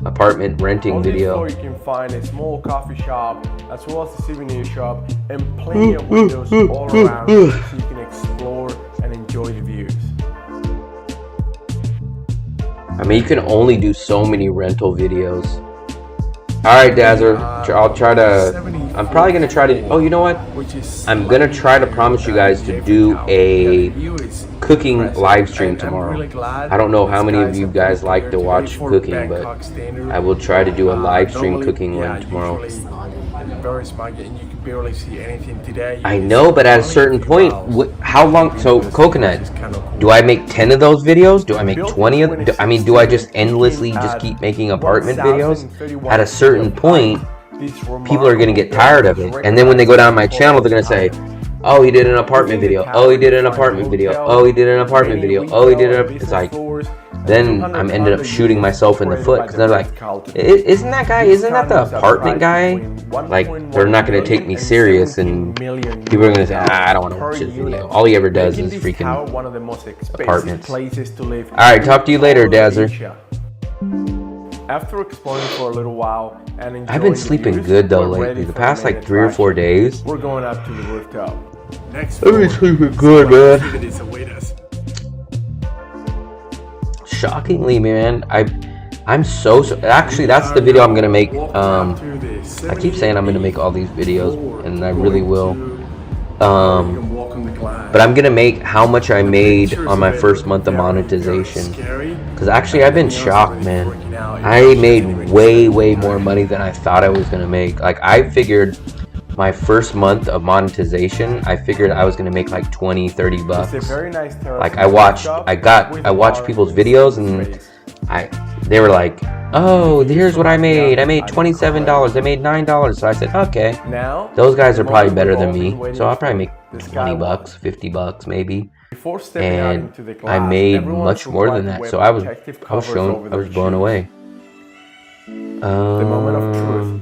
apartment renting video. You can find a small coffee shop as well as a souvenir shop and plenty of windows all around so you can explore and enjoy the views. I mean, you can only do so many rental videos. Alright, Dazzer, I'll try to, I'm probably going to try to, oh, you know what? I'm going to try to promise you guys to do a cooking live stream tomorrow. I don't know how many of you guys like to watch cooking, but I will try to do a live stream cooking one tomorrow. Very smart, and you can barely see anything today. I know, but at a certain point, how long? So, Coconut, do I make 10 of those videos? Do I make 20 of them? I mean, do I just endlessly just keep making apartment videos? At a certain point, people are going to get tired of it. And then when they go down my channel, they're going to say, oh, he did an apartment video. Oh, he did an apartment video. Oh, he did an apartment video. Oh, he did a... It's like... Then I'm ended up shooting myself in the foot because they're like, isn't that the apartment guy? Like, they're not going to take me serious, and people are going to say, I don't want to watch his video. All he ever does is freaking apartments. Alright, talk to you later, Dazzer. After exploring for a little while and enjoying I've been sleeping good though lately. The past like 3 or 4 days. We're going up to the rooftop. I've been sleeping good, man. Shockingly, man, I'm so actually that's the video I'm gonna make. I keep saying I'm gonna make all these videos, and I really will. But I'm gonna make how much I made on my first month of monetization, because actually I've been shocked, man. I made way more money than I thought I was gonna make. Like, I figured my first month of monetization, I figured I was gonna make like 20-30 bucks. Like, I watched people's videos, and they were like, oh, here's what I made $27, I made $9. So I said, okay, those guys are probably better than me, so I'll probably make 20 bucks, 50 bucks maybe. And I made much more than that, so I was blown away. The moment of truth.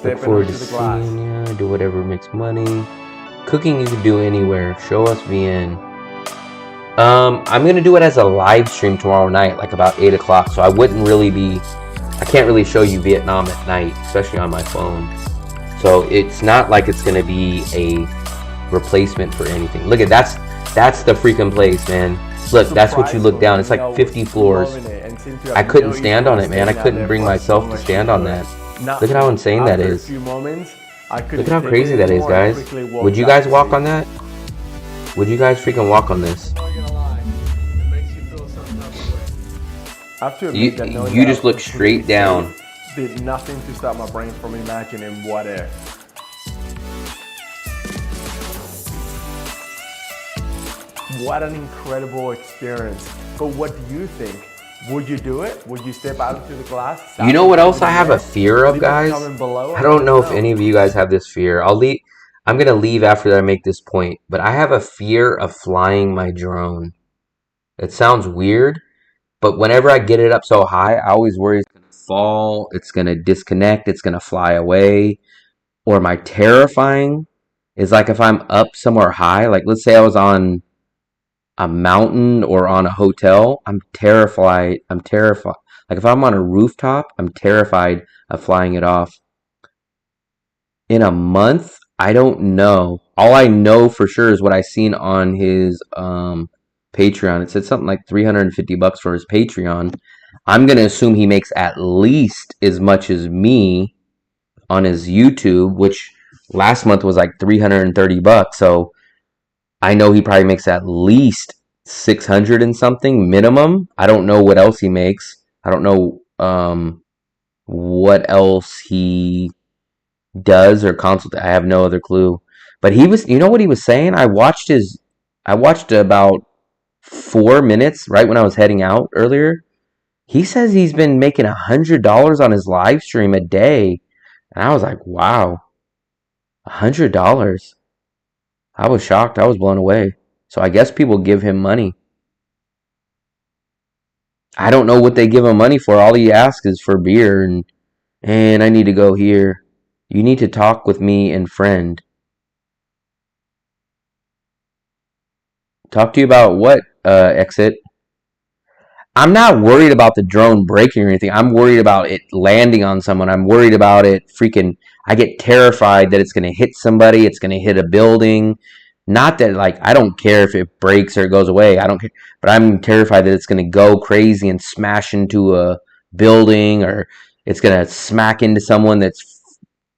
Look forward to seeing you. Do whatever makes money. Cooking you can do anywhere. Show us VN. I'm gonna do it as a live stream tomorrow night, like about 8 o'clock. So I can't really show you Vietnam at night, especially on my phone. So it's not like it's gonna be a replacement for anything. Look at that's the freaking place, man. Look, that's what you look down. It's like 50 floors. I couldn't stand on it, man. I couldn't bring myself to stand on that. Look at how insane that is. Look at how crazy that is, guys. Would you guys walk on that? Would you guys freaking walk on this? You just look straight down. Did nothing to stop my brain from imagining what if. What an incredible experience. But what do you think? Would you do it? Would you step out into the glass? You know what else I have a fear of, guys? I don't know if any of you guys have this fear. I'm going to leave after I make this point, but I have a fear of flying my drone. It sounds weird, but whenever I get it up so high, I always worry it's going to fall, it's going to disconnect, it's going to fly away. Or my terrifying is like if I'm up somewhere high, like let's say I was on a mountain or on a hotel, I'm terrified. Like if I'm on a rooftop, I'm terrified of flying it off. In a month, I don't know. All I know for sure is what I seen on his Patreon. It said something like 350 bucks for his Patreon. I'm going to assume he makes at least as much as me on his YouTube, which last month was like 330 bucks. So I know he probably makes at least 600 and something minimum. I don't know what else he makes. I don't know what else he does or consult. I have no other clue. But he was, you know what he was saying? I watched about 4 minutes right when I was heading out earlier. He says he's been making $100 on his live stream a day. And I was like, wow, $100. I was shocked. I was blown away. So I guess people give him money. I don't know what they give him money for. All he asks is for beer and I need to go here. You need to talk with me and friend. Talk to you about what, Exit? I'm not worried about the drone breaking or anything. I'm worried about it landing on someone. I'm worried about it freaking... I get terrified that it's going to hit somebody. It's going to hit a building. Not that, like, I don't care if it breaks or it goes away. I don't care. But I'm terrified that it's going to go crazy and smash into a building, or it's going to smack into someone that's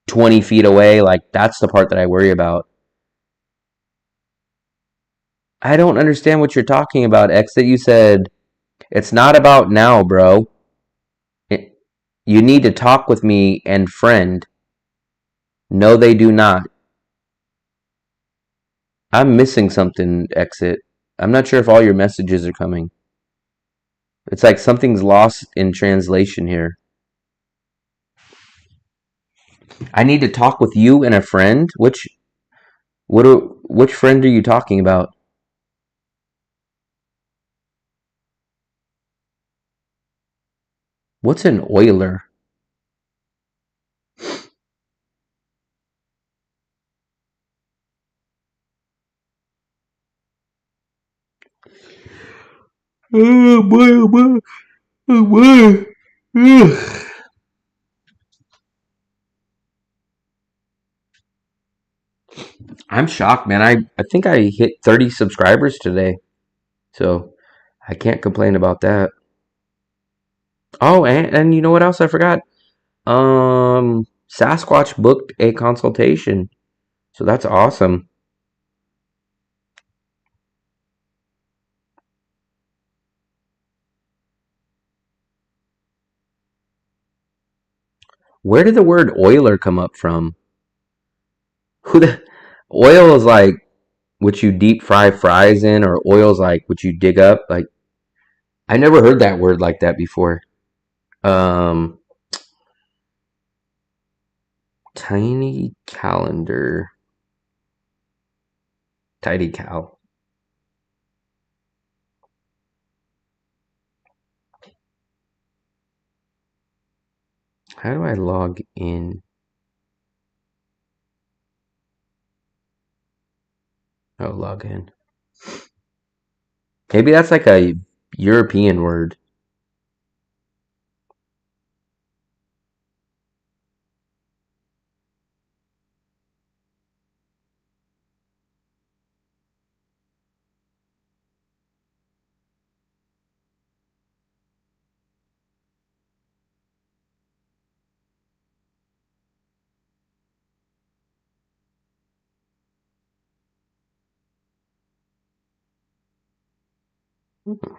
20 feet away. Like, that's the part that I worry about. I don't understand what you're talking about, Exit. You said, it's not about now, bro. You need to talk with me and friend. No, they do not. I'm missing something, Exit. I'm not sure if all your messages are coming. It's like something's lost in translation here. I need to talk with you and a friend? Which friend are you talking about? What's an oiler? Oh boy, oh boy, oh boy. Ugh. I'm shocked, man. I think I hit 30 subscribers today. So I can't complain about that. Oh, and you know what else I forgot? Sasquatch booked a consultation. So that's awesome. Where did the word oiler come up from? Oil is like what you deep fry fries in, or oil is like what you dig up. Like, I never heard that word like that before. Tiny calendar. Tidy Cal. How do I log in? Oh, log in. Maybe that's like a European word.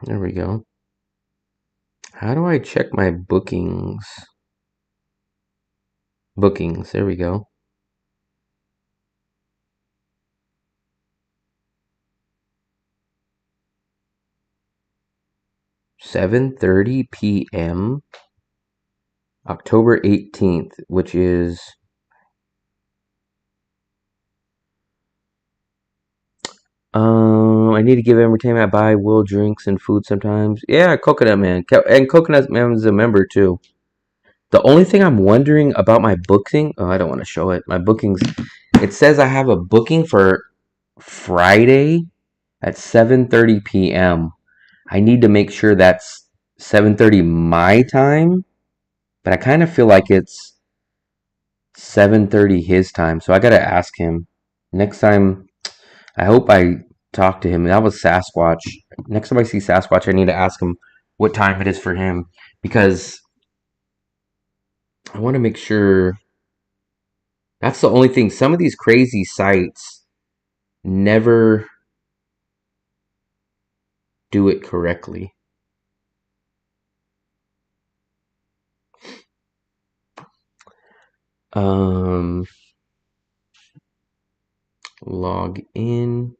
There we go. How do I check my bookings? Bookings, there we go. $7:30 p.m. October 18th, which is I need to give entertainment. I buy Will drinks and food sometimes. Yeah, Coconut Man. And Coconut Man is a member too. The only thing I'm wondering about my booking, oh, I don't want to show it. My bookings, it says I have a booking for Friday at 7:30 p.m. I need to make sure that's 7:30 my time, but I kind of feel like it's 7:30 his time. So I got to ask him. Next time, I hope I talk to him. That was Sasquatch. Next time I see Sasquatch, I need to ask him what time it is for him, because I want to make sure. That's the only thing. Some of these crazy sites never do it correctly. Log in.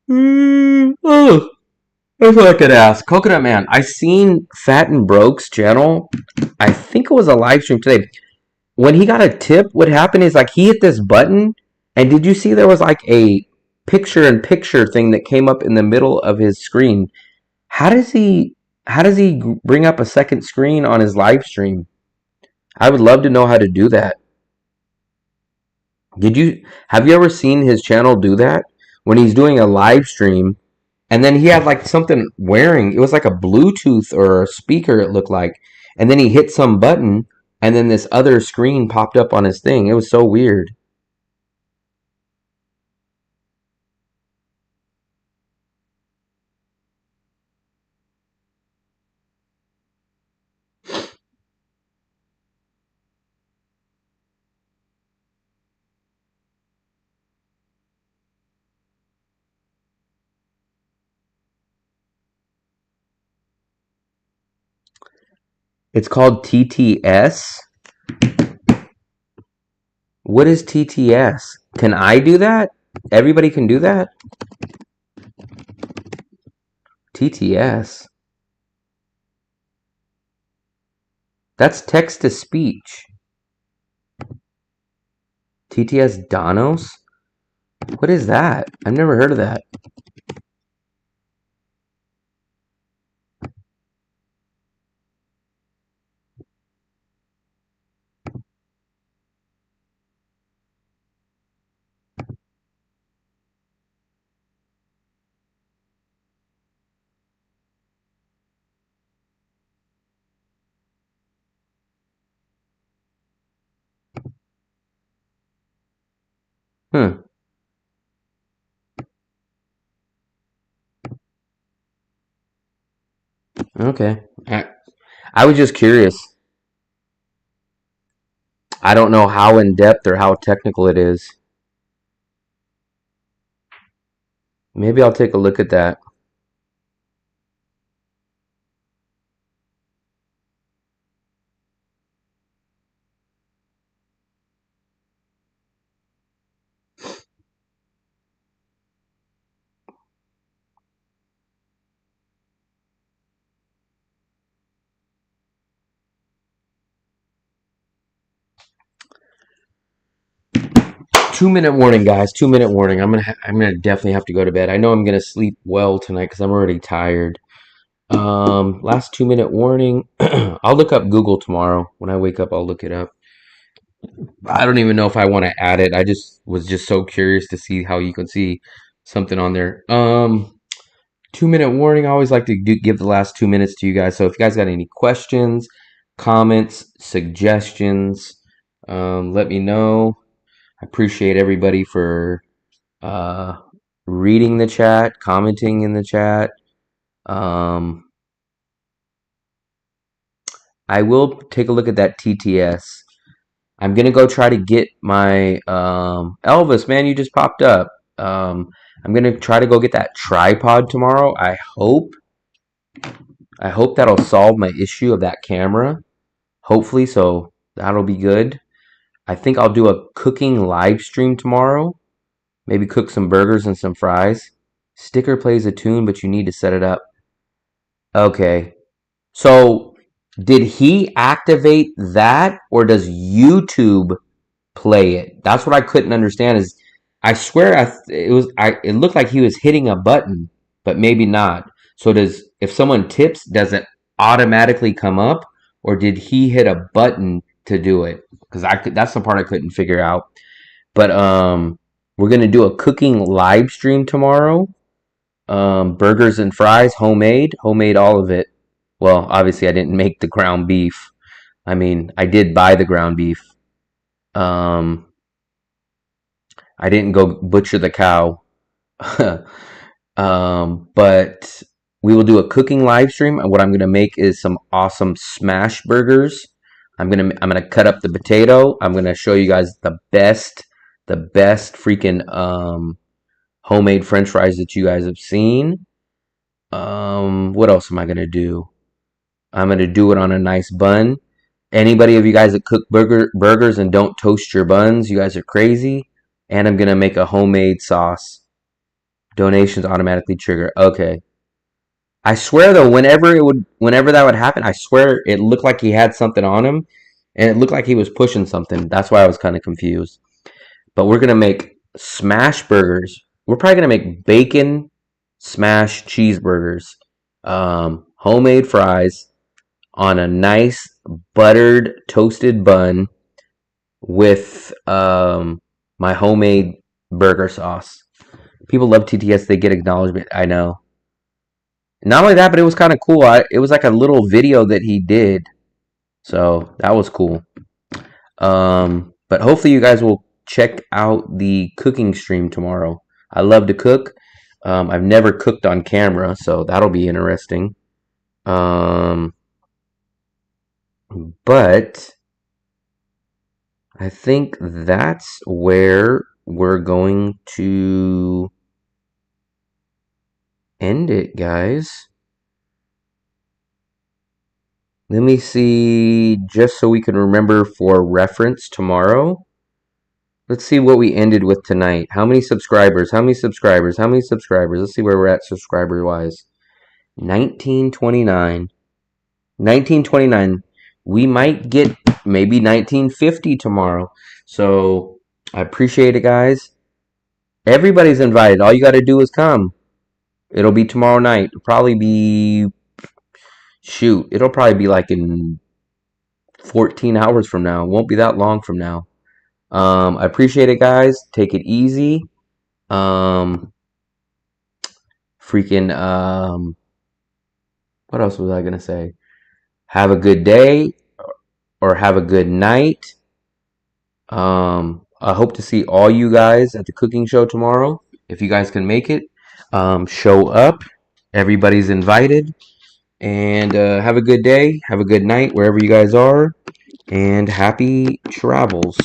Oh, that's what I could ask. Coconut Man, I seen Fat and Broke's channel. I think it was a live stream today. When he got a tip, what happened is like he hit this button And did you see there was like a picture-in-picture thing that came up in the middle of his screen? How does he bring up a second screen on his live stream? I would love to know how to do that. Have you ever seen his channel do that? When he's doing a live stream and then he had like something wearing, it was like a Bluetooth or a speaker, it looked like. And then he hit some button and then this other screen popped up on his thing. It was so weird. It's called TTS. What is TTS? Can I do that? Everybody can do that? TTS. That's text to speech. TTS Donos? What is that? I've never heard of that. Hmm. Okay. I was just curious. I don't know how in depth or how technical it is. Maybe I'll take a look at that. Two-minute warning, guys. 2-minute warning. I'm gonna definitely have to go to bed. I know I'm gonna sleep well tonight because I'm already tired. Last 2-minute warning. I'll look up Google tomorrow. When I wake up, I'll look it up. I don't even know if I want to add it. I was just so curious to see how you can see something on there. 2-minute warning. I always like to give the last 2 minutes to you guys. So if you guys got any questions, comments, suggestions, let me know. I appreciate everybody for reading the chat, commenting in the chat. I will take a look at that TTS. I'm gonna go try to get my Elvis, man, you just popped up. I'm gonna try to go get that tripod tomorrow. I hope that'll solve my issue of that camera. Hopefully, so that'll be good. I think I'll do a cooking live stream tomorrow. Maybe cook some burgers and some fries. Sticker plays a tune, but you need to set it up. Okay. So, did he activate that or does YouTube play it? That's what I couldn't understand is I swear it looked like he was hitting a button, but maybe not. So if someone tips, does it automatically come up or did he hit a button to do it? Because that's the part I couldn't figure out. But we're gonna do a cooking live stream tomorrow. Burgers and fries, homemade all of it. Well, obviously I didn't make the ground beef. I mean, I did buy the ground beef. I didn't go butcher the cow. But we will do a cooking live stream, and what I'm gonna make is some awesome smash burgers. I'm gonna cut up the potato. I'm gonna show you guys the best freaking homemade French fries that you guys have seen. What else am I gonna do? I'm gonna do it on a nice bun. Anybody of you guys that cook burgers and don't toast your buns, you guys are crazy. And I'm gonna make a homemade sauce. Donations automatically trigger. Okay. I swear though, whenever that would happen, I swear it looked like he had something on him, and it looked like he was pushing something. That's why I was kind of confused. But we're gonna make smash burgers. We're probably gonna make bacon smash cheeseburgers, homemade fries on a nice buttered toasted bun with my homemade burger sauce. People love TTS. They get acknowledgement. I know. Not only that, but it was kind of cool. It was like a little video that he did. So that was cool. But hopefully you guys will check out the cooking stream tomorrow. I love to cook. I've never cooked on camera, so that'll be interesting. But I think that's where we're going to end it, guys. Let me see, just so we can remember for reference tomorrow. Let's see what we ended with tonight. How many subscribers? How many subscribers? How many subscribers? Let's see where we're at subscriber-wise. 1929. 1929. We might get maybe 1950 tomorrow. So I appreciate it, guys. Everybody's invited. All you got to do is come. It'll be tomorrow night. It'll probably be... Shoot, it'll probably be like in 14 hours from now. It won't be that long from now. I appreciate it, guys. Take it easy. What else was I gonna say? Have a good day or have a good night. I hope to see all you guys at the cooking show tomorrow. If you guys can make it, show up. Everybody's invited. And have a good day. Have a good night wherever you guys are. And happy travels.